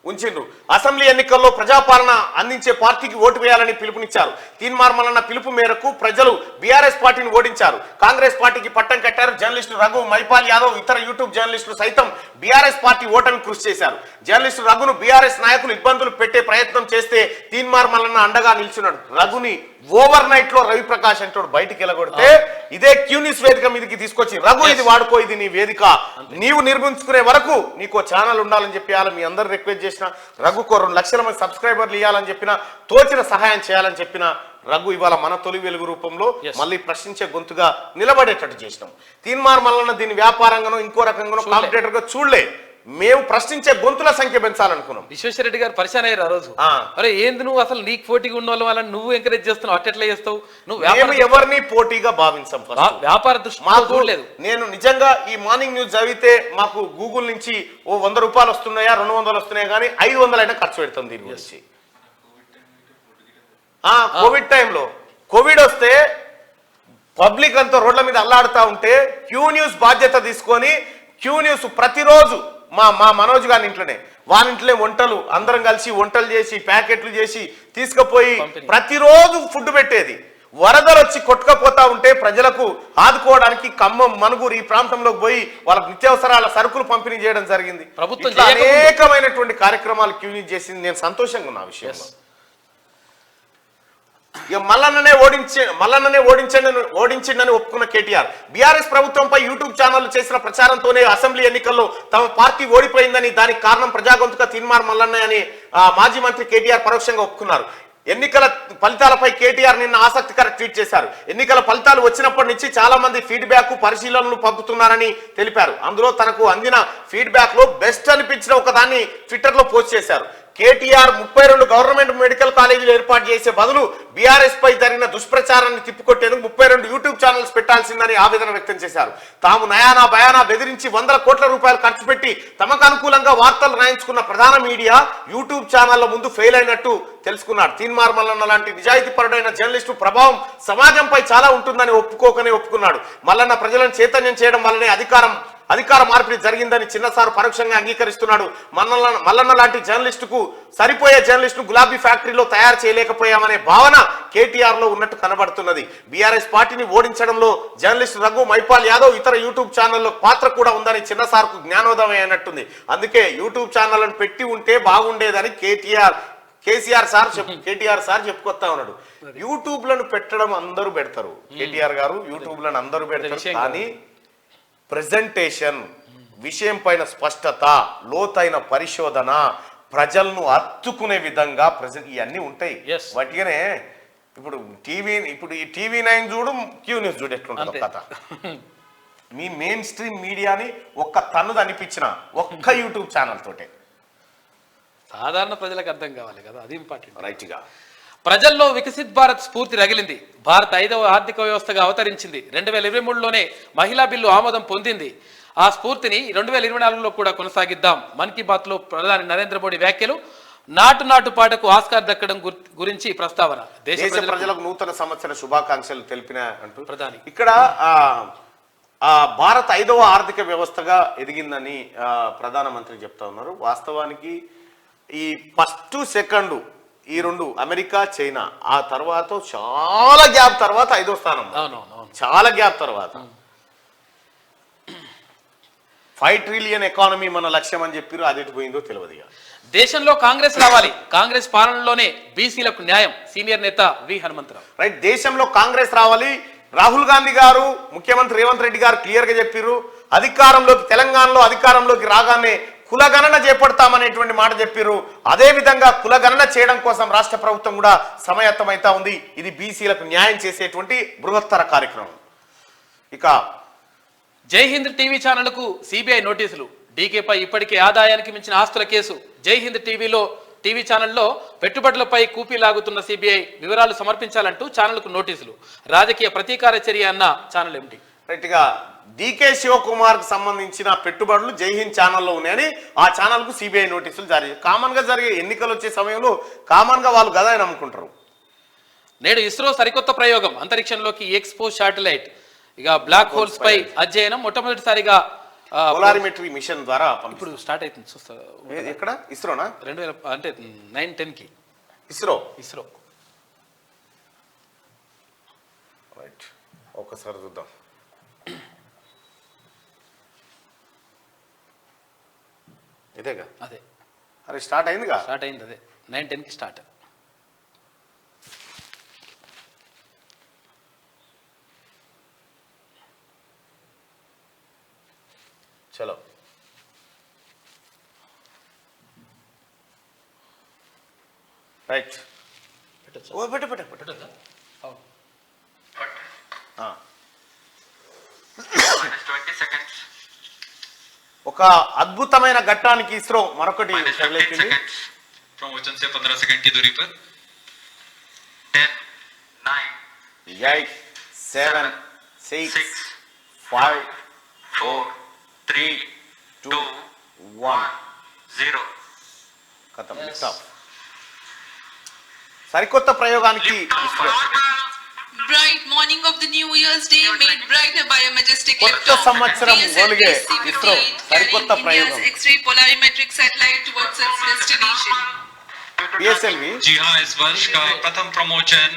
ఉంచిండ్రు. అసెంబ్లీ ఎన్నికల్లో ప్రజాపాలన అందించే పార్టీకి ఓటు వేయాలని పిలుపునిచ్చారు. తీన్మార్ మల్లన్న పిలుపు మేరకు ప్రజలు బీఆర్ఎస్ పార్టీని ఓడించారు. కాంగ్రెస్ పార్టీకి పట్టం కట్టారు. జర్నలిస్టు రఘు, మైపాల్ యాదవ్, ఇతర యూట్యూబ్ జర్నలిస్టులు సైతం బీఆర్ఎస్ పార్టీ ఓటమి కృషి చేశారు. జర్నలిస్టు రఘును బీఆర్ఎస్ నాయకులు ఇబ్బందులు పెట్టే ప్రయత్నం చేస్తే తీన్మార్ మల్లన్న అండగా నిల్చున్నాడు. రఘుని ఓవర్ నైట్ లో రవిప్రకాష్ అంటాడు బయటికి వెళ్ళగొడితే ఇదే క్యూ న్యూస్ వేదిక మీదకి తీసుకొచ్చి రఘు ఇది వాడుకో, ఇది నీ వేదిక, నీవు నిర్మించుకునే వరకు నీకు ఛానల్ ఉండాలని చెప్పి మీ అందరు రిక్వెస్ట్ చేసిన రఘుకు 2 లక్షల మంది సబ్స్క్రైబర్లు ఇవ్వాలని చెప్పిన, తోచిన సహాయం చేయాలని చెప్పిన రఘు ఇవాళ మన తొలి వెలుగు రూపంలో మళ్ళీ ప్రశ్నించే గొంతుగా నిలబడేటట్టు చేసినాం. తీన్మార్ మల్లన్న దీని వ్యాపారంగానో ఇంకో రకంగానో కాంపిటేటర్ గా చూడలే. మేము ప్రశ్నించే గొంతుల సంఖ్య పెంచాలనుకున్నాం. విశ్వేశ్వరరెడ్డి గారు పరిచయం అయ్యారు ఆ రోజు. అరే ఏంది నువ్వు అసలు నీకు పోటీగా ఉన్న వాళ్ళని నువ్వు ఎంకరేజ్ చేస్తున్నావు, అట్టెట్లా చేస్తావు నువ్వు? ఎవరిని పోటీగా భావించాం, వ్యాపార దృష్టి చూడలేదు. నేను నిజంగా ఈ మార్నింగ్ న్యూస్ చదివితే మాకు గూగుల్ నుంచి ఓ 100 రూపాయలు వస్తున్నాయా 200 వస్తున్నాయా కానీ 500 అయినా ఖర్చు పెడతాం దీని గురించి. కోవిడ్ టైంలో కోవిడ్ వస్తే పబ్లిక్ అంతా రోడ్ల మీద అల్లాడుతూ ఉంటే క్యూ న్యూస్ బాధ్యత తీసుకొని క్యూ న్యూస్ ప్రతిరోజు మా మనోజ్ గారి ఇంట్లోనే వారింట్లే వంటలు అందరం కలిసి వంటలు చేసి ప్యాకెట్లు చేసి తీసుకుపోయి ప్రతిరోజు ఫుడ్ పెట్టేది. వరదలు వచ్చి కొట్టుకపోతా ఉంటే ప్రజలకు ఆదుకోవడానికి ఖమ్మం, మనుగురు ఈ ప్రాంతంలోకి పోయి వాళ్ళకు నిత్యావసరాల సరుకులు పంపిణీ చేయడం జరిగింది. ప్రభుత్వం అనేకమైనటువంటి కార్యక్రమాలు క్యూ న్యూస్ చేసింది. నేను సంతోషంగా ఉన్న విషయం. ఇక మల్లన్ననే ఓడించిందని ఒప్పుకున్న కేటీఆర్ బీఆర్ఎస్ ప్రభుత్వంపై యూట్యూబ్ ఛానల్ చేసిన ప్రచారంతోనే అసెంబ్లీ ఎన్నికల్లో తమ పార్టీ ఓడిపోయిందని, దానికి కారణం ప్రజాగొంతుక తీన్మార్ మల్లన్న అని మాజీ మంత్రి కేటీఆర్ పరోక్షంగా ఒప్పుకున్నారు. ఎన్నికల ఫలితాలపై కేటీఆర్ నిన్న ఆసక్తికర ట్వీట్ చేశారు. ఎన్నికల ఫలితాలు వచ్చినప్పటి నుంచి చాలా మంది ఫీడ్బ్యాక్ పరిశీలనలు పంపుతున్నారని తెలిపారు. అందులో తనకు అందిన ఫీడ్బ్యాక్ లో బెస్ట్ అనిపించిన ఒకదాన్ని ట్విట్టర్ లో పోస్ట్ చేశారు. కేటీఆర్ 32 గవర్నమెంట్ మెడికల్ కాలేజీలు ఏర్పాటు చేసే బదులు బీఆర్ఎస్ పై జరిగిన దుష్ప్రచారాన్ని తిప్పికొట్టేందుకు 32 యూట్యూబ్ ఛానల్స్ పెట్టాల్సిందని ఆవేదన వ్యక్తం చేశారు. తాము నయానా భయానా బెదిరించి 100 కోట్ల రూపాయలు ఖర్చు పెట్టి తమకు అనుకూలంగా వార్తలు రాయించుకున్న ప్రధాన మీడియా యూట్యూబ్ ఛానళ్ల ముందు ఫెయిల్ అయినట్టు తెలుసుకున్నాడు. తీన్మార్ మల్లన్న లాంటి నిజాయితీపరుడైన జర్నలిస్టు ప్రభావం సమాజంపై చాలా ఉంటుందని ఒప్పుకున్నాడు. మల్లన్న ప్రజలను చైతన్యం చేయడం వల్లనే అధికార మార్పిడి జరిగిందని చిన్నసారు పరోక్షంగా అంగీకరిస్తున్నాడు. మల్లన్న లాంటి జర్నలిస్టుకు సరిపోయే జర్నలిస్టు గులాబీ ఫ్యాక్టరీలో తయారు చేయలేకపోయామనే భావన కేటీఆర్ లో ఉన్నట్టు కనబడుతున్నది. బీఆర్ఎస్ పార్టీని ఓడించడంలో జర్నలిస్టు రఘు, మైపాల్ యాదవ్, ఇతర యూట్యూబ్ ఛానల్లో పాత్ర కూడా ఉందని చిన్నసార్కు జ్ఞానోదయం అయినట్టుంది. అందుకే యూట్యూబ్ ఛానళ్లను పెట్టి ఉంటే బాగుండేదని కేటీఆర్ సార్ చెప్పుకొస్తా ఉన్నాడు. యూట్యూబ్ లను పెట్టడం అందరూ పెడతారు, కేటీఆర్ గారు యూట్యూబ్ లను అందరూ పెడతారు. కానీ ప్రెజెంటేషన్, విషయం పైన స్పష్టత, లోతైన పరిశోధన, ప్రజలను అత్తుకునే విధంగా ఇవన్నీ ఉంటాయి. వాటిగానే ఇప్పుడు ఈ TV9 చూడు, క్యూ న్యూస్ చూడు ఎట్లుంటుంది కథ. మీ మెయిన్ స్ట్రీమ్ మీడియాని ఒక్క తన్నుది అనిపించిన ఒక్క యూట్యూబ్ ఛానల్ తోటే సాధారణ ప్రజలకు అర్థం కావాలి కదా, అది ఇంపార్టెంట్. రైట్ గా ప్రజల్లో వికసిత్ భారత్ స్ఫూర్తి రగిలింది. భారత్ 5వ ఆర్థిక వ్యవస్థగా అవతరించింది. 2023లోనే మహిళా బిల్లు ఆమోదం పొందింది. ఆ స్ఫూర్తిని 2024లో కూడా కొనసాగిద్దాం. మన్ కీ బాత్ లో ప్రధాని నరేంద్ర మోడీ వ్యాఖ్యలు. నాటు పాటకు ఆస్కార్ దక్కడం గురించి ప్రస్తావన. దేశ ప్రజలకు నూతన సంవత్సర శుభాకాంక్షలు తెలిపిన అంటూ ప్రధాని ఇక్కడ భారత్ 5వ ఆర్థిక వ్యవస్థగా ఎదిగిందని ప్రధానమంత్రి చెప్తా ఉన్నారు. వాస్తవానికి ఈ ఫస్ట్ సెకండ్ ఈ 2 అమెరికా, చైనా, ఆ తర్వాత చాలా గ్యాప్ తర్వాత 5వ స్థానం, చాలా గ్యాప్ తర్వాత 5 ట్రిలియన్ ఎకానమీ మన లక్ష్యం అని చెప్పారు. అది ఎటు పోయిందో తెలియదు. దేశంలో కాంగ్రెస్ రావాలి, కాంగ్రెస్ పాలనలోనే బీసీలకు న్యాయం. సీనియర్ నేత వి హనుమంతరావు. రైట్, దేశంలో కాంగ్రెస్ రావాలి. రాహుల్ గాంధీ గారు, ముఖ్యమంత్రి రేవంత్ రెడ్డి గారు క్లియర్ గా చెప్పారు. తెలంగాణలో అధికారంలోకి రాగానే కులగణన చేపడతామనేటువంటి మాట చెప్పారు. అదే విధంగా కులగణన చేయడం కోసం రాష్ట్ర ప్రభుత్వం కూడా సమాయత్తమైతా ఉంది. ఇది బీసీలకు న్యాయం చేసేటువంటి బృహత్తర కార్యక్రమం. ఇక జై హింద్ టీవీ ఛానళ్లకు సిబిఐ నోటీసులు. డీకేపై ఇప్పటికే ఆదాయానికి మించిన ఆస్తుల కేసు. జై హింద్ టీవీ ఛానల్లో పెట్టుబడులపై కూపీ లాగుతున్న సిబిఐ వివరాలు సమర్పించాలంటూ ఛానల్కు నోటీసులు. రాజకీయ ప్రతీకార చర్య అన్న ఛానల్ ఎండి. రైట్గా డికే శివకుమార్కి సంబంధించిన పెట్టుబడులు జై హింద్ ఛానల్లో ఉన్నాయని ఆ ఛానల్కు సిబిఐ నోటీసులు జారీ. కామన్గా జరిగే ఎన్నికలు వచ్చే సమయంలో కామన్గా వాళ్ళు గదా అని నమ్ముకుంటారు. నేడు ఇస్రో సరికొత్త ప్రయోగం. అంతరిక్షంలోకి ఎక్స్పో శాటిలైట్. ఇక బ్లాక్ హోల్స్ పై అధ్యయనం మొట్టమొదటిసారిగా పోలారిమెట్రీ మిషన్ ద్వారా ఇప్పుడు స్టార్ట్ అవుతుంది. చూస్తా ఎక్కడ ఇస్రోనా 2000 అంటే 9-10కి ఇస్రో రైట్. ఒకసారి చూద్దాం. ఇదేగా అదే అరే స్టార్ట్ అయిందిగా. స్టార్ట్ అయింది. అదే 9-10కి స్టార్ట్. చలో రైట్. పెట్ట ఒక అద్భుతమైన ఘట్టానికి ఇస్రో మరొకటి తగిలింది. प्रमोशन से 15 सेकंड की दूरी पर 10 9 8 7 6 5 4 3 2 1 0 ఖతం. Lift of. సరికొత్త ప్రయోగానికి ISRO Bright morning of the New Year's Day made brighter by a majestic కొత్త liftoff. సంవత్సరం ఒలిగే ఇస్రో సరికొత్త carrying ప్రయోగం. India's X-ray polarimetric satellite towards its destination. PSLV जी हाँ, इस वर्ष का प्रथम प्रमोशन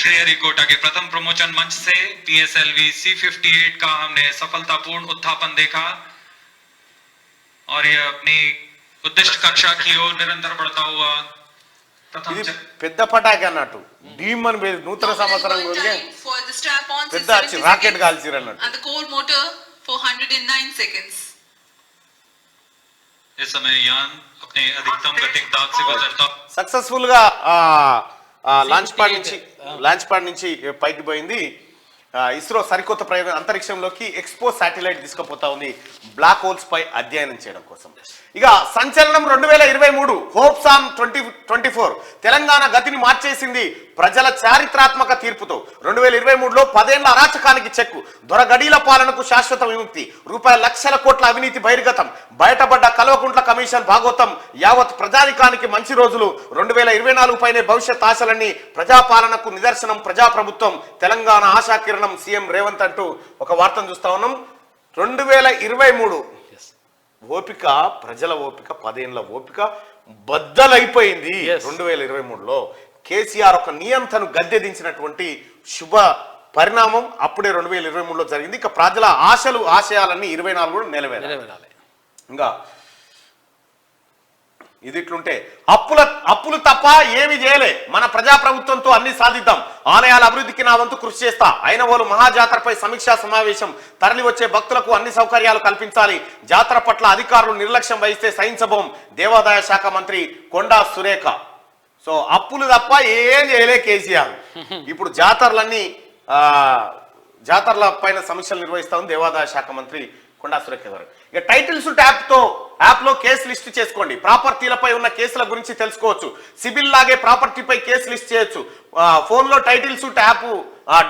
श्री हरिकोटा के प्रथम प्रमोशन मंच से PSLV C58 का हमने सफलतापूर्ण उत्थापन देखा और ये अपनी उद्दिष्ट कक्षा की ओर निरंतर बढ़ता हुआ प्रथम ఇది పెద్ద పటాకి అన్నట్టు డీమ్ అని నూతన సంవత్సరం Nominal గురించి time for the strap-ons is పెద్ద 70 రాకెట్ seconds కాల్చిరు అన్నట్టు. and the core motor for 109 seconds. इस समय यान अपने अधिकतम गतिक दाब से गुजरता సక్సెస్ఫుల్ గా లాంచ్ ప్యాడ్ నుంచి పైకి పోయింది. ఇస్రో సరికొత్త ప్రయోగం అంతరిక్షంలోకి ఎక్స్పో శాటిలైట్ తీసుకుపోతా ఉంది బ్లాక్ హోల్స్ పై అధ్యయనం చేయడం కోసం. ఇక సంచలనం 2023 హోప్స్ ఆన్ 2024 తెలంగాణ గతిని మార్చేసింది ప్రజల చారిత్రాత్మక తీర్పుతో. 2023లో 10 ఏళ్ల అరాచకానికి చెక్కు, దొరగడీల పాలనకు శాశ్వత విముక్తి, ₹1,00,00,000 కోట్ల అవినీతి బహిర్గతం, బయటపడ్డ కల్వకుంట్ల కమిషన్ భాగోతం, యావత్ ప్రజానికానికి మంచి రోజులు, 2024 పైనే భవిష్యత్ ఆశలన్నీ, ప్రజాపాలనకు నిదర్శనం ప్రజాప్రభుత్వం, తెలంగాణ ఆశాకిరణం సీఎం రేవంత్ అంటూ ఒక వార్తను చూస్తా ఉన్నాం. 2023 ఓపిక, ప్రజల ఓపిక, 10 ఏళ్ల ఓపిక బద్దలైపోయింది. 2023లో కేసీఆర్ ఒక నియంతను గద్దె దించినటువంటి శుభ పరిణామం అప్పుడే 2023లో జరిగింది. ఇక ప్రజల ఆశలు ఆశయాలన్నీ 24 కూడా నెరవేరాలి. ఇంకా ఇది ఇట్లుంటే అప్పులు తప్ప ఏమి చేయలే, మన ప్రజాప్రభుత్వంతో అన్ని సాధిద్దాం, ఆలయాల అభివృద్ధికి నా వంతు కృషి చేస్తా, ఐనవోలు మహాజాతరపై సమీక్షా సమావేశం, తరలి వచ్చే భక్తులకు అన్ని సౌకర్యాలు కల్పించాలి, జాతర పట్ల అధికారులు నిర్లక్ష్యం వహిస్తే సహించబోం, దేవాదాయ శాఖ మంత్రి కొండా సురేఖ. సో అప్పులు తప్ప ఏం చేయలే కేసీఆర్. ఇప్పుడు జాతరల పైన సమీక్షలు నిర్వహిస్తా ఉంది దేవాదాయ శాఖ మంత్రి కొండా సురేఖ గారు. ఇక టైటిల్ సూట్ యాప్లో కేసు లిస్ట్ చేసుకోండి, ప్రాపర్టీలపై ఉన్న కేసుల గురించి తెలుసుకోవచ్చు, సిబిల్ లాగే ప్రాపర్టీపై కేసు లిస్ట్ చేయొచ్చు. ఫోన్లో టైటిల్ సూట్ యాప్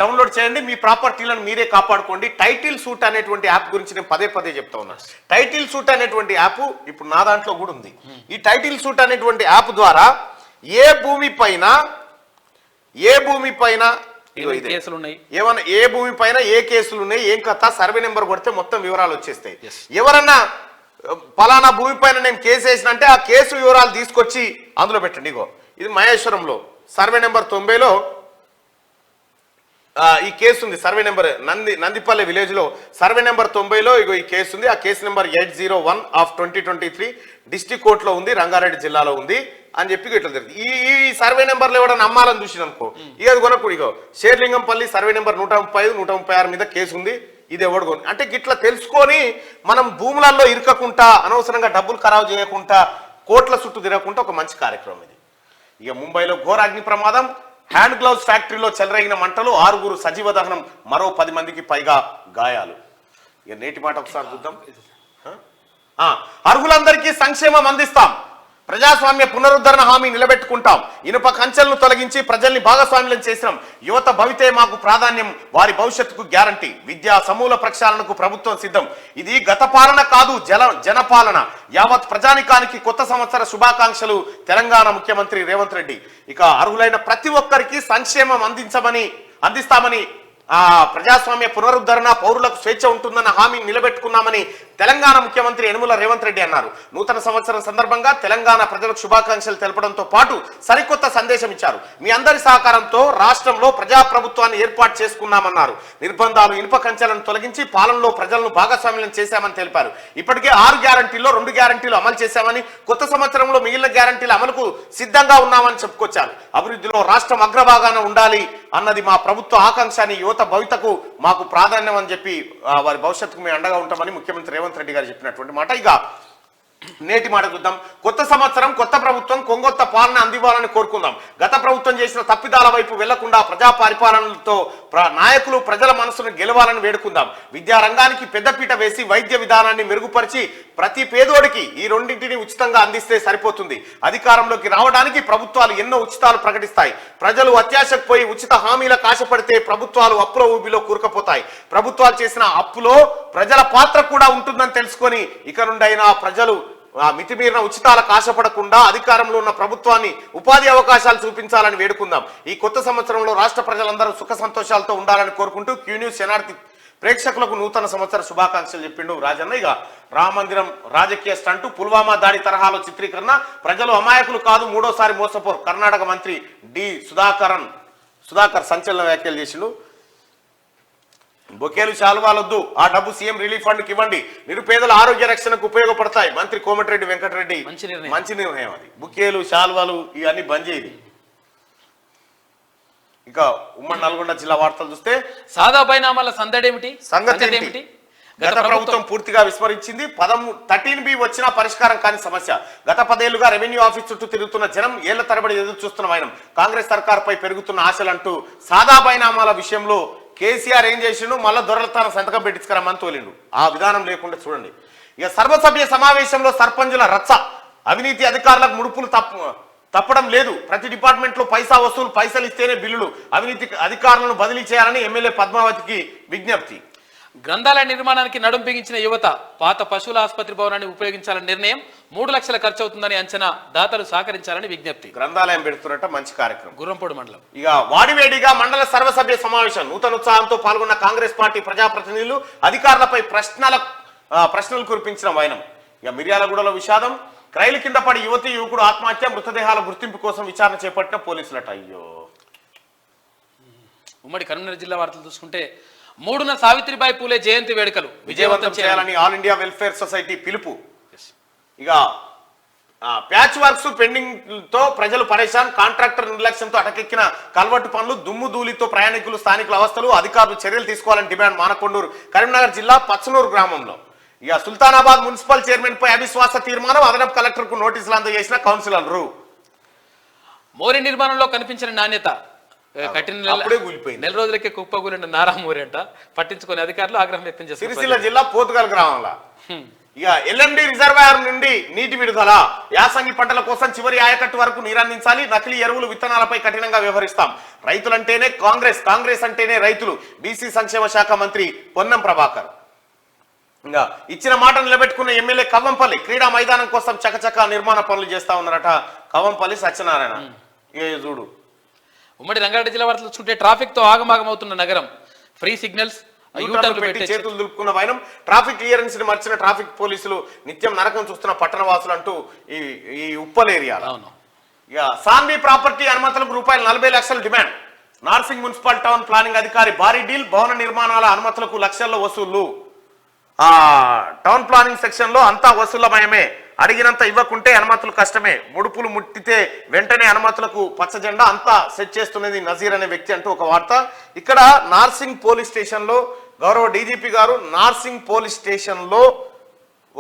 డౌన్లోడ్ చేయండి, మీ ప్రాపర్టీలను మీరే కాపాడుకోండి. టైటిల్ సూట్ అనేటువంటి యాప్ గురించి నేను పదే చెప్తా ఉన్నా. టైటిల్ సూట్ అనేటువంటి యాప్ ఇప్పుడు నా దాంట్లో కూడా ఉంది. ఈ టైటిల్ సూట్ అనేటువంటి యాప్ ద్వారా ఏ భూమి పైన కేసులు ఉన్నాయి, ఏమన్నా ఏ భూమి పైన ఏ కేసులు ఉన్నాయి, ఏం కథ, సర్వే నెంబర్ కొడితే మొత్తం వివరాలు వచ్చేస్తాయి. ఎవరన్నా పలానా భూమి పైన నేను కేసు వేసినంటే ఆ కేసు వివరాలు తీసుకొచ్చి అందులో పెట్టండి. ఇగో ఇది మహేశ్వరంలో సర్వే నెంబర్ 90లో ఈ కేసు ఉంది. సర్వే నెంబర్ నందిపల్లె విలేజ్ లో సర్వే నెంబర్ 90లో ఇగో ఈ కేసు ఉంది. ఆ కేసు నెంబర్ 801/2023 డిస్ట్రిక్ట్ కోర్టులో ఉంది, రంగారెడ్డి జిల్లాలో ఉంది అని చెప్పి ఇట్లా జరిగింది. ఈ సర్వే నెంబర్లు ఎవడన్నా నమ్మాలని చూసిన అనుకో, ఇక అది కొనకూడదు. ఇగో షేర్లింగంపల్లి సర్వే నెంబర్ 135, 136 మీద కేసు ఉంది. ఇది ఎవడు అంటే గిట్లా తెలుసుకొని మనం భూములలో ఇరకకుండా అనవసరంగా డబ్బులు ఖరాబు చేయకుండా కోట్ల చుట్టూ తిరగకుండా ఒక మంచి కార్యక్రమం ఇది. ఇక ముంబైలో ఘోర అగ్ని ప్రమాదం, హ్యాండ్ గ్లౌస్ ఫ్యాక్టరీలో చెలరేగిన మంటలు, 6 సజీవ దహనం, మరో 10 మందికి పైగా గాయాలు. ఇక నేటి మాట ఒకసారి చూద్దాం. అర్హులందరికీ సంక్షేమం అందిస్తాం, ప్రజాస్వామ్య పునరుద్ధరణ హామీ నిలబెట్టుకుంటాం, ఇనుప కంచెలను తొలగించి ప్రజల్ని భాగస్వామ్యం చేసినాం, యువత భవితే మాకు ప్రాధాన్యం, వారి భవిష్యత్తుకు గ్యారంటీ, విద్యా సమూల ప్రక్షాళనకు ప్రభుత్వం సిద్ధం. ఇది గత పాలన కాదు, జనపాలన. యావత్ ప్రజానికానికి కొత్త సంవత్సర శుభాకాంక్షలు. తెలంగాణ ముఖ్యమంత్రి రేవంత్ రెడ్డి. ఇక అర్హులైన ప్రతి ఒక్కరికి సంక్షేమం అందిస్తామని ప్రజాస్వామ్య పునరుద్ధరణ, పౌరులకు స్వేచ్ఛ ఉంటుందన్న హామీ నిలబెట్టుకున్నామని తెలంగాణ ముఖ్యమంత్రి యనుమల రేవంత్ రెడ్డి అన్నారు. నూతన సంవత్సరం సందర్భంగా తెలంగాణ ప్రజలకు శుభాకాంక్షలు తెలపడంతో పాటు సరికొత్త సందేశం ఇచ్చారు. మీ అందరి సహకారంతో రాష్ట్రంలో ప్రజాప్రభుత్వాన్ని ఏర్పాటు చేసుకున్నామన్నారు. నిర్బంధాలు, ఇనుప కంచెలను తొలగించి పాలనలో ప్రజలను భాగస్వామ్యం చేశామని తెలిపారు. ఇప్పటికే 6 గ్యారంటీల్లో 2 గ్యారంటీలు అమలు చేశామని, కొత్త సంవత్సరంలో మిగిలిన గ్యారంటీల అమలుకు సిద్ధంగా ఉన్నామని చెప్పుకొచ్చారు. అభివృద్ధిలో రాష్ట్రం అగ్రభాగాన ఉండాలి అన్నది మా ప్రభుత్వ ఆకాంక్ష అని, యువత భవితకు మాకు ప్రాధాన్యం అని చెప్పి వారి భవిష్యత్తుకు మేము అండగా ఉంటామని ముఖ్యమంత్రి రేవంత్ రెడ్డి గారు చెప్పినటువంటి మాట. ఇక నేటి మాట చూద్దాం. కొత్త సంవత్సరం, కొత్త ప్రభుత్వం, కొంగొత్త పాలన అందివ్వాలని కోరుకుందాం. గత ప్రభుత్వం చేసిన తప్పిదాల వైపు వెళ్లకుండా ప్రజా పరిపాలనతో నాయకులు ప్రజల మనసును గెలవాలని వేడుకుందాం. విద్యా రంగానికి పెద్దపీట వేసి వైద్య విధానాన్ని మెరుగుపరిచి ప్రతి పేదోడికి ఈ రెండింటిని ఉచితంగా అందిస్తే సరిపోతుంది. అధికారంలోకి రావడానికి ప్రభుత్వాలు ఎన్నో ఉచితాలు ప్రకటిస్తాయి. ప్రజలు అత్యాశకు పోయి ఉచిత హామీలకు ఆశపడితే ప్రభుత్వాలు అప్పుల ఊబిలో కూరుకుపోతాయి. ప్రభుత్వాలు చేసిన అప్పులో ప్రజల పాత్ర కూడా ఉంటుందని తెలుసుకొని ఇక నుండి అయినా ప్రజలు మితిమీరిన ఉచితాలకు ఆశపడకుండా అధికారంలో ఉన్న ప్రభుత్వాన్ని ఉపాధి అవకాశాలు చూపించాలని వేడుకుందాం. ఈ కొత్త సంవత్సరంలో రాష్ట్ర ప్రజలందరూ సుఖ సంతోషాలతో ఉండాలని కోరుకుంటూ క్యూ న్యూస్ శనార్థి ప్రేక్షకులకు నూతన సంవత్సర శుభాకాంక్షలు చెప్పిండు రాజన్న. ఇక రామ మందిరం రాజకీయ స్టంటు, పుల్వామా దాడి తరహాలో చిత్రీకరణ, ప్రజలు అమాయకులు కాదు, 3వ మోసపోరు. కర్ణాటక మంత్రి డి సుధాకర్ సంచలన వ్యాఖ్యలు చేసిండు. బొకేలు శాలువాలొద్దు, ఆ డబ్బు సీఎం రిలీఫ్ ఫండ్ కి ఇవ్వండి, నిరుపేదల ఆరోగ్య రక్షణకు ఉపయోగపడతాయి. మంత్రి కోమటిరెడ్డి వెంకటరెడ్డి మంచి నిర్ణయం అది. బుకేలు శాలువాలు ఇవన్నీ బంద్ చేయది. ఇక ఉమ్మడి నల్గొండ జిల్లా వార్తలు చూస్తే సాదా బైనామాల సంగతి ఏమిటి? గత ప్రభుత్వం పూర్తిగా విస్మరించింది. 13B వచ్చినా పరిష్కారం కాని సమస్య. గత 10 ఏళ్లుగా రెవెన్యూ ఆఫీస్ చుట్టూ తిరుగుతున్న జనం ఏళ్ల తరబడి ఎదురు చూస్తున్న వైనం. కాంగ్రెస్ సర్కార్పై పెరుగుతున్న ఆశలంటూ సాదా బైనామాల విషయంలో కేసీఆర్ ఏం చేసిండు, మళ్ళా దొరలతాన సంతకం పెట్టించుకురమ్మని తోలిండు. ఆ విధానం లేకుండా చూడండి. ఇక సర్వసభ్య సమావేశంలో సర్పంచుల రచ్చ, అవినీతి అధికారులకు ముడుపులు తప్పడం లేదు, ప్రతి డిపార్ట్మెంట్ లో పైసలు ఇస్తేనే బిల్లులు, అవినీతి అధికారులను బదిలీ చేయాలని ఎమ్మెల్యే పద్మావతికి విజ్ఞప్తి. గ్రంథాలయ నిర్మాణానికి నడుం బిగించిన యువత పాత పశువుల ఆసుపత్రి భవనాన్ని ఉపయోగించాలని నిర్ణయం, 3 లక్షల ఖర్చు అవుతుందని అంచనా, దాతలు సహకరించాలని విజ్ఞప్తి. గ్రంథాలయం పెడుతున్నట్ట మంచి కార్యక్రమం. గుర్రంపూడి మండలం. ఇక వాడివేడిగా మండల సర్వసభ్య సమావేశం, నూతన ఉత్సాహంతో పాల్గొన్న కాంగ్రెస్ పార్టీ ప్రజాప్రతినిధులు, అధికారులపై ప్రశ్నలు కురిపించిన వైనం. ఇక మిర్యాలగూడలో విషాదం, రైలు కింద పడి యువకుడు ఆత్మహత్య, మృతదేహాల గుర్తింపు కోసం విచారణ చేపట్టిన పోలీసులట. అయ్యో. ఉమ్మడి కరీంనగర్ జిల్లా వార్తలు చూసుకుంటే 3న సావిత్రిబాయి పూలే జయంతి వేడుకలు విజయవంతం చేయాలని ఆల్ ఇండియా వెల్ఫేర్ సొసైటీ పిలుపు. ఇక ప్యాచ్ వర్క్స్ పెండింగ్ తో ప్రజలు పరేషాన్, కాంట్రాక్టర్ నిర్లక్ష్యంతో అటకెక్కిన కల్వట్టు పనులు, దుమ్ము ధూళితో ప్రయాణికులు, స్థానికుల అవస్థలు, అధికారులు చర్యలు తీసుకోవాలని డిమాండ్. మానకొండూరు కరీంనగర్ జిల్లా పచ్చనూరు గ్రామంలో. ఇక సుల్తానాబాద్ మున్సిపల్ చైర్మన్ పై అవిశ్వాస తీర్మానం, అదనపు కలెక్టర్ కు నోటీసులు అందజేసిన కౌన్సిలర్లు. మోరీ నిర్మాణంలో కనిపించిన నాణ్యత, కట్టిన నెల రోజులకే కుప్పగూలిన నారామూరి అంట, పట్టించుకునే అధికారులు ఆగ్రహం వ్యక్తం చేశారు. సిరిసిల్ల జిల్లా పోతుగల్ గ్రామంలో ఇక ఎల్ఎండి రిజర్వాయర్ నుండి నీటి విడుదల, యాసంగి పంటల కోసం చివరి ఆయకట్టు వరకు నీరందించాలి, నకిలీ ఎరువులు విత్తనాలపై కఠినంగా వ్యవహరిస్తాం, రైతులంటేనే కాంగ్రెస్ అంటేనే రైతులు, బీసీ సంక్షేమ శాఖ మంత్రి పొన్నం ప్రభాకర్. ఇంకా ఇచ్చిన మాట నిలబెట్టుకున్న ఎమ్మెల్యే కవ్వంపల్లి, క్రీడా మైదానం కోసం చకచక నిర్మాణ పనులు చేస్తా ఉన్నారట కవ్వంపల్లి సత్యనారాయణ. చూడు. ఉమ్మడి రంగారెడ్డి జిల్లా వార్తలు చూసుకుంటే ట్రాఫిక్ తో ఆగమాగమవుతున్న నగరం, ఫ్రీ సిగ్నల్స్ చేతులు దులుపుకున్న వైనం, ట్రాఫిక్ క్లియరెన్స్ ని మర్చిన ట్రాఫిక్ పోలీసులు, నిత్యం నరకం చూస్తున్న పట్టణ వాసులు అంటూ ఈ ఉప్పల్ ఏరియా. ఇక సాన్వి ప్రాపర్టీ అనుమతులకు ₹40 లక్షలు demand, Narsing municipal town planning అధికారి భారీ డీల్, భవన నిర్మాణాల అనుమతులకు లక్షల్లో వసూళ్లు. టౌన్ ప్లానింగ్ సెక్షన్ లో అంతా వసూళ్లమయమే, అడిగినంత ఇవ్వకుంటే అనుమతులు కష్టమే, ముడుపులు ముట్టితే వెంటనే అనుమతులకు పచ్చజెండా, అంతా సెట్ చేస్తున్నది నజీర్ అనే వ్యక్తి అంటూ ఒక వార్త. ఇక్కడ నార్సింగ్ పోలీస్ స్టేషన్ లో గౌరవ డీజీపీ గారు నార్సింగ్ పోలీస్ స్టేషన్లో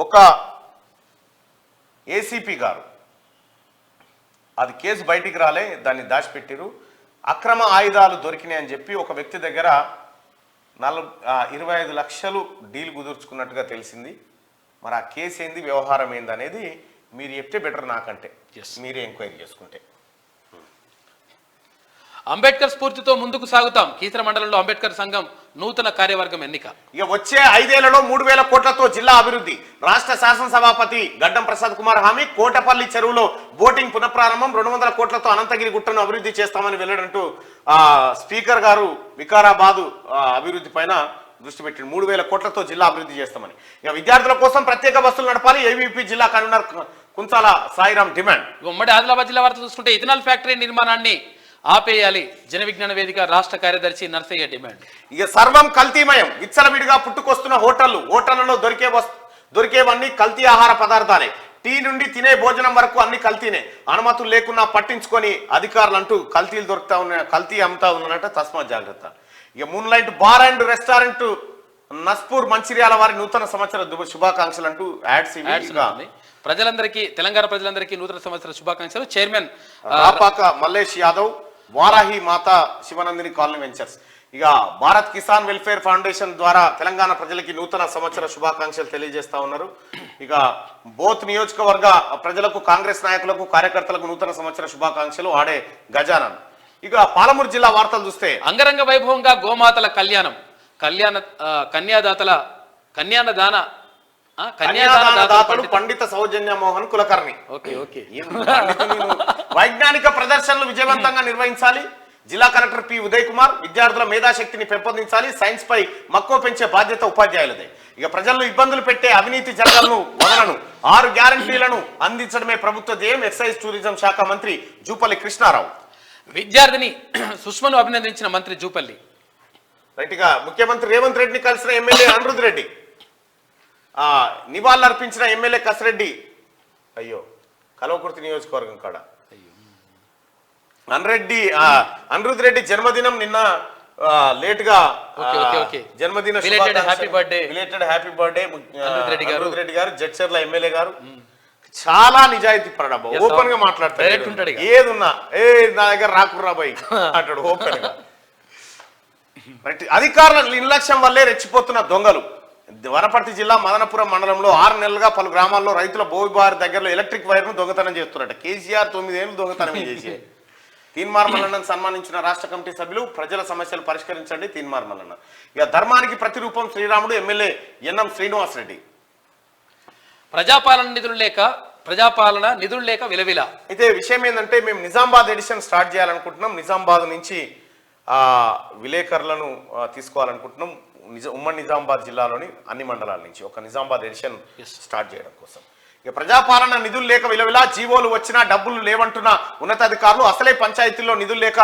ఒక ఏసీపీ గారు అది కేసు బయటికి రాలే, దాన్ని దాచిపెట్టిరు. అక్రమ ఆయుధాలు దొరికినాయని చెప్పి ఒక వ్యక్తి దగ్గర 25 లక్షలు డీల్ కుదుర్చుకున్నట్టుగా తెలిసింది. మరి ఆ కేసు ఏంది, వ్యవహారం ఏంది అనేది మీరు చెప్తే బెటర్ నాకంటే, మీరే ఎంక్వైరీ చేసుకుంటే. అంబేద్కర్ స్ఫూర్తితో ముందుకు సాగుతాం. కీసర మండలంలో అంబేద్కర్ సంఘం నూతన కార్యవర్గం ఎన్నిక. ఇక వచ్చే 5 ఏళ్లలో 3,000 కోట్లతో జిల్లా అభివృద్ధి. రాష్ట్ర శాసనసభాపతి గడ్డం ప్రసాద్ కుమార్ హామీ. కోటపల్లి చెరువులో బోటింగ్ పునఃప్రారంభం. 200 కోట్లతో అనంతగిరి గుట్టను అభివృద్ధి చేస్తామని వెల్లడంటూ స్పీకర్ గారు వికారాబాదు అభివృద్ధి పైన దృష్టి పెట్టింది. 3,000 కోట్లతో జిల్లా అభివృద్ధి చేస్తామని. ఇక విద్యార్థుల కోసం ప్రత్యేక బస్సులు నడపాలి. ఏవీపీ జిల్లా కన్వీనర్ కుంచాల సాయిరాం డిమాండ్. ఉమ్మడి ఆదిలాబాద్ జిల్లా వార్త చూసుకుంటే ఇథనాల్ ఫ్యాక్టరీ నిర్మాణాన్ని ఆపేయాలి. జన విజ్ఞాన వేదిక రాష్ట్ర కార్యదర్శి నర్సయ్య డిమాండ్. ఇక సర్వం కల్తీమయం. విచ్చలవిడిగా పుట్టుకొస్తున్న హోటళ్లలో దొరికేవన్నీ కల్తీ ఆహార పదార్థాలే. టీ నుండి తినే భోజనం వరకు అన్ని కల్తీనే. అనుమతులు లేకున్నా పట్టించుకొని అధికారులు అంటూ కల్తీలు దొరుకుతా ఉన్నాయి, కల్తీ అమ్ముతా ఉన్నట్టు తస్మా జాగ్రత్త. ఇక moon light bar and restaurant Naspur Mancherial వారి నూతన సంవత్సర శుభాకాంక్షలు అంటూ యాడ్స్. ప్రజలందరికీ, తెలంగాణ ప్రజలందరికీ నూతన సంవత్సర శుభాకాంక్షలు. చైర్మన్ రాపాక మల్లేష్ యాదవ్, వారాహి మాత శివనందిని కాలనీ వెంచర్స్. ఇక భారత్ కిసాన్ వెల్ఫేర్ ఫౌండేషన్ ద్వారా తెలంగాణ ప్రజలకి నూతన సంవత్సర శుభాకాంక్షలు తెలియజేస్తా ఉన్నారు. ఇక బోత్ నియోజకవర్గ ప్రజలకు, కాంగ్రెస్ నాయకులకు, కార్యకర్తలకు నూతన సంవత్సర శుభాకాంక్షలు. ఆడే గజానన్. ఇక పాలమూరు జిల్లా వార్తలు చూస్తే అంగరంగ వైభవంగా గోమాతల కళ్యాణం. కన్యాదానదాతలు పండిత సౌజన్య మోహన్ కులకర్ణి. వైజ్ఞానిక ప్రదర్శనలు విజయవంతంగా నిర్వహించాలి. జిల్లా కలెక్టర్ పి ఉదయ్ కుమార్. విద్యార్థుల మేధాశక్తిని పెంపొందించాలి. సైన్స్ పై మక్కువ పెంచే బాధ్యత ఉపాధ్యాయులదే. ఇక ప్రజలను ఇబ్బందులు పెట్టే అవినీతి జరగలను వదలను. 6 గ్యారంటీలను అందించడమే ప్రభుత్వ ధ్యేయం. ఎక్సైజ్ టూరిజం శాఖ మంత్రి జూపల్లి కృష్ణారావు. విద్యార్థిని సుష్మను అభినందించిన మంత్రి జూపల్లి. రైట్గా ముఖ్యమంత్రి రేవంత్ రెడ్డిని కలిసిన ఎమ్మెల్యే అనిరుద్ రెడ్డి. నివాళులర్పించిన ఎమ్మెల్యే కసిరెడ్డి. అయ్యో, కల్వకుర్తి నియోజకవర్గం కాడ అనిరుద్ రెడ్డి జన్మదినం నిన్న లేట్గా జన్మదిన హ్యాపీ బర్త్డే అనిరుద్ రెడ్డి గారు. జడ్చర్ల ఎమ్మెల్యే గారు చాలా నిజాయితీ పడబ్బా. ఓపెన్ గా మాట్లాడతాడు. ఏదున్నా నా దగ్గర రాకుర్రా బాయ్ అంటాడు ఓపెన్ గా. అధికారుల నిర్లక్ష్యం వల్లే రెచ్చిపోతున్న దొంగలు. వనపర్తి జిల్లా మదనపురం మండలంలో 6 నెలలుగా పలు గ్రామాల్లో రైతుల బోవిబారి దగ్గరలో ఎలక్ట్రిక్ వైర్ ను దొంగతనం చేస్తున్నారట. కేసీఆర్ 9 ఏళ్ళు దొంగతనం చేసి తీన్మార్ మల్లన్నను సన్మానించిన రాష్ట్ర కమిటీ సభ్యులు. ప్రజల సమస్యలు పరిష్కరించండి తీన్మార్ మల్లన్న. ఇక ధర్మానికి ప్రతిరూపం శ్రీరాముడు. MLA NM Srinivas Reddy. ప్రజాపాలన నిధులు లేక విలవిల. అయితే విషయం ఏంటంటే, మేము నిజామాబాద్ ఎడిషన్ స్టార్ట్ చేయాలనుకుంటున్నాం. నిజామాబాద్ నుంచి విలేకరులను తీసుకోవాలనుకుంటున్నాం. ఉమ్మడి నిజామాబాద్ జిల్లాలోని అన్ని మండలాల నుంచి ఒక నిజామాబాద్ ఎడిషన్ స్టార్ట్ చేయడం కోసం. ఇక ప్రజాపాలన నిధులు లేక విలవిలా. జీవోలు వచ్చినా డబ్బులు లేవంటున్న ఉన్నతాధికారులు. అసలే పంచాయతీల్లో నిధులు లేక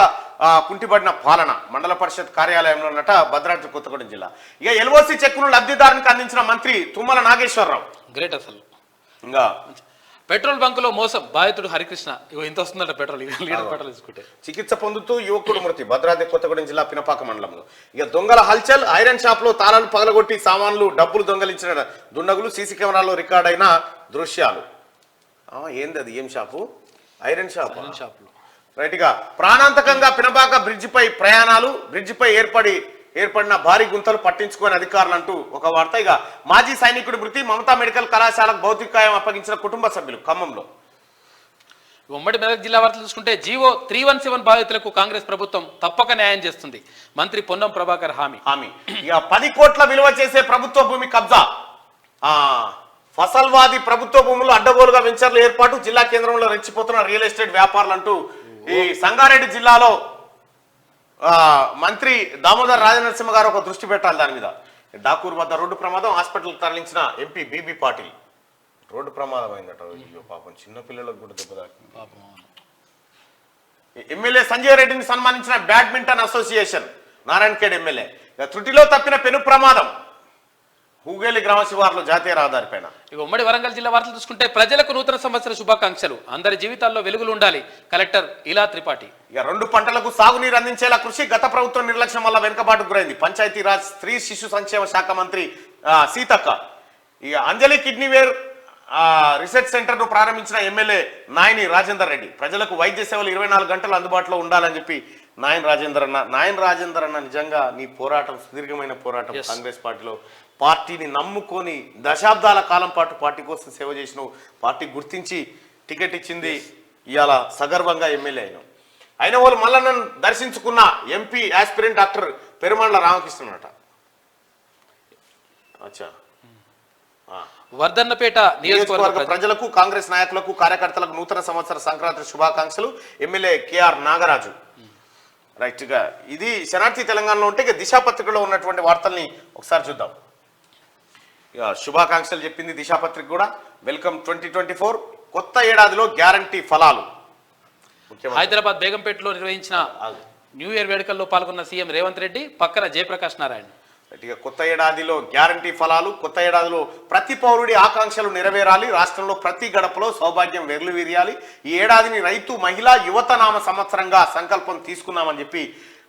కుంటిపడిన పాలన. మండల పరిషత్ కార్యాలయంలో ఉన్నట భద్రాద్రి కొత్తగూడెం జిల్లా. ఇక ఎల్ఓసి చెక్కును లబ్ధిదారునికి అందించిన మంత్రి తుమ్మల నాగేశ్వరరావు. గ్రేట్. అసలు ఇంకా పెట్రోల్ బంకులో మోసం. బాధితుడు హరికృష్ణ. ఇంత వస్తుందట పెట్రోల్ తీసుకుంటే. చికిత్స పొందుతూ యువకుడు మృతి. భద్రాద్రి కొత్తగూడెం జిల్లా పినపాక మండలంలో. ఇక దొంగల హల్చల్. ఐరన్ షాప్ లో తాళాలు పగలగొట్టి సామాన్లు డబ్బులు దొంగలించిన దుండగులు. సీసీ కెమెరాలో రికార్డ్ అయిన దృశ్యాలు. ఏంది అది? ఏం షాపు? Iron shop. రైట్ గా ప్రాణాంతకంగా పినపాక బ్రిడ్జిపై ప్రయాణాలు. బ్రిడ్జిపై ఏర్పడిన భారీ గుంతలు పట్టించుకోని అధికారులు అంటూ ఒక వార్త. ఇక మాజీ సైనికుడి మృతి. మమతా మెడికల్ కళాశాలకు భౌతికాయం అప్పగించిన కుటుంబ సభ్యులు. ఖమ్మంలో. ఉమ్మడి మెదక్ జిల్లా వార్తలు చూసుకుంటే జీవో 317 బాధితులకు కాంగ్రెస్ ప్రభుత్వం తప్పక న్యాయం చేస్తుంది. మంత్రి పొన్నం ప్రభాకర్ హామీ. ఇక 10 కోట్ల విలువ చేసే ప్రభుత్వ భూమి కబ్జా. ఫసల్వాది ప్రభుత్వ భూములు అడ్డగోలుగా వెంచర్లు ఏర్పాటు. జిల్లా కేంద్రంలో రెచ్చిపోతున్న రియల్ ఎస్టేట్ వ్యాపారులు అంటూ ఈ సంగారెడ్డి జిల్లాలో మంత్రి దామోదర్ రాజనరసింహ గారు ఒక దృష్టి పెట్టాలి దాని మీద. డాకూర్ వద్ద రోడ్డు ప్రమాదం. హాస్పిటల్ తరలించిన ఎంపీ బీబీ పాటిల్. రోడ్డు ప్రమాదం అయిందట. అయ్యో పాపం, చిన్న పిల్లలకు కూడా దెబ్బ తాకింది. ఎమ్మెల్యే సంజయ్ రెడ్డిని సన్మానించిన బ్యాడ్మింటన్ అసోసియేషన్. నారాయణఖేడ్ ఎమ్మెల్యే. త్రుటిలో తప్పిన పెను ప్రమాదం. హూగేలి గ్రామ శివార్లో జాతీయ రహదారి పైన. ఇక ఉమ్మడి వరంగల్ జిల్లా వార్తలు చూసుకుంటే ప్రజలకు నూతన సంవత్సర శుభాకాంక్షలు, అందరి జీవితాల్లో వెలుగులు ఉండాలి, కలెక్టర్ ఇలా త్రిపాఠి. ఇక 2 పంటలకు సాగునీరు అందించేలా కృషి, గత ప్రభుత్వం నిర్లక్ష్యం వల్ల వెనుకబాటుకు గురైంది. పంచాయతీరాజ్ స్త్రీ శిశు సంక్షేమ శాఖ మంత్రి సీతక్క. ఇక అంజలి కిడ్నీవేర్ రీసెర్చ్ సెంటర్ ను ప్రారంభించిన ఎమ్మెల్యే నాయని రాజేందర్ రెడ్డి. ప్రజలకు వైద్య సేవలు 24 గంటలు అందుబాటులో ఉండాలని చెప్పి నాయన్ రాజేందర్ అన్న నిజంగా నీ పోరాటం సుదీర్ఘమైన పోరాటం. కాంగ్రెస్ పార్టీలో పార్టీని నమ్ముకొని దశాబ్దాల కాలం పాటు పార్టీ కోసం సేవ చేసిన పార్టీ గుర్తించి టికెట్ ఇచ్చింది. ఇవాళ సగర్వంగా ఎమ్మెల్యే అయిన వాళ్ళు మల్లన్నను దర్శించుకున్న ఎంపీ ఆస్పిరెంట్ డాక్టర్ పెరుమండ్ల రామకృష్ణనట. అచ్చా వర్ధన్నపేట నియోజకవర్గ ప్రజలకు, కాంగ్రెస్ నాయకులకు, కార్యకర్తలకు నూతన సంవత్సర సంక్రాంతి శుభాకాంక్షలు. MLA KR Nagaraju. రైట్ గా ఇది శనార్థి తెలంగాణలో ఉంటే ఇక దిశా పత్రికలో ఉన్నటువంటి వార్తల్ని ఒకసారి చూద్దాం. ఇక శుభాకాంక్షలు చెప్పింది దిశా పత్రిక కూడా. వెల్కమ్ 2024, కొత్త ఏడాదిలో గ్యారంటీ ఫలాలు. హైదరాబాద్ బేగంపేటలో నిర్వహించిన న్యూ ఇయర్ వేడుకల్లో పాల్గొన్న సీఎం రేవంత్ రెడ్డి, పక్కన జయప్రకాష్ నారాయణ. ఇక కొత్త ఏడాదిలో గ్యారంటీ ఫలాలు. కొత్త ఏడాదిలో ప్రతి పౌరుడి ఆకాంక్షలు నెరవేరాలి, రాష్ట్రంలో ప్రతి గడపలో సౌభాగ్యం వెర్లువిరియాలి. ఈ ఏడాదిని రైతు, మహిళా, యువత నామ సంవత్సరంగా సంకల్పం తీసుకున్నామని చెప్పి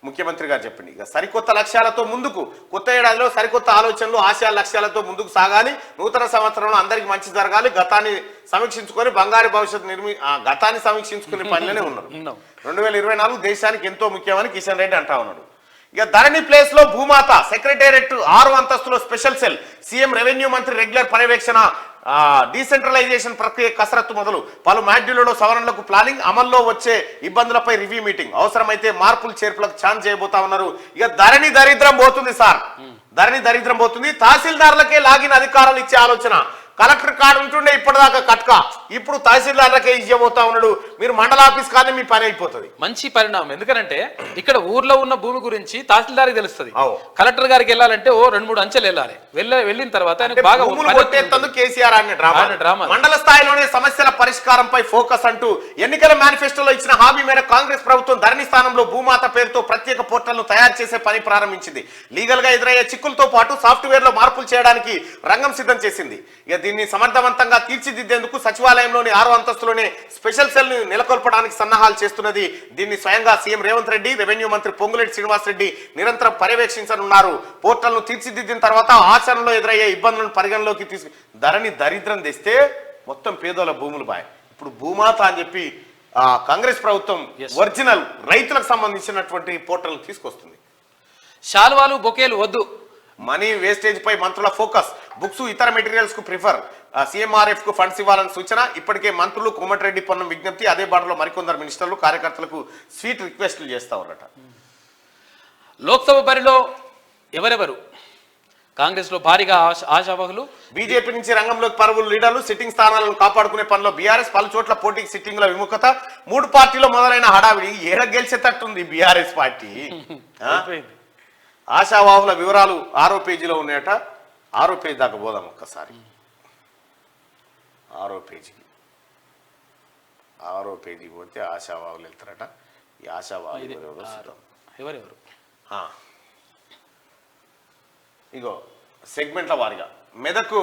ముఖ్యమంత్రి గారు చెప్పింది. ఇక సరికొత్త లక్ష్యాలతో ముందుకు, కొత్త ఏడాదిలో సరికొత్త ఆలోచనలు, ఆశయాల లక్ష్యాలతో ముందుకు సాగాలి. నూతన సంవత్సరంలో అందరికి మంచి జరగాలి. గతాన్ని సమీక్షించుకొని బంగారు భవిష్యత్తు గతాన్ని సమీక్షించుకునే పనిలోనే ఉన్నారు. 2024 దేశానికి ఎంతో ముఖ్యమని కిషన్ రెడ్డి అంటా ఉన్నాడు. ఇక ధరణి ప్లేస్ లో భూమాత, సెక్రటేరియట్ 6వ అంతస్తులో స్పెషల్ సెల్, సీఎం రెవెన్యూ మంత్రి రెగ్యులర్ పర్యవేక్షణ, డీసెంట్రలైజేషన్ ప్రక్రియ కసరత్తు మొదలు, పలు మాడ్యూళ్లలో సవరణలకు ప్లానింగ్, అమల్లో వచ్చే ఇబ్బందులపై రివ్యూ మీటింగ్, అవసరమైతే మార్పులు చేర్పులకు ఛాన్స్ చేయబోతా ఉన్నారు. ఇక ధరణి దరిద్రం పోతుంది సార్, ధరణి దరిద్రం పోతుంది. తహసీల్దార్లకే లాగిన్ అధికారాలు ఇచ్చే ఆలోచన. కలెక్టర్ కార్డు ఉంటుండే ఇప్పటిదాకా కట్క, ఇప్పుడు తహసీల్దార్లకే ఇవ్వబోతా ఉన్నాడు. మీరు మండల ఆఫీస్ కానీ మీ పని అయిపోతుంది. మంచి పరిణామం. ఎందుకంటే ఇక్కడ ఊర్లో ఉన్న భూమి గురించి తహసీల్దార్కి తెలుస్తుంది. కలెక్టర్ గారికి వెళ్ళాలంటే 2-3 అంచెలు వెళ్ళాలి. వెళ్ళిన తర్వాత కేసీఆర్ అనే డ్రామా. మండల స్థాయిలోనే సమస్యల పరిష్కారంపై ఫోకస్ అంటూ ఎన్నికల మేనిఫెస్టోలో ఇచ్చిన హామీ మేరకు కాంగ్రెస్ ప్రభుత్వం ధరణి స్థానంలో భూమాత పేరుతో ప్రత్యేక పోర్టల్ ను తయారు చేసే పని ప్రారంభించింది. లీగల్ గా ఎదురయ్యే చిక్కులతో పాటు సాఫ్ట్వేర్ లో మార్పులు చేయడానికి రంగం సిద్ధం చేసింది. ఇక దీన్ని సమర్థవంతంగా తీర్చిదిద్దేందుకు సచివాలయంలోని 6వ అంతస్తులోనే స్పెషల్ సెల్ ను నెలకొల్పడానికి సన్నాహాలు చేస్తున్నది. దీన్ని స్వయంగా సీఎం రేవంత్ రెడ్డి, రెవెన్యూ మంత్రి పొంగులేటి శ్రీనివాస్ రెడ్డి నిరంతరం పర్యవేక్షించనున్నారు. పోర్టల్ ను తీర్చిదిద్దిన తర్వాత ఆచరణలో ఎదురయ్యే ఇబ్బందులను పరిగణలోకి తీసుకు ధరణి దరిద్రం తెస్తే మొత్తం పేదోళ్ళ భూములు బాయ్. ఇప్పుడు భూమాత అని చెప్పి కాంగ్రెస్ ప్రభుత్వం ఒరిజినల్ రైతులకు సంబంధించినటువంటి పోర్టల్ తీసుకొస్తుంది. శాల్వాలు, బొకేలు వద్దు, మనీ వేస్టేజ్ పై మంత్రుల ఫోకస్. బుక్స్, ఇతర మెటీరియల్స్ కు ప్రిఫర్. సీఎంఆర్ఎఫ్ కు ఫండ్స్ ఇవ్వాలని సూచన. ఇప్పటికే మంత్రులు కోమటిరెడ్డి, పొన్నం విజ్ఞప్తి. అదే బాటలో మరికొందరు మినిస్టర్లు కార్యకర్తలకు స్వీట్ రిక్వెస్ట్లు చేస్తా ఉన్నారట. లోక్సభ బరిలో ఎవరెవరు? కాంగ్రెస్ లో భారీగా ఆశావహులు. బీజేపీ నుంచి రంగంలోకి పరుగులు లీడర్లు. సిట్టింగ్ స్థానాలను కాపాడుకునే పనిలో బీఆర్ఎస్. పలు చోట్ల పోటీకి సిట్టింగ్ల విముఖత. 3 పార్టీలో మొదలైన హడావిడి. ఏడ గెలిచేటట్టుంది బీఆర్ఎస్ పార్టీ. ఆశావాహుల వివరాలు 6వ పేజీలో ఉన్నాయట. 6వ పేజీ దాకా పోదాం ఒక్కసారి. 6వ పేజీకి 6వ పేజీకి పోతే ఆశావాహులు వెళ్తారట. ఈ ఆశావాహులు ఎవరెవరు? ఇగో సెగ్మెంట్ల వారిగా మెదక్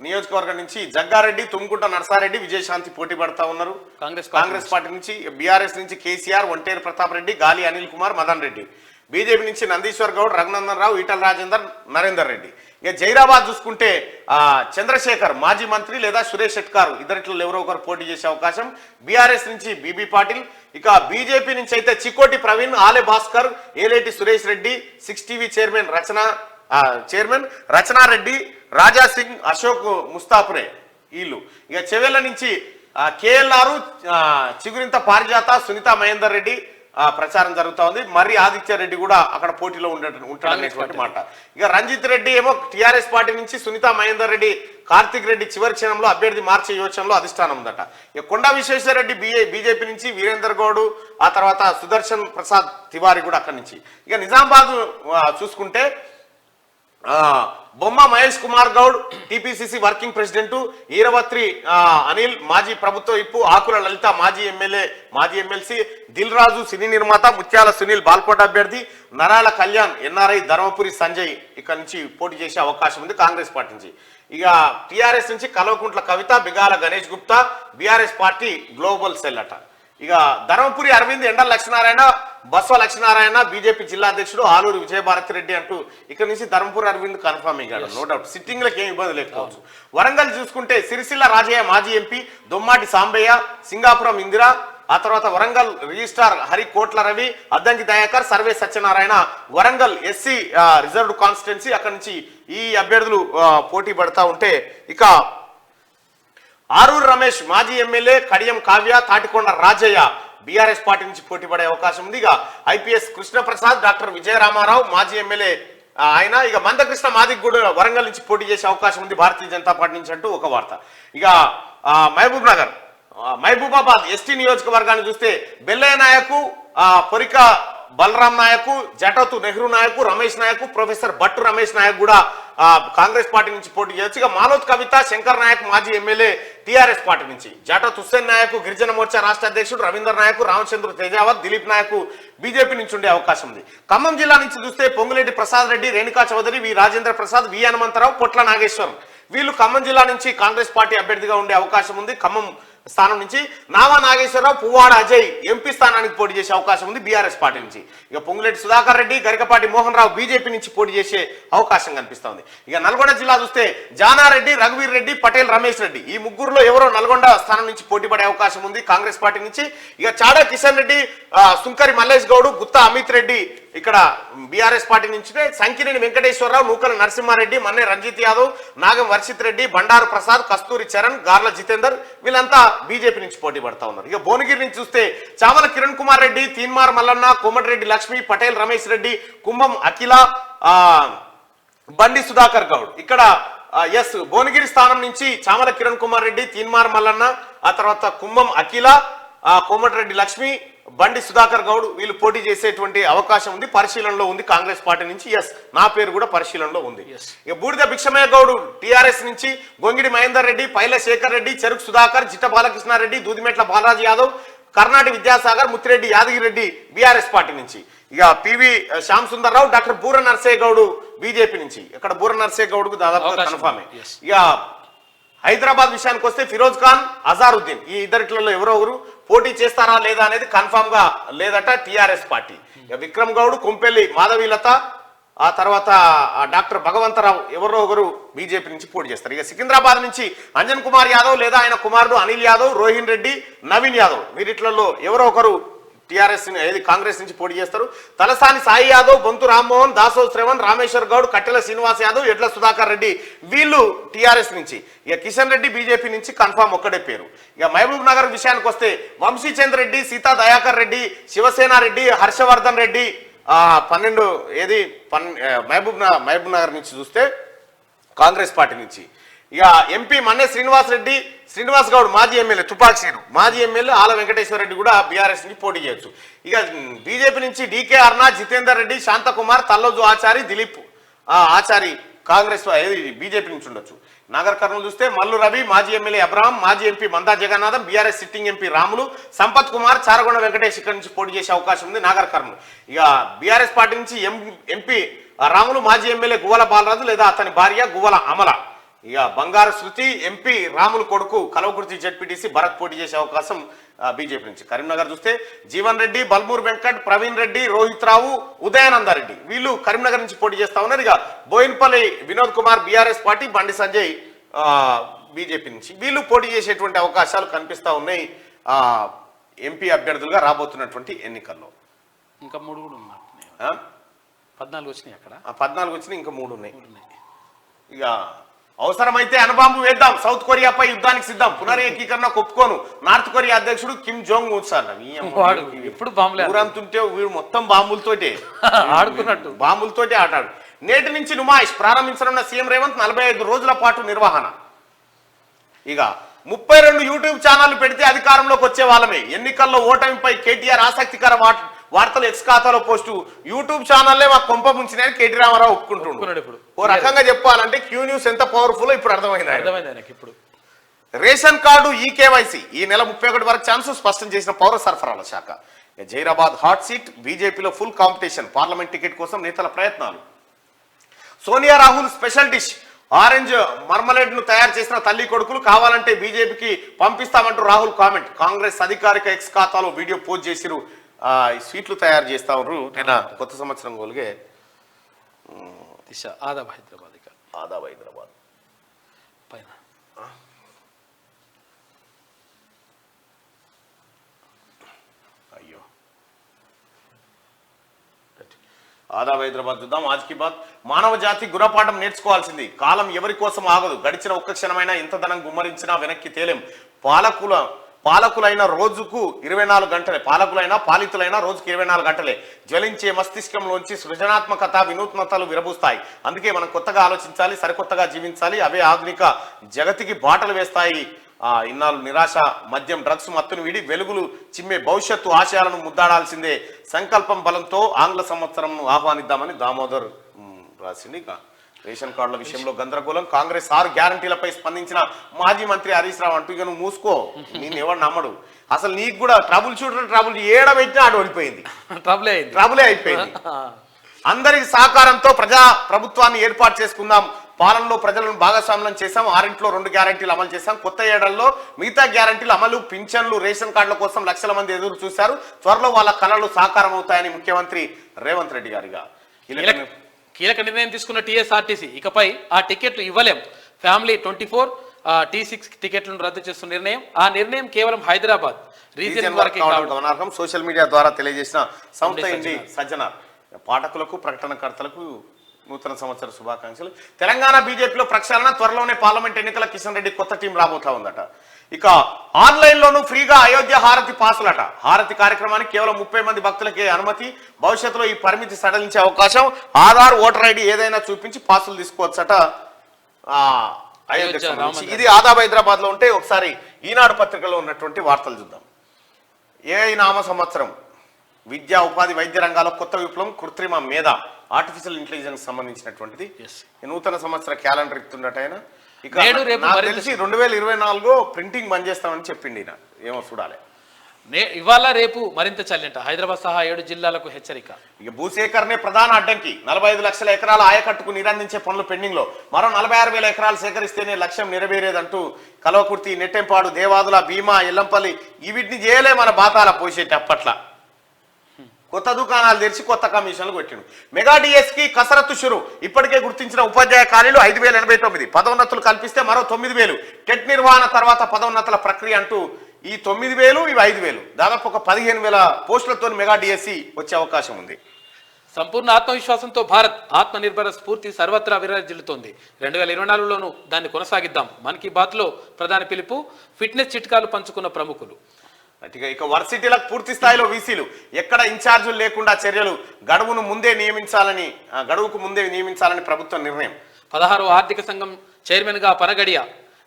నియోజకవర్గం నుంచి జగ్గారెడ్డి, తుమ్కుంట నర్సారెడ్డి, విజయశాంతి పోటీ పడతా ఉన్నారు. కాంగ్రెస్ పార్టీ నుంచి బీఆర్ఎస్ నుంచి కేసీఆర్, ఒంటేరు ప్రతాప్ రెడ్డి, గాలి అనిల్ కుమార్, మదన్ రెడ్డి. బీజేపీ నుంచి నందీశ్వర్ గౌడ్, రఘునందన్ రావు, ఈటల రాజేందర్, నరేందర్ రెడ్డి. ఇక జైరాబాద్ చూసుకుంటే చంద్రశేఖర్ మాజీ మంత్రి లేదా సురేష్ షెట్కార్ ఇద్దరిట్లో ఎవరో ఒకరు పోటీ చేసే అవకాశం. బీఆర్ఎస్ నుంచి బీబీ పాటిల్. ఇక బీజేపీ నుంచి అయితే చికోటి ప్రవీణ్, ఆలే భాస్కర్, ఏలేటి సురేష్ రెడ్డి, 6 టీవీ చైర్మన్ రచనారెడ్డి, రాజా సింగ్, అశోక్ ముస్తాపురే వీళ్ళు. ఇక చెవెళ్ల నుంచి కేఎల్ఆర్, చిగురింత పారిజాత, సునీత మహేందర్ రెడ్డి ప్రచారం జరుగుతా ఉంది. మరి ఆదిత్య రెడ్డి కూడా అక్కడ పోటీలో ఉంటాడనేటువంటి మాట. ఇక రంజిత్ రెడ్డి ఏమో టీఆర్ఎస్ పార్టీ నుంచి, సునీత మహేందర్ రెడ్డి, కార్తిక్ రెడ్డి చివరి క్షణంలో అభ్యర్థి మార్చే యోచనలో అధిష్టానం ఉందట. ఇక కొండా విశ్వేశ్వరరెడ్డి బీజేపీ నుంచి, వీరేందర్ గౌడ్, ఆ తర్వాత సుదర్శన్ ప్రసాద్ తివారీ కూడా అక్కడి నుంచి. ఇక నిజామాబాద్ చూసుకుంటే బొమ్మ Mahesh Kumar Goud TPCC working president, Eravatri Anil మాజీ ప్రభుత్వ విప్పు, ఆకుల లలిత మాజీ ఎమ్మెల్యే మాజీ ఎమ్మెల్సీ, దిల్ రాజు సినీ నిర్మాత, ముత్యాల సునీల్ బాల్కోట అభ్యర్థి, నరాల కళ్యాణ్ ఎన్ఆర్ఐ, ధర్మపురి సంజయ్ ఇక్కడ నుంచి పోటీ చేసే అవకాశం ఉంది కాంగ్రెస్ పార్టీ నుంచి. ఇక టిఆర్ఎస్ నుంచి Kalvakuntla Kavitha, Bigala Ganesh Gupta, BRS party global cell అట. ఇక ధర్మపురి అరవింద్, ఎండల లక్ష్మీనారాయణ, బస్వ లక్ష్మీనారాయణ బీజేపీ జిల్లా అధ్యక్షుడు, ఆలూరు విజయభారతి రెడ్డి అంటూ ఇక్కడ నుంచి ధర్మపురి అరవింద్ కన్ఫర్మ్ అయ్యాడు, నో డౌట్. సిట్టింగ్లకు ఏం ఇబ్బంది లేకపోవచ్చు. వరంగల్ చూసుకుంటే సిరిసిల్ల రాజయ్య మాజీ ఎంపీ, దొమ్మాటి సాంబయ్య, సింగాపురం ఇందిరా, ఆ తర్వాత వరంగల్ రిజిస్ట్రార్ హరి కోట్ల Ravi, Addanki Dayakar, survey Satyanarayana, Warangal SC reserved constituency అక్కడి నుంచి ఈ అభ్యర్థులు పోటీ పడతా ఉంటే, ఇక ఆరూరు రమేష్ మాజీ MLA, Kadiyam Kavya, Thatikonda Rajaiah BRS party నుంచి పోటీ పడే అవకాశం ఉంది. ఇక ఐపీఎస్ కృష్ణప్రసాద్, డాక్టర్ విజయరామారావు మాజీ ఎమ్మెల్యే ఆయన, ఇక మందకృష్ణ మాదిక్ కూడా వరంగల్ నుంచి పోటీ చేసే అవకాశం ఉంది భారతీయ జనతా పార్టీ నుంచి అంటూ ఒక వార్త. ఇక మహబూబాబాద్ ఎస్టీ నియోజకవర్గాన్ని చూస్తే బెల్లయ్య నాయకు, పొరిక బలరాం నాయకు, జటతు నెహ్రూ నాయకు, రమేష్ నాయకు, ప్రొఫెసర్ భట్టు రమేష్ నాయక్ కూడా కాంగ్రెస్ పార్టీ నుంచి పోటీ చేయొచ్చు. ఇక మాలోత్ కవిత, శంకర్ నాయక్ మాజీ ఎమ్మెల్యే టీఆర్ఎస్ పార్టీ నుంచి, జటత్ హుస్సేన్ నాయకు గిరిజన మోర్చా రాష్ట్ర అధ్యక్షుడు, రవీందర్ నాయకు, రామచంద్ర తేజావత్, దిలీప్ నాయకు బీజేపీ నుంచి ఉండే అవకాశం ఉంది. ఖమ్మం జిల్లా నుంచి చూస్తే పొంగులేటి ప్రసాద్ రెడ్డి, రేణుకా చౌదరి, వి రాజేంద్ర ప్రసాద్, వి హనుమంతరావు, పొట్ల నాగేశ్వర్ వీళ్ళు ఖమ్మం జిల్లా నుంచి కాంగ్రెస్ పార్టీ అభ్యర్థిగా ఉండే అవకాశం ఉంది. ఖమ్మం స్థానం నుంచి నావా నాగేశ్వరరావు, పువ్వాడ అజయ్ ఎంపీ స్థానానికి పోటీ చేసే అవకాశం ఉంది బీఆర్ఎస్ పార్టీ నుంచి. ఇక పొంగులేటి సుధాకర్ రెడ్డి, గరికపాటి మోహన్ రావు బీజేపీ నుంచి పోటీ చేసే అవకాశం కనిపిస్తోంది. ఇక నల్గొండ జిల్లా చూస్తే జానారెడ్డి, రఘువీర్ రెడ్డి, పటేల్ రమేష్ రెడ్డి ఈ ముగ్గురులో ఎవరో నల్గొండ స్థానం నుంచి పోటీ పడే అవకాశం ఉంది కాంగ్రెస్ పార్టీ నుంచి. ఇక చాడ కిషన్ రెడ్డి, సుంకరి మల్లేష్ గౌడ్, గుత్తా అమిత్ రెడ్డి ఇక్కడ బీఆర్ఎస్ పార్టీ నుంచి, సంకినేని వెంకటేశ్వరరావు, నూకల నరసింహారెడ్డి, మన్నే రంజిత్ యాదవ్, నాగం వర్షిత్ రెడ్డి, బండారు ప్రసాద్, కస్తూరి చరణ్, గార్ల జితేందర్ వీళ్ళంతా బీజేపీ నుంచి పోటీ పడతా ఉన్నారు. ఇక భువనగిరి నుంచి చూస్తే చామల కిరణ్ కుమార్ రెడ్డి, తీన్మార్ మల్లన్న, కోమటిరెడ్డి లక్ష్మి, పటేల్ రమేష్ రెడ్డి, కుంభం అఖిల, బండి సుధాకర్ గౌడ్ ఇక్కడ భువనగిరి స్థానం నుంచి చామల కిరణ్ కుమార్ రెడ్డి, తీన్మార్ మల్లన్న, ఆ తర్వాత కుంభం అఖిల, కోమటిరెడ్డి లక్ష్మి, బండి సుధాకర్ గౌడ్ వీళ్ళు పోటీ చేసేటువంటి అవకాశం ఉంది, పరిశీలనలో ఉంది కాంగ్రెస్ పార్టీ నుంచి. నా పేరు కూడా పరిశీలనలో ఉంది. ఇక బూడిద భిక్షమయ్య గౌడ్ టీఆర్ఎస్ నుంచి, గొంగిడి మహేందర్ రెడ్డి, పైల శేఖర్ రెడ్డి, చెరుకు సుధాకర్, జిట్ట బాలకృష్ణారెడ్డి, దూదిమెట్ల బాలరాజు యాదవ్, కర్ణాటి విద్యాసాగర్, ముత్తిరెడ్డి యాదగిరి రెడ్డి బీఆర్ఎస్ పార్టీ నుంచి. ఇక పివి శ్యామ్ సుందర్ రావు, డాక్టర్ బూర నర్సయ్య గౌడ్ బీజేపీ నుంచి. ఇక్కడ బూర నర్సయ్య గౌడ్ కు దాదాపు కన్ఫామే. ఇక హైదరాబాద్ విషయానికి వస్తే ఫిరోజ్ ఖాన్, అజారుద్దీన్ ఈ ఇద్దరిట్లలో ఎవరో ఒకరు పోటీ చేస్తారా లేదా అనేది కన్ఫామ్ గా లేదట టీఆర్ఎస్ పార్టీ. విక్రమ్ గౌడ్, కొంపెల్లి మాధవీలత, ఆ తర్వాత డాక్టర్ భగవంతరావు ఎవరో ఒకరు బీజేపీ నుంచి పోటీ చేస్తారు. ఇక సికింద్రాబాద్ నుంచి అంజన్ కుమార్ యాదవ్ లేదా ఆయన కుమారుడు అనిల్ యాదవ్, రోహిన్ రెడ్డి, నవీన్ యాదవ్ వీరిట్లలో ఎవరో ఒకరు టీఆర్ఎస్ కాంగ్రెస్ నుంచి పోటీ చేస్తారు. తలసాని సాయి యాదవ్, బొంతు రామ్మోహన్, దాసో శ్రవణ్, రామేశ్వర్ గౌడ్, కట్టెల శ్రీనివాస్ యాదవ్, ఎడ్ల సుధాకర్ రెడ్డి వీళ్ళు టీఆర్ఎస్ నుంచి. ఇక కిషన్ రెడ్డి బీజేపీ నుంచి కన్ఫామ్ ఒక్కడే పేరు. ఇక మహబూబ్ నగర్ విషయానికి వస్తే వంశీచంద్ర రెడ్డి, సీతా దయాకర్ రెడ్డి, శివసేన రెడ్డి, హర్షవర్ధన్ రెడ్డి 12 మహబూబ్ నగర్ నుంచి చూస్తే కాంగ్రెస్ పార్టీ నుంచి. ఇక ఎంపీ మన్నే శ్రీనివాస్ గౌడ్ మాజీ ఎమ్మెల్యే, తుపాక్షీరు మాజీ ఎమ్మెల్యే, ఆల వెంకటేశ్వర రెడ్డి కూడా బీఆర్ఎస్ నుంచి పోటీ చేయొచ్చు. ఇక బీజేపీ నుంచి డీకే అర్నా, జితేందర్ రెడ్డి, శాంతకుమార్, తల్లోజు ఆచారి, దిలీప్ ఆచారి కాంగ్రెస్ బీజేపీ నుంచి ఉండొచ్చు. నాగర్ కర్నూలు చూస్తే మల్లు రవి మాజీ ఎమ్మెల్యే, అబ్రహం మాజీ MP Manda Jagannatham, BRS sitting MP Ramulu, Sampath Kumar, Charagonda Venkatesh ఇక్కడ నుంచి పోటీ చేసే అవకాశం ఉంది నాగర్ కర్నూలు. ఇక బీఆర్ఎస్ పార్టీ నుంచి ఎంపీ రాములు, మాజీ ఎమ్మెల్యే గువ్వల బాలరాజు లేదా అతని భార్య గువ్వల అమల. ఇక బంగారు శృతి ఎంపీ రాములు కొడుకు కలవకుర్తి జెడ్పీటీసీ భరత్ పోటీ చేసే అవకాశం బీజేపీ నుంచి. కరీంనగర్ చూస్తే జీవన్ రెడ్డి, బల్మూర్ వెంకట్, ప్రవీణ్ రెడ్డి, రోహిత్ రావు, ఉదయానందారెడ్డి వీళ్ళు కరీంనగర్ నుంచి పోటీ చేస్తా ఉన్నారు. ఇక Boinpally Vinod Kumar BRS party, Bandi Sanjay BJP నుంచి వీళ్ళు పోటీ చేసేటువంటి అవకాశాలు కనిపిస్తా ఉన్నాయి ఎంపీ అభ్యర్థులుగా రాబోతున్నటువంటి ఎన్నికల్లో. ఇంకా 3 కూడా ఉన్నాయి, 14 వచ్చినాయి. అక్కడ 14 వచ్చినాయి, ఇంకా 3 ఉన్నాయి. ఇక అవసరమైతే అణుబాంబు వేద్దాం, సౌత్ కొరియాపై యుద్ధానికి సిద్ధం, పునరేకీకరణ ఒప్పుకోను నార్త్ కొరియా అధ్యక్షుడు కిమ్ జోంగ్ ఉన్. ఎప్పుడు ఊరంతుంటే వీడు మొత్తం బాంబులతోటే ఆడుకున్నట్టు బాంబులతోటే ఆటాడు. నేటి నుంచి నుమాయిష్ ప్రారంభించనున్న సీఎం రేవంత్, 45 రోజుల పాటు నిర్వహణ. ఇక 32 యూట్యూబ్ ఛానళ్లు పెడితే అధికారంలోకి వచ్చే వాళ్ళమే. ఎన్నికల్లో ఓటమిపై కేటీఆర్ ఆసక్తికర వార్తలు ఎక్స్ ఖాతాలో పోస్టు, యూట్యూబ్ ఛానల్లే మా కొంప ముంచినాయని కేటీ రామారావు ఒప్పుకుంటున్నాడు. ఇప్పుడు ఓ రకంగా చెప్పాలంటే క్యూ న్యూస్ ఎంత పవర్ఫుల్ ఇప్పుడు అర్థమైంది. ఆయనకి ఇప్పుడు రేషన్ కార్డు ఈకేవైసీ ఈ నెల 31 వరకు ఛాన్స్ స్పష్టం చేసిన పౌర సరఫరాల శాఖ. జైరాబాద్ హాట్ సీట్, బీజేపీలో ఫుల్ కాంపిటీషన్, పార్లమెంట్ టికెట్ కోసం నేతల ప్రయత్నాలు. Sonia Rahul special dish, orange marmalade ను తయారు చేసిన తల్లి కొడుకులు, కావాలంటే బీజేపీకి పంపిస్తామంటూ రాహుల్ కామెంట్. కాంగ్రెస్ అధికారిక ఎక్స్ ఖాతాలో వీడియో పోస్ట్ చేసిరు. స్వీట్లు తయారు చేస్తా ఉన్నారు. నిన్న కొత్త సంవత్సరం గోలుగే దిశ ఆదాబ్ హైదరాబాద్, ఇక ఆదాబ్ హైదరాబాద్ పైన అయ్యో ఆదాబ్ హైదరాబాద్ చూద్దాం. ఆజ్ కీ బాత్. మానవ జాతి గుణపాఠం నేర్చుకోవాల్సింది. కాలం ఎవరి కోసం ఆగదు. గడిచిన ఒక్క క్షణమైనా ఎంత ధనం గుమ్మరించినా వెనక్కి తేలేం. పాలకులైన రోజుకు 24 గంటలే, పాలితులైనా రోజుకు 24 గంటలే. జ్వలించే మస్తిష్కంలోంచి సృజనాత్మకత, వినూత్నతలు విరబూస్తాయి. అందుకే మనం కొత్తగా ఆలోచించాలి, సరికొత్తగా జీవించాలి. అవే ఆధునిక జగతికి బాటలు వేస్తాయి. ఇన్నాళ్ళు నిరాశ, మద్యం, డ్రగ్స్ మత్తును వీడి వెలుగులు చిమ్మే భవిష్యత్తు ఆశయాలను ముద్దాడాల్సిందే. సంకల్పం బలంతో ఆంగ్ల సంవత్సరంను ఆహ్వానిద్దామని దామోదర్ రాసింది. రేషన్ కార్డుల విషయంలో గందరగోళం. కాంగ్రెస్ 6 గ్యారంటీలపై స్పందించిన మాజీ మంత్రి హరీష్ రావు అంటూ ఇక నువ్వు మూసుకో, నేను ఎవరు నమ్మడు. అసలు నీకు కూడా ట్రబుల్ ఏడబెట్టినా ఆడు ఓడిపోయింది, ట్రబులే అయిపోయింది. అందరికి సహకారంతో ప్రజా ప్రభుత్వాన్ని ఏర్పాటు చేసుకుందాం. పాలనలో ప్రజలను భాగస్వామ్యం చేశాం. 6 2 గ్యారంటీలు అమలు చేశాం. కొత్త ఏడాదిలో మిగతా గ్యారంటీలు అమలు, పింఛన్లు, రేషన్ కార్డుల కోసం లక్షల మంది ఎదురు చూశారు. త్వరలో వాళ్ళ కళలు సాకారం అవుతాయని ముఖ్యమంత్రి రేవంత్ రెడ్డి గారిగా కీలక నిర్ణయం తీసుకున్న టీఎస్ఆర్టీసీ ఇకపై ఆ టికెట్లు ఇవ్వలేం. ఫ్యామిలీ 24 T6 టికెట్లను రద్దు చేస్తున్న నిర్ణయం. ఆ నిర్ణయం కేవలం హైదరాబాద్ రీజియన్ వరకే కావడం సోషల్ మీడియా ద్వారా తెలియజేసిన సంస్థ ఇండి సజ్జనార్. పాఠకులకు, ప్రకటనకర్తలకు నూతన సంవత్సర శుభాకాంక్షలు. తెలంగాణ బీజేపీలో ప్రక్షాళన. త్వరలోనే పార్లమెంట్ ఎన్నికల కిషన్ రెడ్డి కొత్త టీం రాబోతా ఉందట. ఇక ఆన్లైన్ లోను ఫ్రీగా అయోధ్య హారతి పాసులట. హారతి కార్యక్రమానికి కేవలం 30 మంది భక్తులకే అనుమతి. భవిష్యత్తులో ఈ పరిమితి సడలించే అవకాశం. ఆధార్, ఓటర్ ఐడి ఏదైనా చూపించి పాసులు తీసుకోవచ్చట అయోధ్య. ఇది ఆదాబ్ హైదరాబాద్ లో ఉంటే ఒకసారి ఈనాడు పత్రికలో ఉన్నటువంటి వార్తలు చూద్దాం. ఏఐ నామ సంవత్సరం. విద్యా, ఉపాధి, వైద్య రంగాల్లో కొత్త విప్లవం. కృత్రిమ మేధ, ఆర్టిఫిషియల్ ఇంటెలిజెన్స్ సంబంధించినటువంటిది. నూతన సంవత్సర క్యాలెండర్ ఇస్తుండట ఆయన. ఇక తెలిసి 2024 ప్రింటింగ్ బంద్ చేస్తామని చెప్పిండి ఈయన. ఏమో చూడాలి. ఇవాళ రేపు మరింత చల్లంట. హైదరాబాద్ సహా 7 జిల్లాలకు హెచ్చరిక. ఇక భూసేకరణే ప్రధాన అడ్డంకి. 45 లక్షల ఎకరాల ఆయకట్టుకు నీరందించే పనులు పెండింగ్ లో. మరో 46,000 ఎకరాలు సేకరిస్తేనే లక్ష్యం నెరవేరేదంటూ కల్వకుర్తి, నెట్టెంపాడు, దేవాదుల, భీమా, ఎల్లంపల్లి వీటిని చేయలే మన బాతాల పోసేటి. అప్పట్ల కొత్త దుకాణాలు తెరిచి కొత్త కమిషన్లు కొట్టిండు. మెగా డిఎస్కి కసరత్తు షురు. ఇప్పటికే గుర్తించిన ఉపాధ్యాయ ఖాళీలు 5,089. పదోన్నతులు కల్పిస్తే మరో 9,000. టెట్ నిర్వహణ తర్వాత పదోన్నతుల ప్రక్రియ అంటూ ఈ 9,000 ఇవి 5,000, దాదాపు ఒక 15,000 పోస్టులతో మెగా డిఎస్సి వచ్చే అవకాశం ఉంది. సంపూర్ణ ఆత్మవిశ్వాసంతో భారత్ ఆత్మనిర్భర స్ఫూర్తి సర్వత్రా విరాజిల్లుతోంది. 2024లోనూ దాన్ని కొనసాగిద్దాం. మన్ కీ బాత్ లో ప్రధాని పిలుపు. ఫిట్నెస్ చిట్కాలు పంచుకున్న ప్రముఖులు. ఇక వర్సిటీలకు పూర్తి స్థాయిలో వీసీలు. ఎక్కడ ఇన్ఛార్జీలు లేకుండా చర్యలు. గడువుకు ముందే నియమించాలని ప్రభుత్వం నిర్ణయం. 16వ ఆర్థిక సంఘం చైర్మన్ గా పనగడియ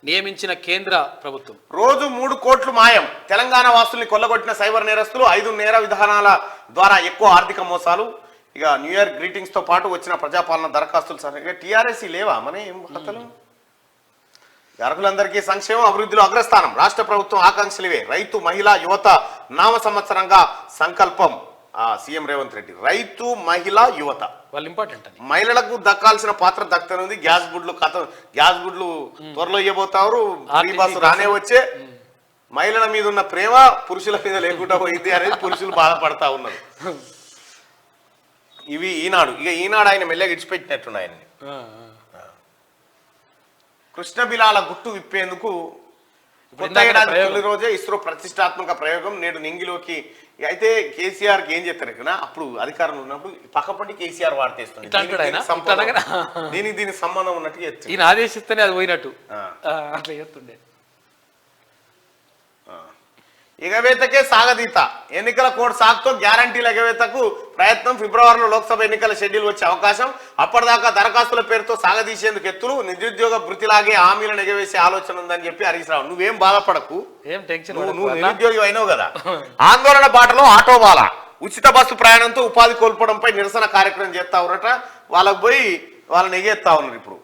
నియమించిన కేంద్ర ప్రభుత్వం. రోజు 3 కోట్లు మాయం. తెలంగాణ వాసుల్ని కొల్లగొట్టిన సైబర్ నేరస్తులు. 5 నేర విధానాల ద్వారా ఎక్కువ ఆర్థిక మోసాలు. ఇక న్యూ ఇయర్ గ్రీటింగ్స్ తో పాటు వచ్చిన ప్రజాపాలన దరఖాస్తులు సరిగ్గా టీఆర్ఎస్ లేవా మన ఏం కథలు. అర్హులందరికీ సంక్షేమం, అభివృద్ధిలో అగ్రస్థానం. రాష్ట్ర ప్రభుత్వం ఆకాంక్షలివే. రైతు, మహిళ, యువత నామ సంవత్సరంగా సంకల్పం. సీఎం రేవంత్ రెడ్డి. రైతు, మహిళ, యువత వాళ్ళు ఇంపార్టెంట్ అని. మహిళలకు దక్కాల్సిన పాత్ర దక్కనుంది. గ్యాస్ గుడ్లు త్వరలో ఇవ్వబోతారు. ఫ్రీ బస్సు రానే వచ్చే. మహిళల మీద ఉన్న ప్రేమ పురుషుల మీద లేకుండా పోయింది అనేది పురుషులు బాధపడతా ఉన్నారు. ఇవి ఈనాడు. ఇక ఈనాడు ఆయన మెల్లగా ఇడిచిపెట్టినట్టున్నా ఆయన్ని. కృష్ణబిలాల గుట్టు విప్పేందుకు కొత్త ఏడాది తొలి రోజే ఇస్రో ప్రతిష్టాత్మక ప్రయోగం. నేడు నింగిలోకి. అయితే కేసీఆర్కి ఏం చెప్తారు అప్పుడు అధికారంలో ఉన్నప్పుడు పక్కపట్టి కేసీఆర్ వాడితేస్తుంది. దీనికి సంబంధం ఉన్నట్టు చెప్తుంది. ఈయన ఆదేశిస్తేనే అది పోయినట్టు అట్లా చెప్తుండే. ఎగవేతకే సాగదీత. ఎన్నికల కోడ్ సాగుతో గ్యారంటీల ఎగవేతకు ప్రయత్నం. ఫిబ్రవరిలో లోక్సభ ఎన్నికల షెడ్యూల్ వచ్చే అవకాశం. అప్పటిదాకా దరఖాస్తుల పేరుతో సాగదీసేందుకు ఎత్తులు. నిరుద్యోగ భృతిలాగే హామీలను ఎగవేసే ఆలోచన ఉందని చెప్పి హరీష్ రావు. నువ్వేం బాధపడకు, ఏం టెన్షన్. నువ్వు నిరుద్యోగి అయినావు కదా. ఆందోళన బాటలో ఆటోబాల. ఉచిత బస్సు ప్రయాణంతో ఉపాధి కోల్పోవడంపై నిరసన కార్యక్రమం చేస్తా ఉన్నారట. వాళ్ళకు పోయి వాళ్ళని ఎగేస్తా ఉన్నారు. ఇప్పుడు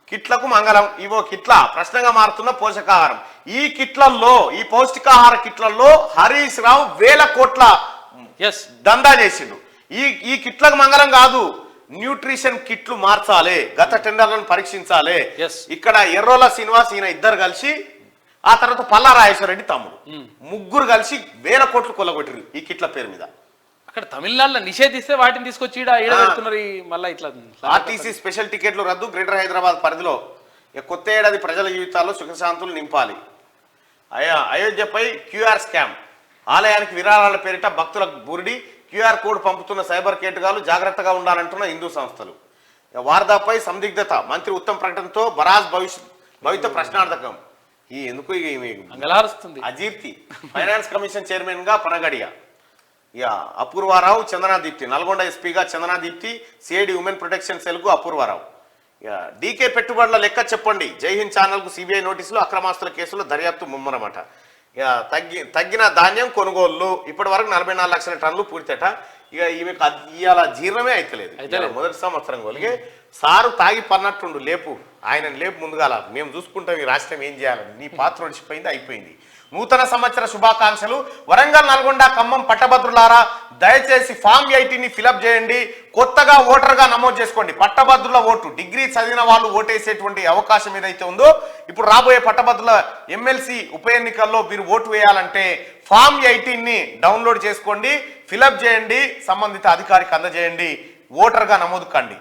కిట్లకు మంగళం, ఇవో కిట్ల ప్రశ్నగా మారుతున్న పోషకాహారం. ఈ కిట్లల్లో, ఈ పౌష్టికాహార కిట్లలో హరీష్ రావు వేల కోట్ల దందా చేసిండు. ఈ కిట్లకు మంగళం కాదు, న్యూట్రిషన్ కిట్లు మార్చాలి, గత టెండర్లను పరీక్షించాలి. ఇక్కడ ఎర్రోల శ్రీనివాస్ ఈయన ఇద్దరు కలిసి, ఆ తర్వాత పల్లా రాజేశ్వరరెడ్డి తమ్ముడు, ముగ్గురు కలిసి వేల కోట్లు కొల్లగొట్టారు ఈ కిట్ల పేరు మీద. అక్కడ తమిళనాడులో నిషేధిస్తే వాటిని తీసుకొచ్చి పెడుతున్నారు. మళ్ళీ ఇట్లా ఆర్టీసీ స్పెషల్ టికెట్లు రద్దు. గ్రేటర్ హైదరాబాద్ పరిధిలో కొత్త ఏడాది ప్రజల జీవితాల్లో సుఖశాంతులు నింపాలి. అయోధ్యపై క్యూఆర్ స్కామ్. ఆలయానికి విరాళాల పేరిట భక్తులకు బురిడి. క్యూఆర్ కోడ్ పంపుతున్న సైబర్ కేటుగాలు జాగ్రత్తగా ఉండాలంటున్న హిందూ సంస్థలు. వార్దాపై సందిగ్ధత. మంత్రి ఉత్తమ్ ప్రకటనతో బరాజ్ భవిత ప్రశ్నార్థకం. ఈ ఎందుకు అజీర్తి. ఫైనాన్స్ కమిషన్ చైర్మన్ గా పనగడియ. అపూర్వారావు, చందనాదీప్తి. నల్గొండ ఎస్పీగా Chandana Deepti. CID women protection cell కు అపూర్వారావు. డీకే పెట్టుబడుల లెక్క చెప్పండి. జై హింద్ ఛానల్ కు సిబిఐ నోటీసులు. అక్రమాస్తుల కేసులో దర్యాప్తు ముమ్మరమాట. తగ్గిన ధాన్యం కొనుగోళ్లు. ఇప్పటి వరకు 44 లక్షల టన్నులు పూర్తట. ఇక ఈమెకు ఇవాళ జీర్ణమే అయితలేదు. మొదటి సంవత్సరం కొలిగే సారు తాగి పన్నట్టుండు. లేపు ఆయనను లేపు ముందుగాల, మేము చూసుకుంటాం ఈ రాష్ట్రం ఏం చేయాలని. నీ పాత్ర ఒడిచిపోయింది, అయిపోయింది. నూతన సంవత్సర శుభాకాంక్షలు. వరంగల్, నల్గొండ, ఖమ్మం పట్టభద్రులారా, దయచేసి ఫామ్ 80ని ఫిలప్ చేయండి. కొత్తగా ఓటర్గా నమోదు చేసుకోండి. పట్టభద్రుల ఓటు, డిగ్రీ చదివిన వాళ్ళు ఓటేసేటువంటి అవకాశం ఏదైతే ఉందో, ఇప్పుడు రాబోయే పట్టభద్రుల ఎమ్మెల్సీ ఉప ఎన్నికల్లో మీరు ఓటు వేయాలంటే ఫామ్ 18ని డౌన్లోడ్ చేసుకోండి, ఫిలప్ చేయండి, సంబంధిత అధికారికి అందజేయండి, ఓటర్గా నమోదు కండి.